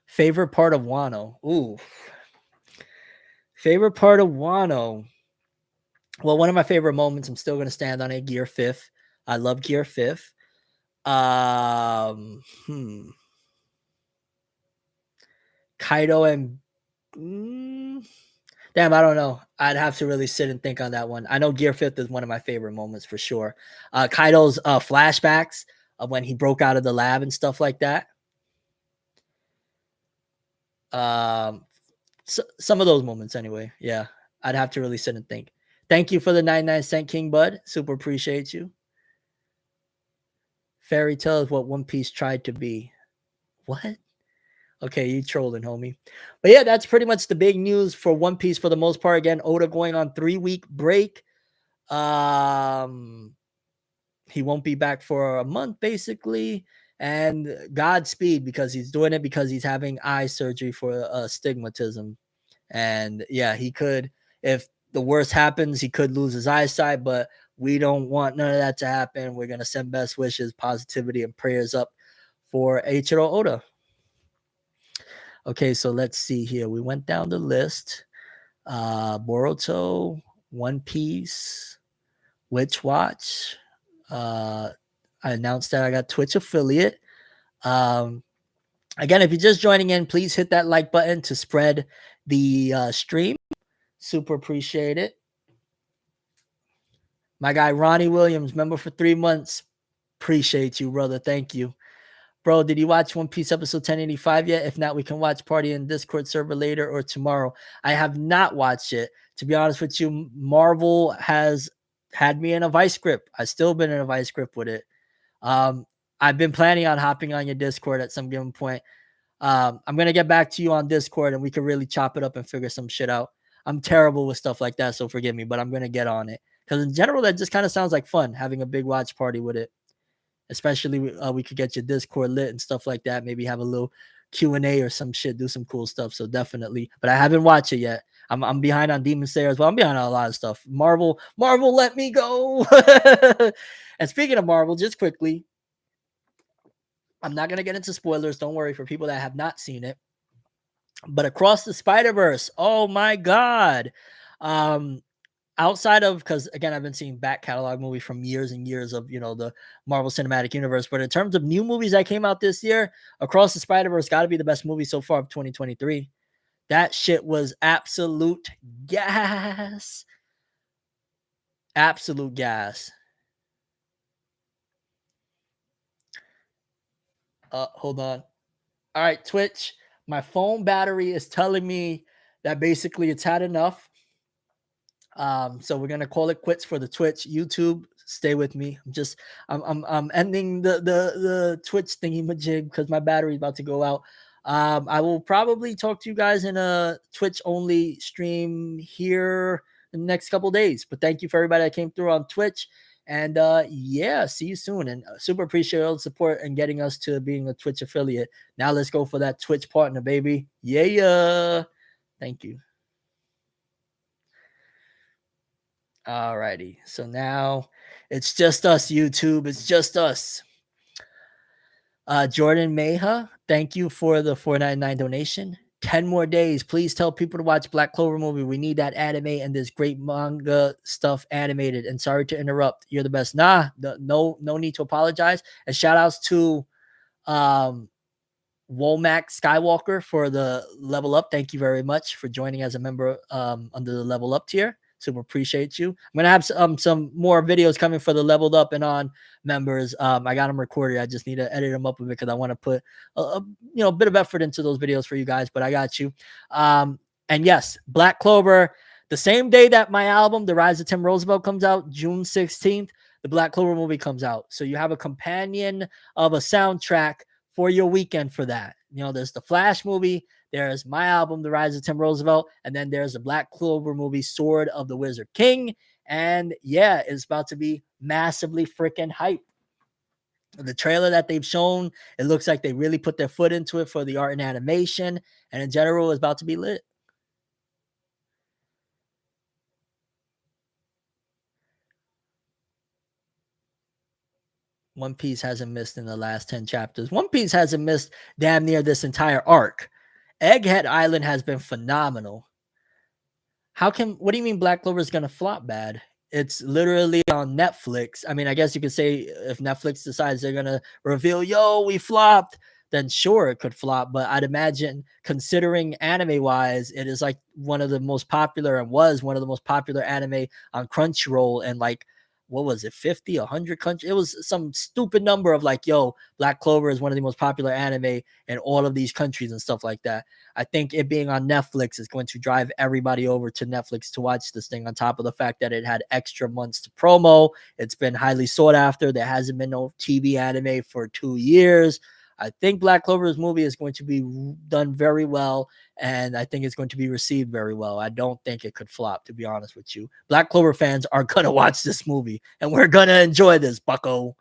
Favorite part of Wano. Ooh. Favorite part of Wano. Well, one of my favorite moments, I'm still going to stand on it, Gear 5th. I love Gear 5th. Kaido and damn, I don't know. I'd have to really sit and think on that one. I know Gear 5th is one of my favorite moments for sure. Kaido's flashbacks of when he broke out of the lab and stuff like that. Some of those moments anyway. Yeah, I'd have to really sit and think. Thank you for the 99-cent King Bud. Super appreciate you. Fairy tale is what One Piece tried to be. What? Okay, you trolling, homie. But yeah, that's pretty much the big news for One Piece for the most part. Again, Oda going on 3-week break. Um, he won't be back for a month basically. And Godspeed, because he's doing it because he's having eye surgery for astigmatism. And yeah, he could, if the worst happens, he could lose his eyesight, but we don't want none of that to happen. We're going to send best wishes, positivity, and prayers up for Eiichiro Oda. Okay, so let's see here. We went down the list. Boruto, One Piece, Witch Watch. I announced that I got Twitch affiliate. Again, if you're just joining in, please hit that like button to spread the stream. Super appreciate it. My guy Ronnie Williams, member for 3 months. Appreciate you, brother. Thank you. Bro, did you watch One Piece episode 1085 yet? If not, we can watch party in Discord server later or tomorrow. I have not watched it. To be honest with you, Marvel has had me in a vice grip. I've still been in a vice grip with it. I've been planning on hopping on your Discord at some given point. I'm going to get back to you on Discord and we can really chop it up and figure some shit out. I'm terrible with stuff like that, so forgive me, but I'm going to get on it. Because in general, that just kind of sounds like fun, having a big watch party with it. Especially we could get your Discord lit and stuff like that. Maybe have a little Q&A or some shit, do some cool stuff. So definitely, but I haven't watched it yet. I'm behind on Demon Slayer as well. I'm behind on a lot of stuff. Marvel, let me go. And speaking of Marvel, just quickly, I'm not gonna get into spoilers. Don't worry for people that have not seen it. But Across the Spider-Verse, oh my god. Outside of, because again, I've been seeing back catalog movies from years and years of, the Marvel Cinematic Universe. But in terms of new movies that came out this year, Across the Spider-Verse got to be the best movie so far of 2023. That shit was absolute gas. Absolute gas. Hold on. All right, Twitch. My phone battery is telling me that basically it's had enough. So we're gonna call it quits for the Twitch. YouTube, stay with me. I'm ending the Twitch thingy majig because my battery's about to go out. I will probably talk to you guys in a Twitch only stream here in the next couple days. But thank you for everybody that came through on Twitch. And yeah, see you soon. And super appreciate all the support and getting us to being a Twitch affiliate. Now let's go for that Twitch partner, baby. Yeah. Thank you. Alrighty, so now it's just us, YouTube. It's just us. Jordan Meha, thank you for the $4.99 donation. 10 more days. Please tell people to watch Black Clover movie. We need that anime and this great manga stuff animated. And sorry to interrupt. You're the best. No need to apologize. And shout outs to Womack Skywalker for the level up. Thank you very much for joining as a member under the level up tier. Super appreciate you. I'm gonna have some more videos coming for the leveled up and on members. I got them recorded. I just need to edit them up a bit because I want to put a bit of effort into those videos for you guys. But I got you. And yes, Black Clover. The same day that my album, The Rise of Tim Roosevelt, comes out, June 16th, the Black Clover movie comes out. So you have a companion of a soundtrack for your weekend for that. There's the Flash movie, there's my album, The Rise of Tim Roosevelt, and then there's the Black Clover movie, Sword of the Wizard King. And yeah, it's about to be massively freaking hype. The trailer that they've shown, it looks like they really put their foot into it for the art and animation, and in general, it's about to be lit. One Piece hasn't missed in the last 10 chapters. One Piece hasn't missed damn near this entire arc. Egghead Island has been phenomenal. What do you mean Black Clover is going to flop bad? It's literally on Netflix. I mean, I guess you could say if Netflix decides they're going to reveal, we flopped, then sure, it could flop. But I'd imagine, considering anime-wise, it is like one of the most popular and was one of the most popular anime on Crunchyroll, and like, what was it, 50, 100 countries? It was some stupid number of like, Black Clover is one of the most popular anime in all of these countries and stuff like that. I think it being on Netflix is going to drive everybody over to Netflix to watch this thing, on top of the fact that it had extra months to promo. It's been highly sought after. There hasn't been no TV anime for 2 years. I think Black Clover's movie is going to be done very well, and I think it's going to be received very well. I don't think it could flop, to be honest with you. Black Clover fans are gonna watch this movie, and we're gonna enjoy this, Bucko.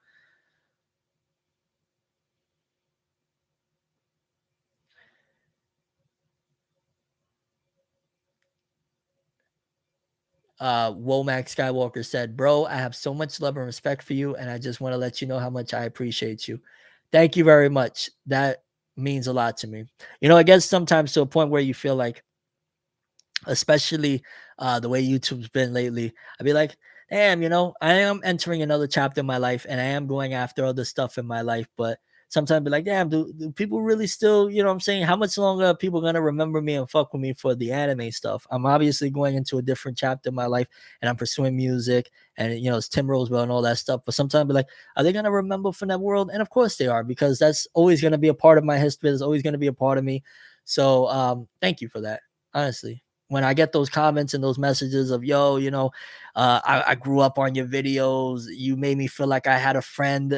Womack Skywalker said, "Bro, I have so much love and respect for you, and I just want to let you know how much I appreciate you. Thank you very much. That means a lot to me. I guess sometimes to a point where you feel like, especially the way YouTube's been lately, I'd be like, damn, I am entering another chapter in my life and I am going after other stuff in my life. But sometimes I'd be like, damn, do people really still, what I'm saying? How much longer are people going to remember me and fuck with me for the anime stuff? I'm obviously going into a different chapter in my life and I'm pursuing music and, it's Tim Rosewell and all that stuff. But sometimes I'd be like, are they going to remember from that world? And of course they are, because that's always going to be a part of my history. It's always going to be a part of me. So thank you for that, honestly. When I get those comments and those messages of, yo, I grew up on your videos. You made me feel like I had a friend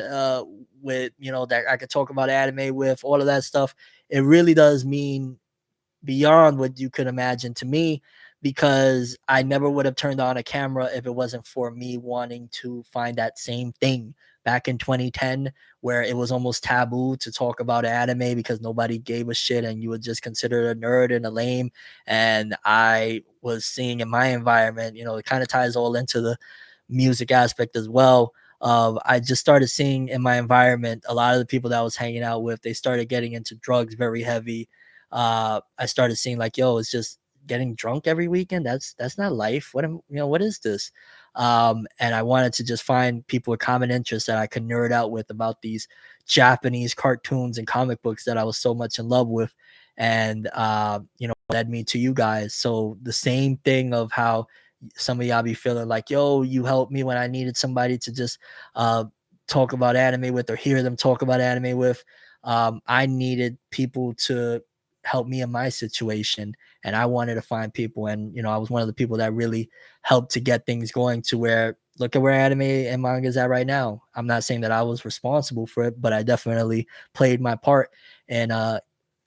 with, that I could talk about anime with, all of that stuff. It really does mean beyond what you could imagine to me, because I never would have turned on a camera if it wasn't for me wanting to find that same thing back in 2010, where it was almost taboo to talk about anime because nobody gave a shit and you were just considered a nerd and a lame. And I was seeing in my environment, it kind of ties all into the music aspect as well. I just started seeing in my environment a lot of the people that I was hanging out with, they started getting into drugs very heavy. I started seeing like, yo, it's just getting drunk every weekend. That's not life. What is this? And I wanted to just find people with common interests that I could nerd out with about these Japanese cartoons and comic books that I was so much in love with. And, led me to you guys. So the same thing of how some of y'all be feeling like, yo, you helped me when I needed somebody to just talk about anime with or hear them talk about anime with. I needed people to help me in my situation, and I wanted to find people, and I was one of the people that really helped to get things going to where, look at where anime and manga is at right now. I'm not saying that I was responsible for it, but I definitely played my part in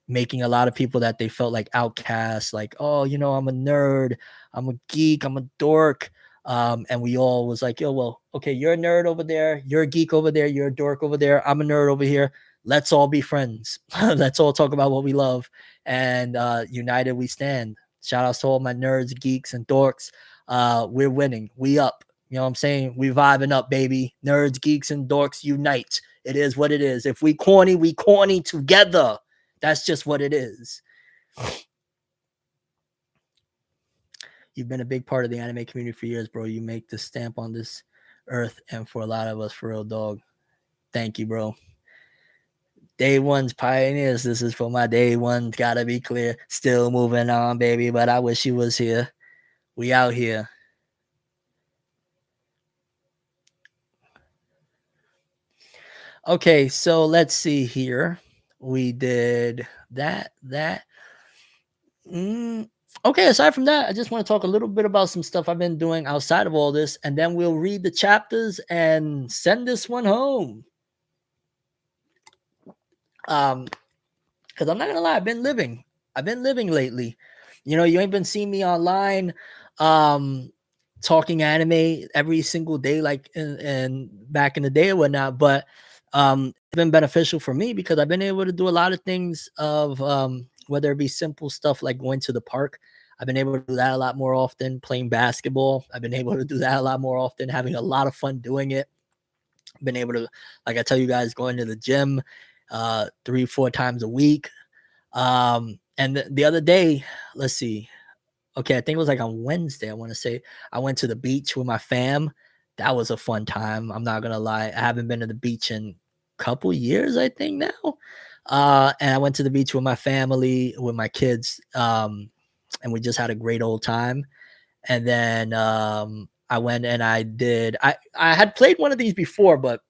making a lot of people that they felt like outcasts, like, oh, I'm a nerd, I'm a geek, I'm a dork. And we all was like, yo, well, okay, you're a nerd over there, you're a geek over there, you're a dork over there, I'm a nerd over here. Let's all be friends. Let's all talk about what we love. And united we stand. Shout outs to all my nerds, geeks, and dorks. We're winning. We up. You know what I'm saying? We vibing up, baby. Nerds, geeks, and dorks unite. It is what it is. If we corny together. That's just what it is. You've been a big part of the anime community for years, bro. You make the stamp on this earth, and for a lot of us, for real, dog. Thank you, bro. Day one's pioneers. This is for my day ones. Gotta be clear. Still moving on, baby. But I wish you was here. We out here. Okay, so let's see here. We did that. Okay, aside from that, I just want to talk a little bit about some stuff I've been doing outside of all this, and then we'll read the chapters and send this one home. Because I'm not gonna lie, I've been living lately. You ain't been seeing me online talking anime every single day like in back in the day or whatnot, but it's been beneficial for me because I've been able to do a lot of things of whether it be simple stuff like going to the park. I've been able to do that a lot more often. Playing basketball, I've been able to do that a lot more often, having a lot of fun doing it. Been able to, like I tell you guys, going to the gym 3-4 times a week. And the other day, let's see, okay, I think it was like on Wednesday, I want to say, I went to the beach with my fam. That was a fun time. I'm not gonna lie, I haven't been to the beach in a couple years, I think now. And I went to the beach with my family, with my kids, and we just had a great old time. And then I went and I had played one of these before, but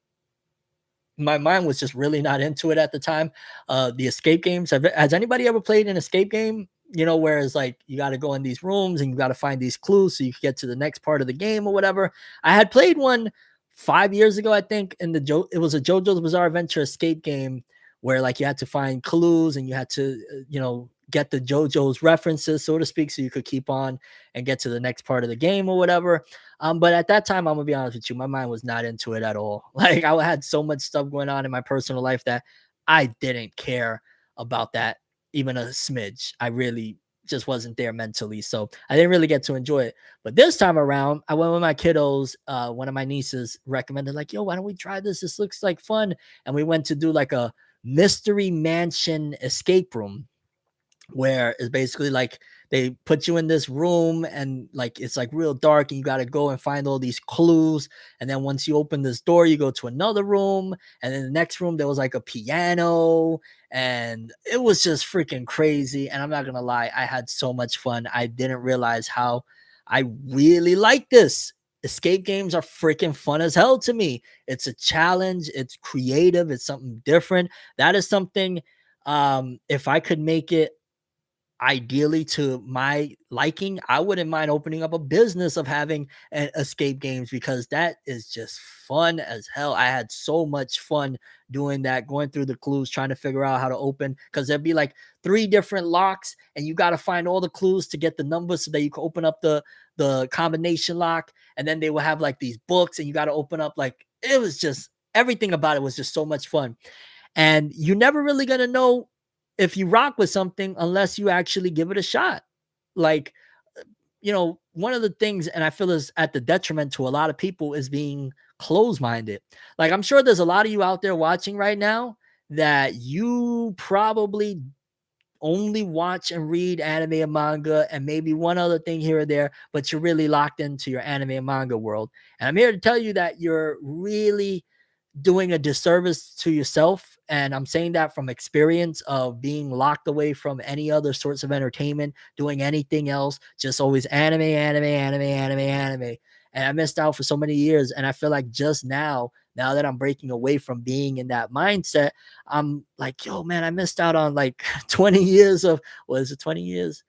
my mind was just really not into it at the time. The escape games. Has anybody ever played an escape game? Where it's like you got to go in these rooms and you got to find these clues so you can get to the next part of the game or whatever. I had played one 5 years ago, I think, in it was a JoJo's Bizarre Adventure escape game where like you had to find clues and you had to, get the JoJo's references, so to speak, so you could keep on and get to the next part of the game or whatever. But at that time, I'm gonna be honest with you, my mind was not into it at all. Like I had so much stuff going on in my personal life that I didn't care about that even a smidge. I really just wasn't there mentally, so I didn't really get to enjoy it. But this time around, I went with my kiddos. One of my nieces recommended, like, "Yo, why don't we try this? This looks like fun." And we went to do like a mystery mansion escape room, where it's basically like they put you in this room and like it's like real dark and you got to go and find all these clues, and then once you open this door you go to another room, and in the next room there was like a piano, and it was just freaking crazy. And I'm not gonna lie, I had so much fun. I didn't realize how I really like this. Escape games are freaking fun as hell to me. It's a challenge, it's creative, it's something different. That is something, if I could make it ideally to my liking, I wouldn't mind opening up a business of having an escape games, because that is just fun as hell. I had so much fun doing that, going through the clues, trying to figure out how to open, because there'd be like three different locks and you got to find all the clues to get the numbers so that you can open up the combination lock. And then they will have like these books and you got to open up, like, it was just, everything about it was just so much fun. And you're never really gonna know if you rock with something unless you actually give it a shot. Like, one of the things, and I feel is at the detriment to a lot of people, is being closed-minded. Like, I'm sure there's a lot of you out there watching right now that you probably only watch and read anime and manga and maybe one other thing here or there, but you're really locked into your anime and manga world. And I'm here to tell you that you're really doing a disservice to yourself. And I'm saying that from experience of being locked away from any other sorts of entertainment, doing anything else, just always anime, anime, anime, anime, anime. And I missed out for so many years. And I feel like just now that I'm breaking away from being in that mindset, I'm like, yo, man, I missed out on like 20 years of, what is it, 20 years?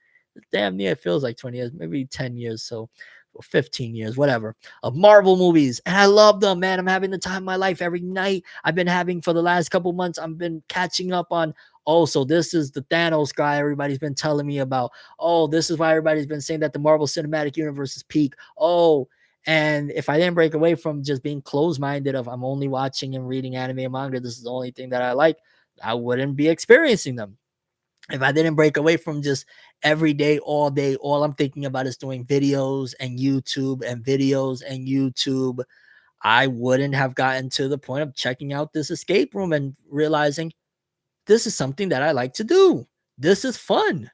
Damn near, it feels like 20 years, maybe 10 years. So, or 15 years, whatever, of Marvel movies. And I love them, man. I'm having the time of my life every night. I've been having for the last couple months. I've been catching up on, oh, so this is the Thanos guy everybody's been telling me about. Oh, this is why everybody's been saying that the Marvel Cinematic Universe is peak. Oh, and if I didn't break away from just being closed-minded of I'm only watching and reading anime and manga, this is the only thing that I like, I wouldn't be experiencing them. If I didn't break away from just every day, all I'm thinking about is doing videos and YouTube and videos and YouTube, I wouldn't have gotten to the point of checking out this escape room and realizing this is something that I like to do. This is fun.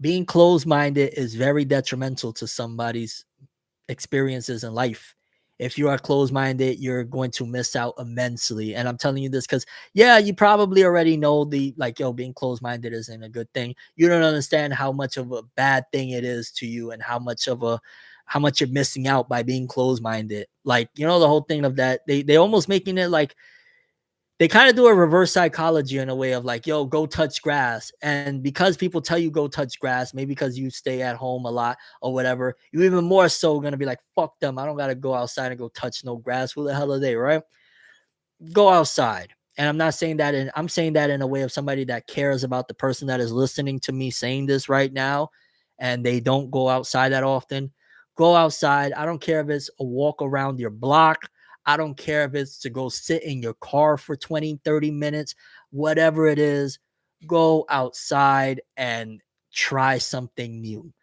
Being closed minded is very detrimental to somebody's experiences in life. If you are closed minded, you're going to miss out immensely. And I'm telling you this because, yeah, you probably already know the, like, yo, being closed minded isn't a good thing. You don't understand how much of a bad thing it is to you and how much you're missing out by being closed minded. Like, the whole thing of that, they almost making it like, they kind of do a reverse psychology in a way of like, yo, go touch grass. And because people tell you go touch grass, maybe because you stay at home a lot or whatever, you even more so going to be like, fuck them. I don't got to go outside and go touch no grass. Who the hell are they, right? Go outside. And I'm not saying that I'm saying that in a way of somebody that cares about the person that is listening to me saying this right now, and they don't go outside that often. Go outside. I don't care if it's a walk around your block. I don't care if it's to go sit in your car for 20, 30 minutes, whatever it is. Go outside and try something new,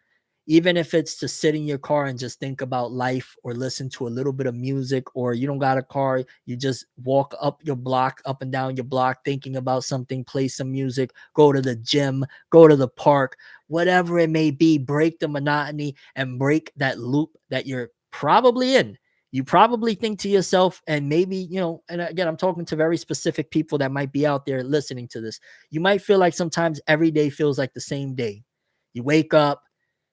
even if it's to sit in your car and just think about life or listen to a little bit of music, or you don't got a car, you just walk up your block, up and down your block, thinking about something, play some music, go to the gym, go to the park, whatever it may be, break the monotony and break that loop that you're probably in. You probably think to yourself, and maybe, and again, I'm talking to very specific people that might be out there listening to this. You might feel like sometimes every day feels like the same day. You wake up,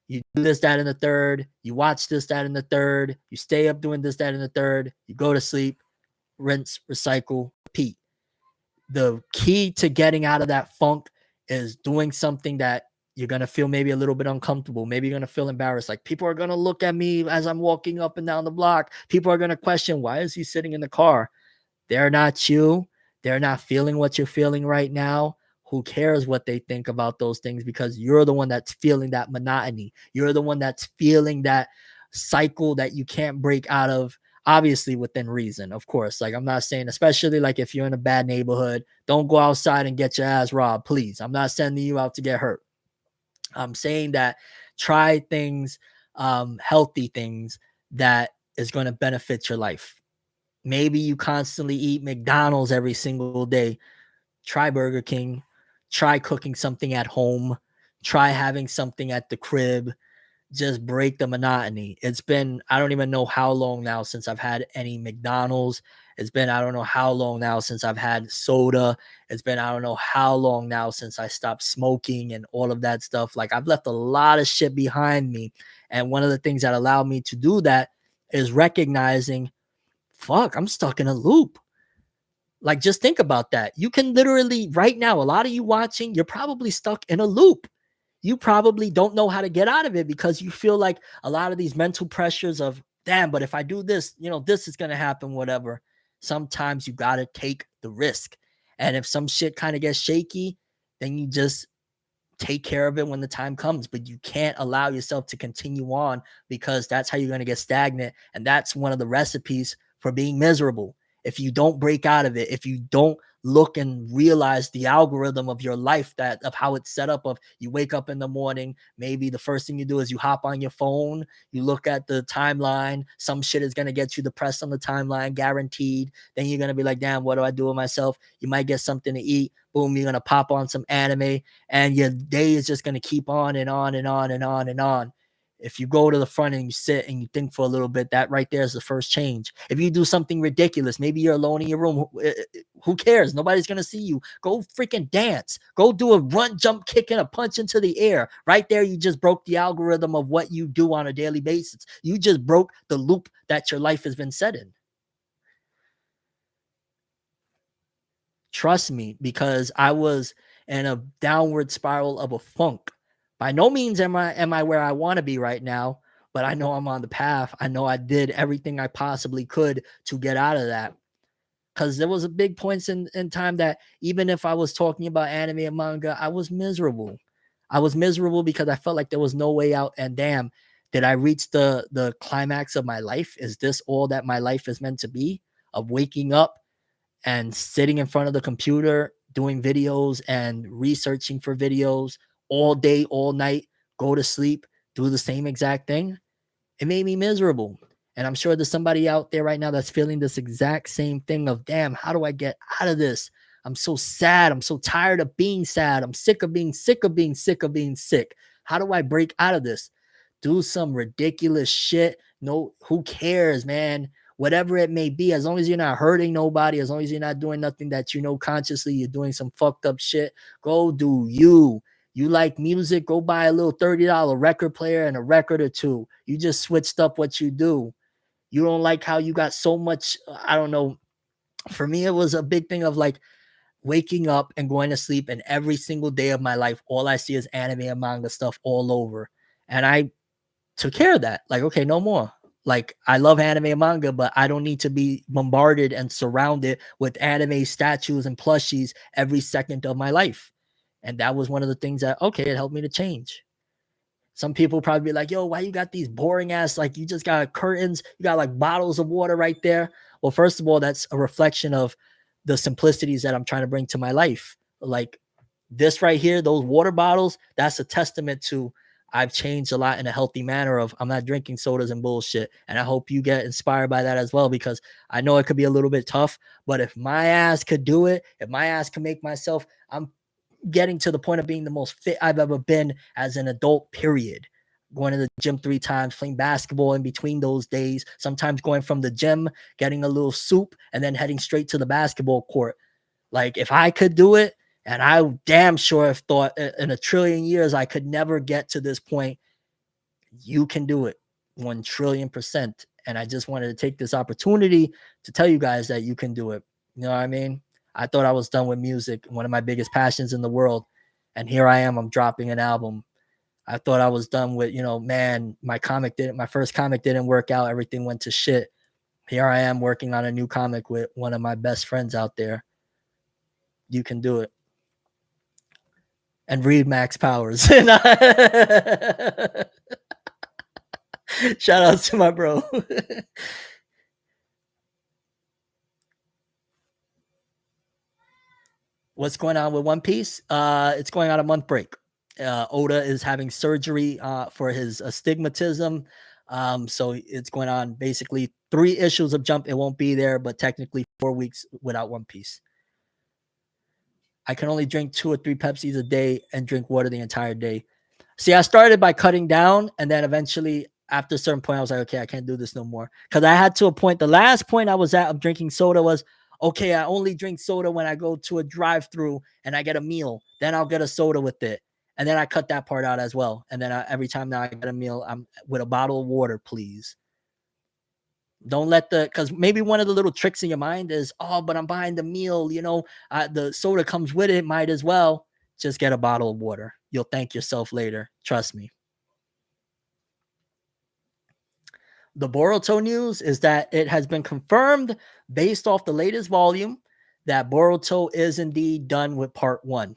you do this, that, and the third. You watch this, that, and the third. You stay up doing this, that, and the third. You go to sleep, rinse, recycle, repeat. The key to getting out of that funk is doing something that you're going to feel maybe a little bit uncomfortable. Maybe you're going to feel embarrassed. Like, people are going to look at me as I'm walking up and down the block. People are going to question, why is he sitting in the car? They're not you. they're not feeling what you're feeling right now. Who cares what they think about those things? Because you're the one that's feeling that monotony. You're the one that's feeling that cycle that you can't break out of, obviously within reason, of course. Like, I'm not saying, especially like if you're in a bad neighborhood, don't go outside and get your ass robbed, please. I'm not sending you out to get hurt. I'm saying that try things, healthy things that is going to benefit your life. Maybe you constantly eat McDonald's every single day. Try Burger King. Try cooking something at home. Try having something at the crib. Just break the monotony. It's been, I don't even know how long now since I've had any McDonald's. It's been, I don't know how long now since I've had soda. It's been, I don't know how long now since I stopped smoking and all of that stuff. Like, I've left a lot of shit behind me. And one of the things that allowed me to do that is recognizing, fuck, I'm stuck in a loop. Like, just think about that. You can literally, right now, a lot of you watching, you're probably stuck in a loop. You probably don't know how to get out of it because you feel like a lot of these mental pressures of, damn, but if I do this, this is going to happen, whatever. Sometimes you got to take the risk. And if some shit kind of gets shaky, then you just take care of it when the time comes. But you can't allow yourself to continue on, because that's how you're going to get stagnant. And that's one of the recipes for being miserable. If you don't break out of it, if you don't look and realize the algorithm of your life, that of how it's set up, of you wake up in the morning, maybe the first thing you do is you hop on your phone, you look at the timeline, some shit is going to get you depressed on the timeline, guaranteed. Then you're going to be like, damn, what do I do with myself? You might get something to eat. Boom, you're going to pop on some anime, and your day is just going to keep on and on and on and on and on. If you go to the front and you sit and you think for a little bit, that right there is the first change. If you do something ridiculous, maybe you're alone in your room, who cares? Nobody's going to see you. Go freaking dance. Go do a run, jump, kick, and a punch into the air. Right there, you just broke the algorithm of what you do on a daily basis. You just broke the loop that your life has been set in. Trust me, because I was in a downward spiral of a funk. By no means am I where I want to be right now, but I know I'm on the path. I know I did everything I possibly could to get out of that. Because there was a big points in time that even if I was talking about anime and manga, I was miserable. I was miserable because I felt like there was no way out. And damn, did I reach the climax of my life? Is this all that my life is meant to be? Of waking up and sitting in front of the computer, doing videos and researching for videos all day, all night, go to sleep, do the same exact thing. It made me miserable. And I'm sure there's somebody out there right now that's feeling this exact same thing of, damn, how do I get out of this? I'm so sad. I'm so tired of being sad. I'm sick of being sick of being sick of being sick. How do I break out of this? Do some ridiculous shit. No, who cares, man? Whatever it may be, as long as you're not hurting nobody, as long as you're not doing nothing that consciously you're doing some fucked up shit, go do you. You like music, go buy a little $30 record player and a record or two. You just switched up what you do. You don't like how you got so much, I don't know. For me, it was a big thing of like waking up and going to sleep, and every single day of my life, all I see is anime and manga stuff all over. And I took care of that. Like, okay, no more. Like, I love anime and manga, but I don't need to be bombarded and surrounded with anime statues and plushies every second of my life. And that was one of the things that, okay, it helped me to change. Some people probably be like, yo, why you got these boring ass, like you just got curtains, you got like bottles of water right there. Well, first of all, that's a reflection of the simplicities that I'm trying to bring to my life. Like this right here, those water bottles, that's a testament to I've changed a lot in a healthy manner of I'm not drinking sodas and bullshit. And I hope you get inspired by that as well, because I know it could be a little bit tough, but if my ass could do it, if my ass can make myself, I'm getting to the point of being the most fit I've ever been as an adult, period. Going to the gym 3 times, playing basketball in between those days, sometimes going from the gym, getting a little soup, and then heading straight to the basketball court. Like, if I could do it, and I damn sure have thought in a trillion years I could never get to this point, you can do it 1 trillion%. And I just wanted to take this opportunity to tell you guys that you can do it. You know what I mean? I thought I was done with music, one of my biggest passions in the world. And here I am, I'm dropping an album. I thought I was done with, man, my first comic didn't work out. Everything went to shit. Here I am working on a new comic with one of my best friends out there. You can do it. And read Max Powers. Shout out to my bro. What's going on with One Piece? It's going on a month break. Oda is having surgery for his astigmatism. So it's going on basically 3 issues of Jump. It won't be there, but technically 4 weeks without One Piece. I can only drink 2 or 3 Pepsis a day and drink water the entire day. See, I started by cutting down, and then eventually, after a certain point, I was like, okay, I can't do this no more. Because I had to a point, the last point I was at of drinking soda was, okay, I only drink soda when I go to a drive-through and I get a meal. Then I'll get a soda with it. And then I cut that part out as well. And then every time now I get a meal, I'm with a bottle of water, please. Don't let because maybe one of the little tricks in your mind is, oh, but I'm buying the meal, the soda comes with it, might as well. Just get a bottle of water. You'll thank yourself later. Trust me. The Boruto news is that it has been confirmed based off the latest volume that Boruto is indeed done with part 1.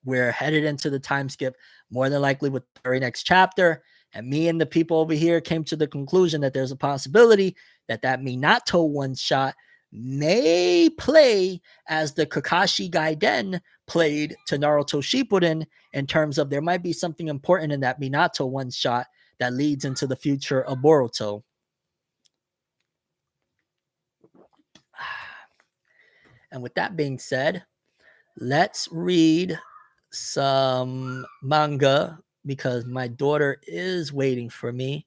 We're headed into the time skip, more than likely with the very next chapter. And me and the people over here came to the conclusion that there's a possibility that Minato one-shot may play as the Kakashi Gaiden played to Naruto Shippuden, in terms of there might be something important in that Minato one-shot that leads into the future of Boruto. And with that being said, let's read some manga because my daughter is waiting for me.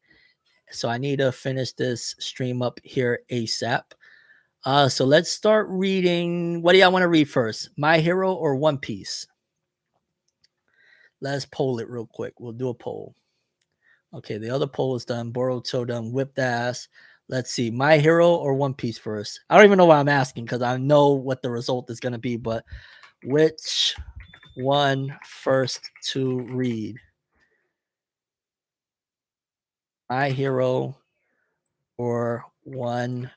So I need to finish this stream up here ASAP. So let's start reading. What do y'all want to read first? My Hero or One Piece? Let's poll it real quick. We'll do a poll. Okay, the other poll is done. Boruto done. Whipped ass. Let's see. My Hero or One Piece first? I don't even know why I'm asking because I know what the result is going to be, but which one first to read? My Hero or One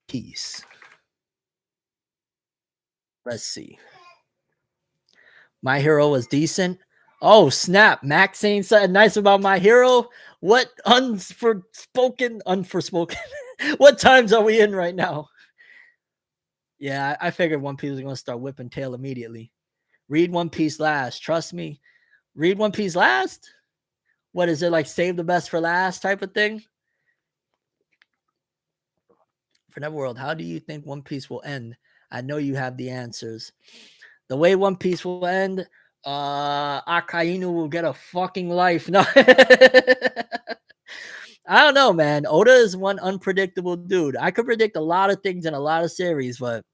Piece? Let's see. My Hero was decent. Oh, snap. Max saying something nice about My Hero. What unforspoken? What times are we in right now? Yeah, I figured One Piece was going to start whipping tail immediately. Read One Piece last. Trust me. Read One Piece last? What is it, like save the best for last type of thing? ForneverWorld, how do you think One Piece will end? I know you have the answers. The way One Piece will end, Akainu will get a fucking life. No. I don't know, man. Oda is one unpredictable dude. I could predict a lot of things in a lot of series, but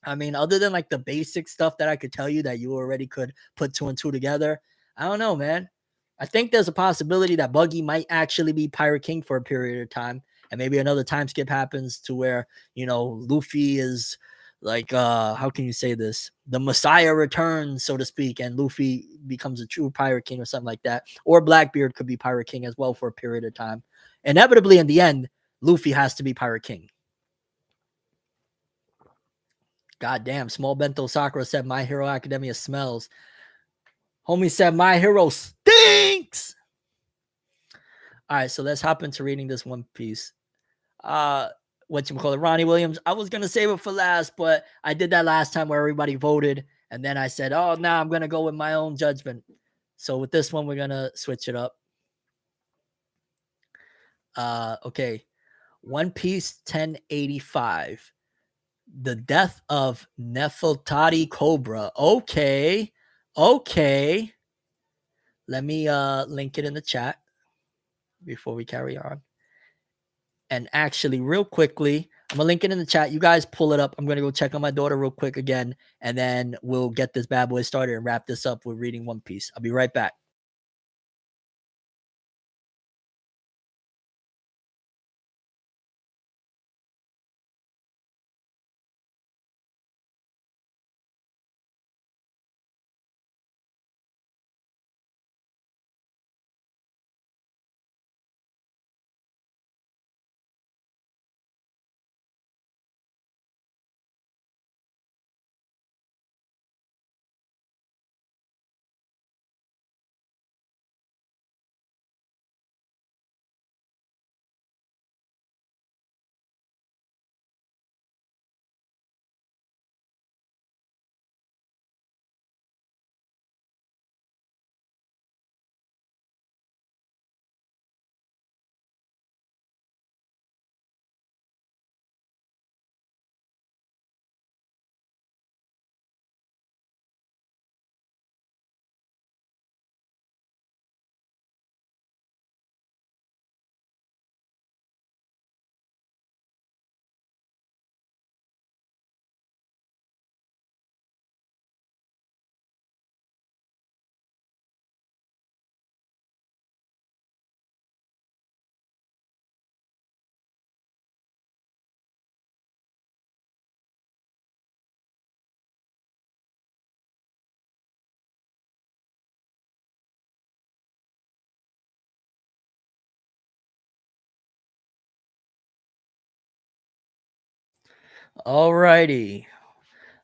I mean, other than like the basic stuff that I could tell you that you already could put 2 and 2 together, I don't know, man. I think there's a possibility that Buggy might actually be Pirate King for a period of time, and maybe another time skip happens to where, Luffy is like, how can you say this? The Messiah returns, so to speak, and Luffy becomes a true Pirate King or something like that. Or Blackbeard could be Pirate King as well for a period of time. Inevitably, in the end, Luffy has to be Pirate King. God damn, Small Bento Sakura said My Hero Academia smells. Homie said My Hero stinks. All right, so let's hop into reading this One Piece. Ronnie Williams. I was gonna save it for last, but I did that last time where everybody voted, and then I said, "Oh, now I'm gonna go with my own judgment." So with this one, we're gonna switch it up. Okay, One Piece 1085. The death of Nefeltari Cobra. Okay. Let me link it in the chat before we carry on. And actually, real quickly, I'm gonna link it in the chat. You guys pull it up. I'm gonna go check on my daughter real quick again, and then we'll get this bad boy started and wrap this up with reading One Piece. I'll be right back. Alrighty.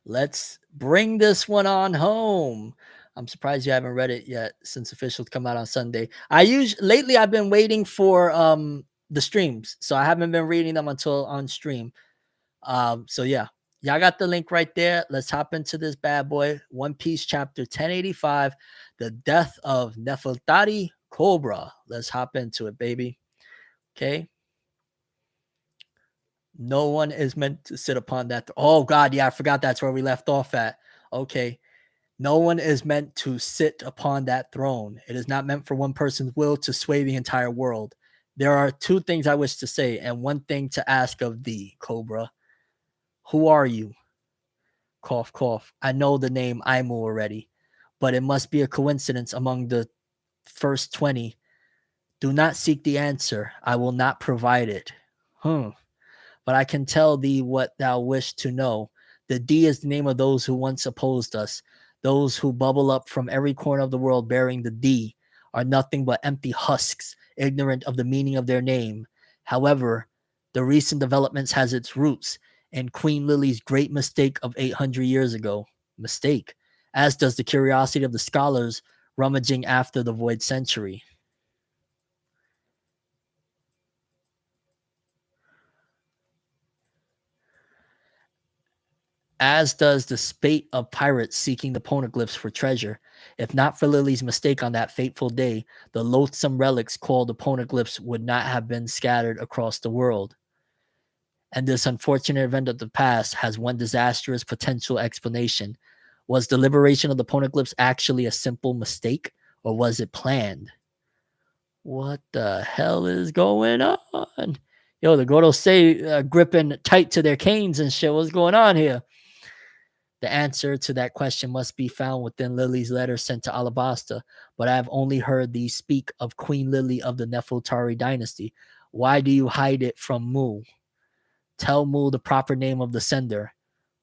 Let's bring this one on home. I'm surprised you haven't read it yet since officials come out on Sunday. Lately I've been waiting for the streams, so I haven't been reading them until on stream. So yeah. Y'all got the link right there. Let's hop into this bad boy. One Piece chapter 1085, The Death of Nefeltari Cobra. Let's hop into it, baby. Okay. No one is meant to sit upon that. Oh God, yeah, I forgot that's where we left off at. Okay. No one is meant to sit upon that throne. It is not meant for one person's will to sway the entire world. There are two things I wish to say, and one thing to ask of thee, Cobra. Who are you? Cough, cough. I know the name Aimu already, but it must be a coincidence among the first 20. Do not seek the answer. I will not provide it. But I can tell thee what thou wish to know. The D is the name of those who once opposed us. Those who bubble up from every corner of the world bearing the D are nothing but empty husks, ignorant of the meaning of their name. However, the recent developments has its roots in Queen Lily's great mistake of 800 years ago. Mistake, as does the curiosity of the scholars rummaging after the void century. As does the spate of pirates seeking the poneglyphs for treasure. If not for Lily's mistake on that fateful day, the loathsome relics called the poneglyphs would not have been scattered across the world. And this unfortunate event of the past has one disastrous potential explanation. Was the liberation of the poneglyphs actually a simple mistake, or was it planned? What the hell is going on? Yo, the Godos say gripping tight to their canes and shit. What's going on here? The answer to that question must be found within Lily's letter sent to Alabasta, but I have only heard thee speak of Queen Lily of the Nefeltari dynasty. Why do you hide it from Mu? Tell Mu the proper name of the sender.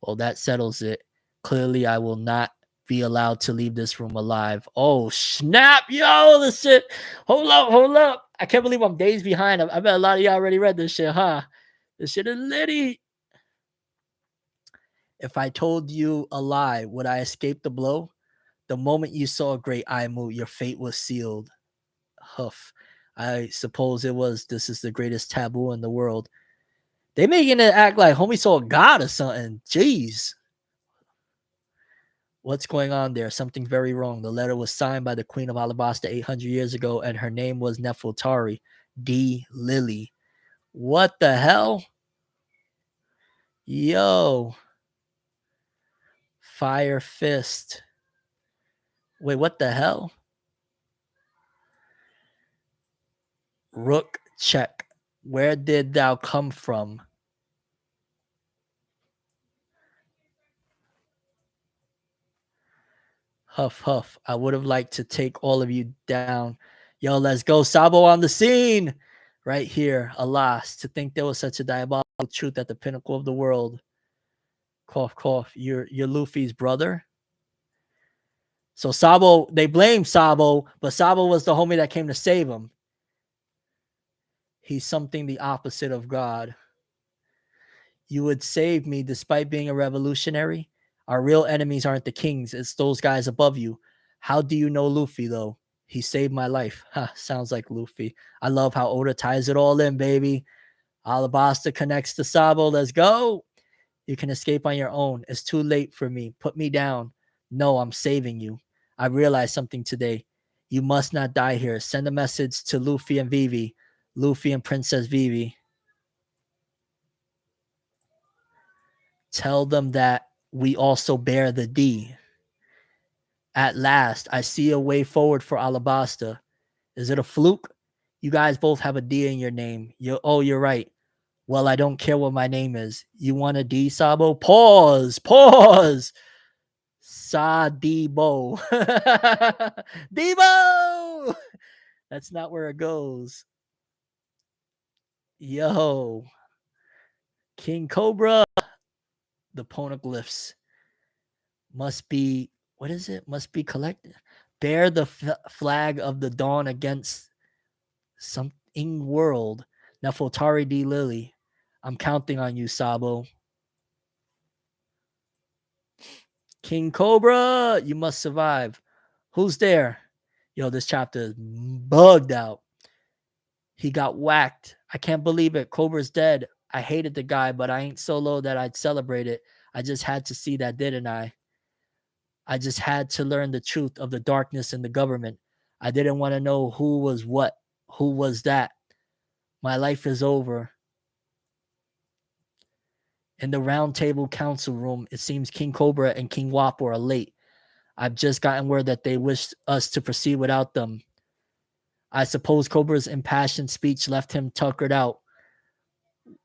Well, that settles it. Clearly, I will not be allowed to leave this room alive. Oh, snap, yo, this shit. Hold up. I can't believe I'm days behind. I bet a lot of y'all already read this shit, huh? This shit is litty. If I told you a lie, would I escape the blow? The moment you saw Great Aimu, your fate was sealed. Huff. I suppose it was. This is the greatest taboo in the world. They making it act like homie saw a god or something. Jeez. What's going on there? Something very wrong. The letter was signed by the Queen of Alabasta 800 years ago, and her name was Nefeltari D. Lily. What the hell? Yo. Fire Fist. Wait, what the hell? Rook check. Where did thou come from? Huff, huff. I would have liked to take all of you down. Yo, let's go. Sabo on the scene. Right here. Alas, to think there was such a diabolical truth at the pinnacle of the world. Cough, cough. You're Luffy's brother? So Sabo, they blame Sabo, but Sabo was the homie that came to save him. He's something the opposite of God. You would save me despite being a revolutionary? Our real enemies aren't the kings, it's those guys above you. How do you know Luffy, though? He saved my life. Sounds like Luffy. I love how Oda ties it all in, baby. Alabasta connects to Sabo. Let's go. You can escape on your own. It's too late for me. Put me down. No, I'm saving you. I realized something today. You must not die here. Send a message to Luffy and Vivi. Luffy and Princess Vivi. Tell them that we also bear the D. At last, I see a way forward for Alabasta. Is it a fluke? You guys both have a D in your name. You're right. Well, I don't care what my name is. You want a D, Sabo? Pause. Debo. Debo! That's not where it goes. Yo. King Cobra. The poneglyphs must be, what is it? Must be collected. Bear the flag of the dawn against something world. Nefeltari D. Lily. I'm counting on you, Sabo. King Cobra, you must survive. Who's there? Yo, this chapter is bugged out. He got whacked. I can't believe it. Cobra's dead. I hated the guy, but I ain't so low that I'd celebrate it. I just had to see that, didn't I? I just had to learn the truth of the darkness in the government. I didn't want to know who was what, who was that. My life is over. In the round table council room, it seems King Cobra and King Wappo are late. I've just gotten word that they wish us to proceed without them. I suppose Cobra's impassioned speech left him tuckered out.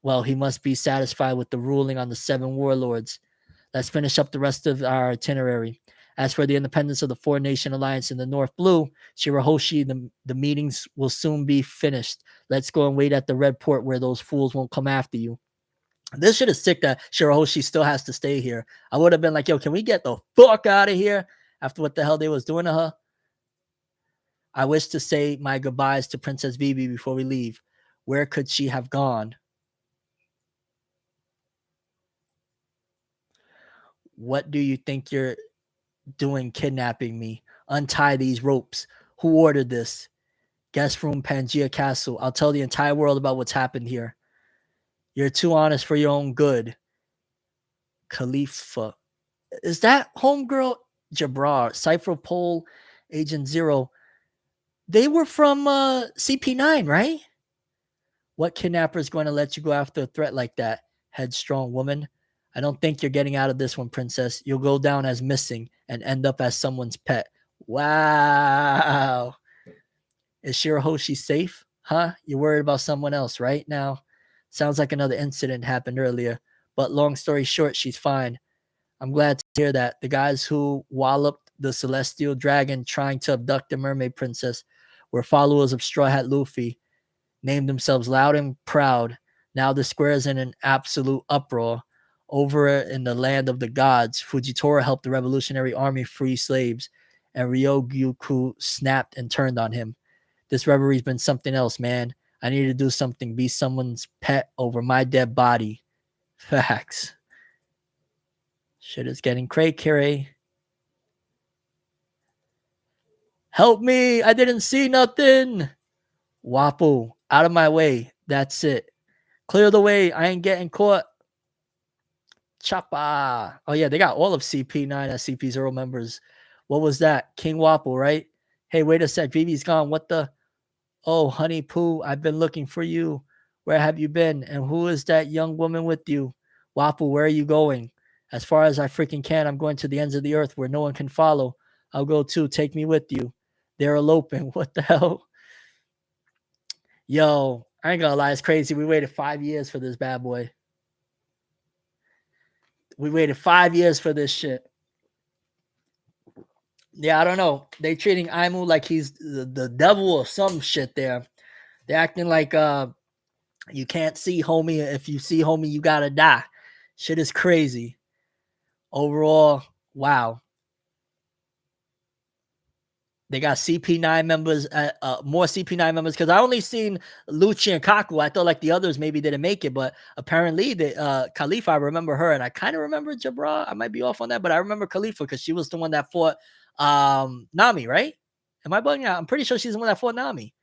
Well, he must be satisfied with the ruling on the 7 warlords. Let's finish up the rest of our itinerary. As for the independence of the 4-nation alliance in the North Blue, Shirahoshi, the meetings will soon be finished. Let's go and wait at the Red Port where those fools won't come after you. This shit is sick that Shirahoshi still has to stay here. I would have been like, yo, can we get the fuck out of here after what the hell they was doing to her? I wish to say my goodbyes to Princess Vivi before we leave. Where could she have gone? What do you think you're doing kidnapping me? Untie these ropes. Who ordered this? Guest room, Pangea Castle. I'll tell the entire world about what's happened here. You're too honest for your own good. Khalifa. Is that homegirl? Jabrar, Cypher Pole, Agent Zero. They were from CP9, right? What kidnapper is going to let you go after a threat like that? Headstrong woman. I don't think you're getting out of this one, princess. You'll go down as missing and end up as someone's pet. Wow. Is Shirahoshi safe? Huh? You're worried about someone else, right? Now, sounds like another incident happened earlier. But long story short, she's fine. I'm glad to hear that. The guys who walloped the celestial dragon trying to abduct the mermaid princess were followers of Straw Hat Luffy, named themselves Loud and Proud. Now the square is in an absolute uproar. Over in the land of the gods, Fujitora helped the revolutionary army free slaves, and Ryogyuku snapped and turned on him. This revelry's been something else, man. I need to do something, be someone's pet over my dead body. Facts. Shit is getting cray-cray. Help me! I didn't see nothing! Wappo, out of my way. That's it. Clear the way. I ain't getting caught. Choppa. Oh, yeah, they got all of CP9 as CP0 members. What was that? King Wappo, right? Hey, wait a sec. Vivi's gone. What the? Oh, honey poo, I've been looking for you. Where have you been? And who is that young woman with you? Wappo, where are you going? As far as I freaking can, I'm going to the ends of the earth where no one can follow. I'll go too. Take me with you. They're eloping. What the hell? Yo, I ain't gonna lie, it's crazy. We waited 5 years for this bad boy. We waited 5 years for this shit. Yeah, I don't know. They treating Aimu like he's the devil or some shit there. They're acting like you can't see homie. If you see homie, you gotta die. Shit is crazy. Overall, wow. They got CP9 members, more CP9 members, because I only seen Lucci and Kaku. I thought like the others maybe didn't make it, but apparently the Khalifa, I remember her, and I kind of remember Jabra. I might be off on that, but I remember Khalifa because she was the one that fought Nami, right? Am I bugging out? I'm pretty sure she's the one that fought Nami.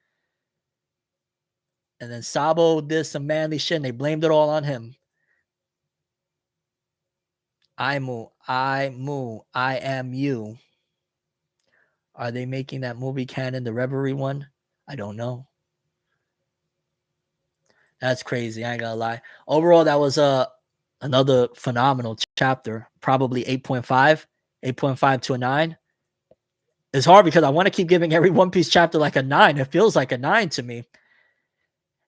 And then Sabo did some manly shit, and they blamed it all on him. Aimu, I am you. Are they making that movie canon the Reverie one? I don't know. That's crazy. I ain't gonna lie. Overall, that was another phenomenal chapter. Probably 8.5, 8.5 to a 9. It's hard because I want to keep giving every One Piece chapter like a 9. It feels like a 9 to me.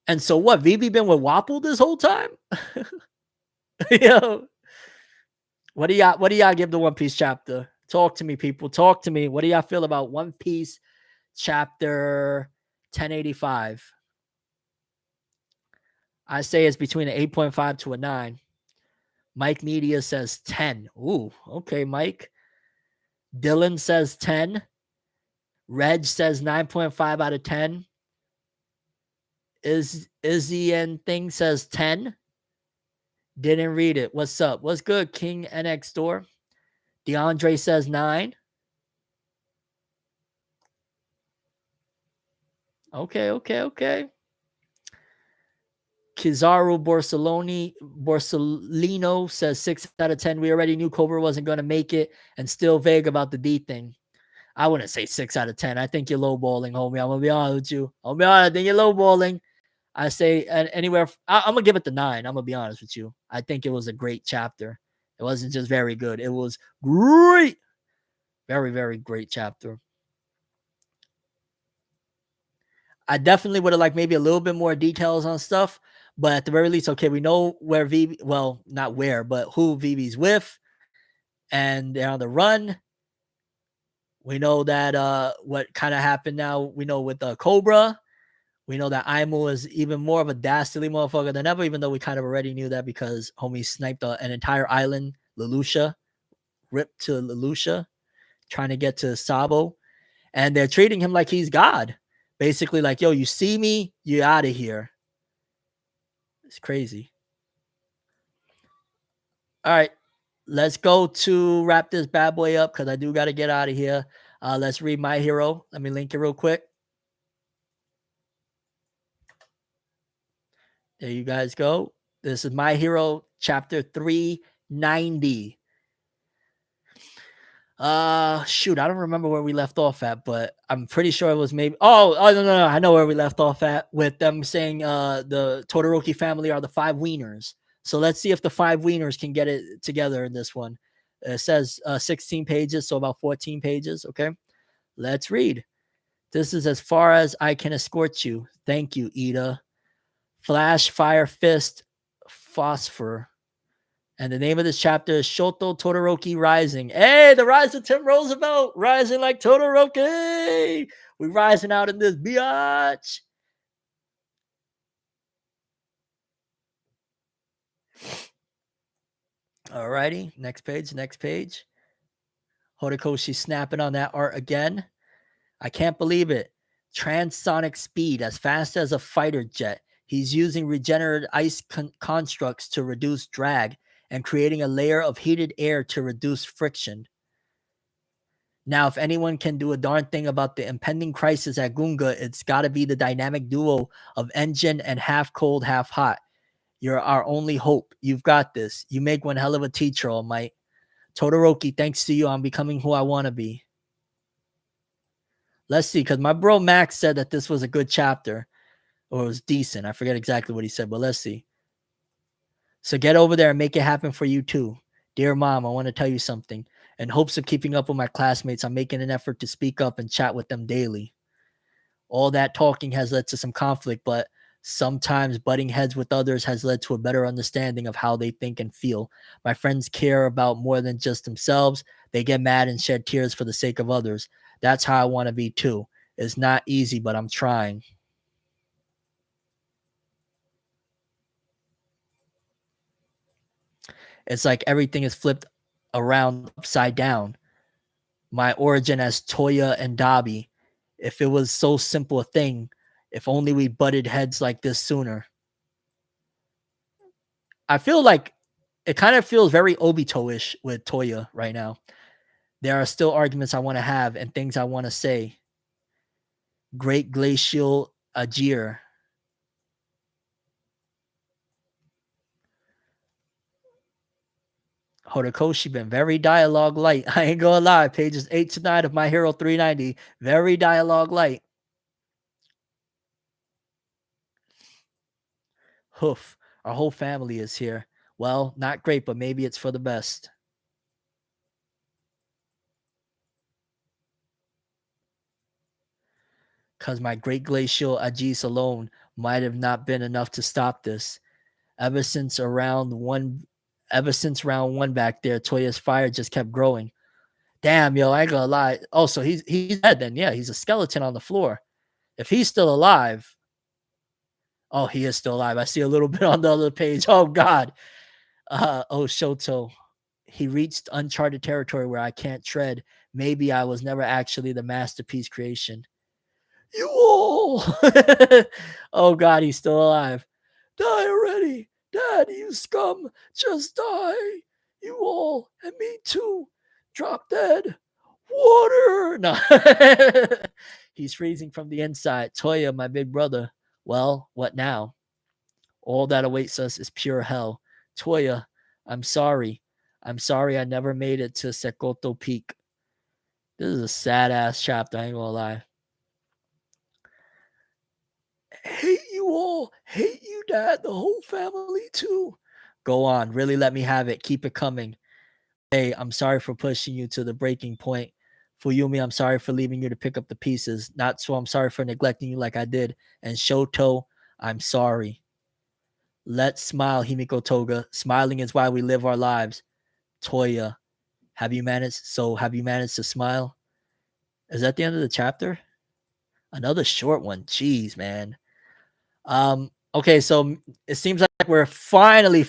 And so what? Vivi been with Wapple this whole time? Yo. What do y'all give the One Piece chapter? Talk to me, people. Talk to me. What do y'all feel about One Piece chapter 1085? I say it's between an 8.5 to a 9. Mike Media says 10. Ooh, okay, Mike. Dylan says 10. Reg says 9.5 out of 10. Izzy and Thing says 10. Didn't read it. What's up? What's good, King NX Door? DeAndre says 9. Okay. Kizaru Borsolino says 6 out of 10. We already knew Cobra wasn't going to make it and still vague about the D thing. I wouldn't say 6 out of 10. I think you're lowballing, homie. I'm going to be honest with you. I think you're lowballing. I say anywhere. I'm going to give it the 9. I'm going to be honest with you. I think it was a great chapter. It wasn't just very good. It was great. Very, very great chapter. I definitely would have liked maybe a little bit more details on stuff. But at the very least, okay, we know where Vivi, well, not where, but who Vivi's with. And they're on the run. We know that what kind of happened now. We know with Cobra. We know that Aimu is even more of a dastardly motherfucker than ever, even though we kind of already knew that because homie sniped an entire island, Leloucha, ripped to Leloucha, trying to get to Sabo. And they're treating him like he's God. Basically like, yo, you see me, you're out of here. It's crazy. All right. Let's go to wrap this bad boy up because I do got to get out of here. Let's read My Hero. Let me link it real quick. There you guys go. This is My Hero chapter 390. Shoot, I don't remember where we left off at, but I'm pretty sure it was maybe. Oh, no. I know where we left off at with them saying the Todoroki family are the 5 wieners. So let's see if the 5 wieners can get it together in this one. It says 16 pages, so about 14 pages. Okay, let's read. This is as far as I can escort you. Thank you, Ida. Flash, Fire, Fist, Phosphor. And the name of this chapter is Shoto Todoroki Rising. Hey, the rise of Tim Roosevelt. Rising like Todoroki. We rising out in this biatch. Alrighty, next page. Horikoshi snapping on that art again. I can't believe it. Transonic speed, as fast as a fighter jet. He's using regenerated ice constructs to reduce drag and creating a layer of heated air to reduce friction. Now, if anyone can do a darn thing about the impending crisis at Gunga, it's got to be the dynamic duo of engine and half cold, half hot. You're our only hope. You've got this. You make one hell of a teacher, All Might. Todoroki, thanks to you, I'm becoming who I want to be. Let's see, because my bro Max said that this was a good chapter, or it was decent. I forget exactly what he said, but let's see. So get over there and make it happen for you too. Dear Mom, I want to tell you something. In hopes of keeping up with my classmates, I'm making an effort to speak up and chat with them daily. All that talking has led to some conflict, but sometimes butting heads with others has led to a better understanding of how they think and feel. My friends care about more than just themselves. They get mad and shed tears for the sake of others. That's how I want to be too. It's not easy, but I'm trying. It's like everything is flipped around upside down. My origin as Toya and Dabi. If it was so simple a thing, if only we butted heads like this sooner. I feel like it kind of feels very Obito-ish with Toya right now. There are still arguments I want to have and things I want to say. Great Glacial Ajir. Horikoshi been very dialogue light. I ain't gonna lie. Pages 8 to 9 of My Hero 390. Very dialogue light. Hoof. Our whole family is here. Well, not great, but maybe it's for the best. Because my great glacial Ajis alone might have not been enough to stop this. Ever since round one back there, Toya's fire just kept growing. Damn, yo, I ain't gonna lie. Oh, so he's dead then. Yeah, he's a skeleton on the floor. If he's still alive. Oh, he is still alive. I see a little bit on the other page. Oh, God. Shoto. He reached uncharted territory where I can't tread. Maybe I was never actually the masterpiece creation. You all. Oh, God, he's still alive. Die already. Dad, you scum. Just die. You all. And me too. Drop dead. Water. No. He's freezing from the inside. Toya, my big brother. Well, what now? All that awaits us is pure hell. Toya, I'm sorry. I'm sorry I never made it to Sekoto Peak. This is a sad ass chapter, I ain't gonna lie. Hate you all. Hate you, Dad. The whole family, too. Go on. Really let me have it. Keep it coming. Hey, I'm sorry for pushing you to the breaking point. Fuyumi, I'm sorry for leaving you to pick up the pieces. Not so I'm sorry for neglecting you like I did. And Shoto, I'm sorry. Let's smile, Himiko Toga. Smiling is why we live our lives. Toya, have you managed to smile? Is that the end of the chapter? Another short one. Jeez, man. Okay, so it seems like we're finally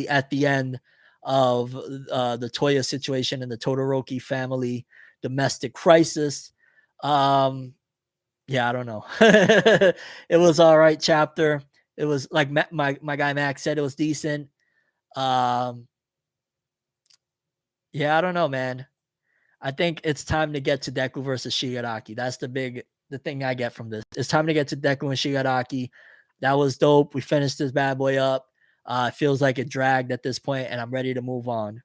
at the end of the Toya situation and the Todoroki family domestic crisis. Yeah, I don't know. It was all right chapter. It was like my guy Max said, it was decent. Yeah, I don't know, man. I think it's time to get to Deku versus Shigaraki. That's the thing I get from this. It's time to get to Deku and Shigaraki. That was dope. We finished this bad boy up. It feels like it dragged at this point, and I'm ready to move on.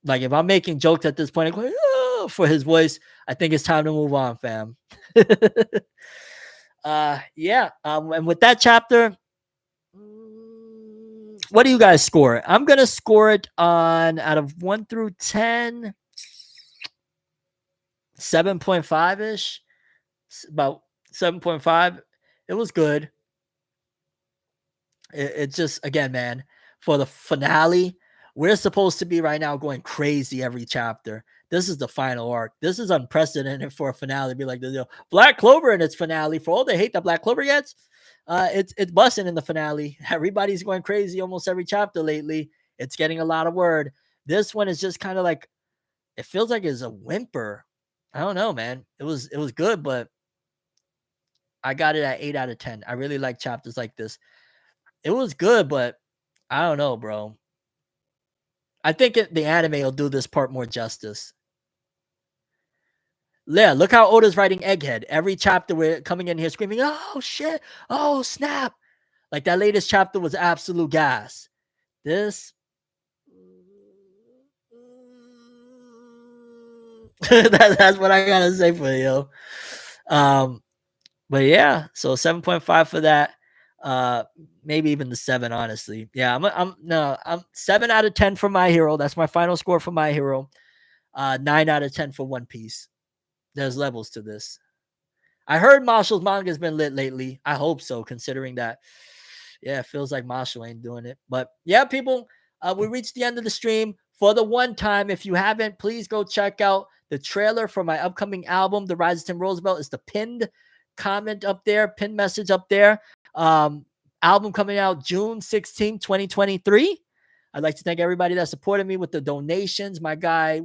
Like, if I'm making jokes at this point, like, oh, for his voice, I think it's time to move on, fam. Yeah. And with that chapter, what do you guys score? I'm gonna score it on out of 1 through 10. 7.5 ish, about 7.5. It was good. It just, again, man, for the finale, we're supposed to be right now going crazy every chapter. This is the final arc. This is unprecedented for a finale to be like, Black Clover in its finale. For all the hate that Black Clover gets, it's busting in the finale. Everybody's going crazy almost every chapter lately. It's getting a lot of word. This one is just kind of like, it feels like it's a whimper. I don't know, man. It was good, but I got it at 8 out of 10. I really like chapters like this. It was good, but I don't know, bro. I think the anime will do this part more justice. Yeah, look how Oda's writing Egghead. Every chapter we're coming in here screaming, oh shit, oh snap. Like, that latest chapter was absolute gas. This that's what I gotta say for you. But yeah, so 7.5 for that. Maybe even the 7, honestly. Yeah, I'm 7 out of 10 for My Hero. That's my final score for My Hero. 9 out of 10 for One Piece. There's levels to this. I heard Marshall's manga has been lit lately. I hope so, considering that, yeah, it feels like Marshall ain't doing it. But yeah, people, we reached the end of the stream. For the one time, if you haven't, please go check out the trailer for my upcoming album, The Rise of Tim Roosevelt. Is the pinned comment up there, pinned message up there. Album coming out June 16, 2023. I'd like to thank everybody that supported me with the donations. My guy,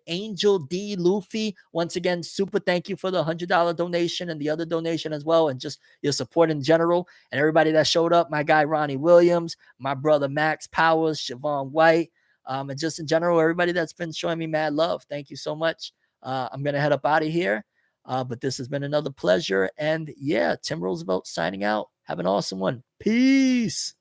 Angel D. Luffy. Once again, super thank you for the $100 donation and the other donation as well, and just your support in general. And everybody that showed up, my guy Ronnie Williams, my brother Max Powers, Siobhan White, and just in general, everybody that's been showing me mad love. Thank you so much. I'm going to head up out of here. But this has been another pleasure. And yeah, Tim Roosevelt signing out. Have an awesome one. Peace.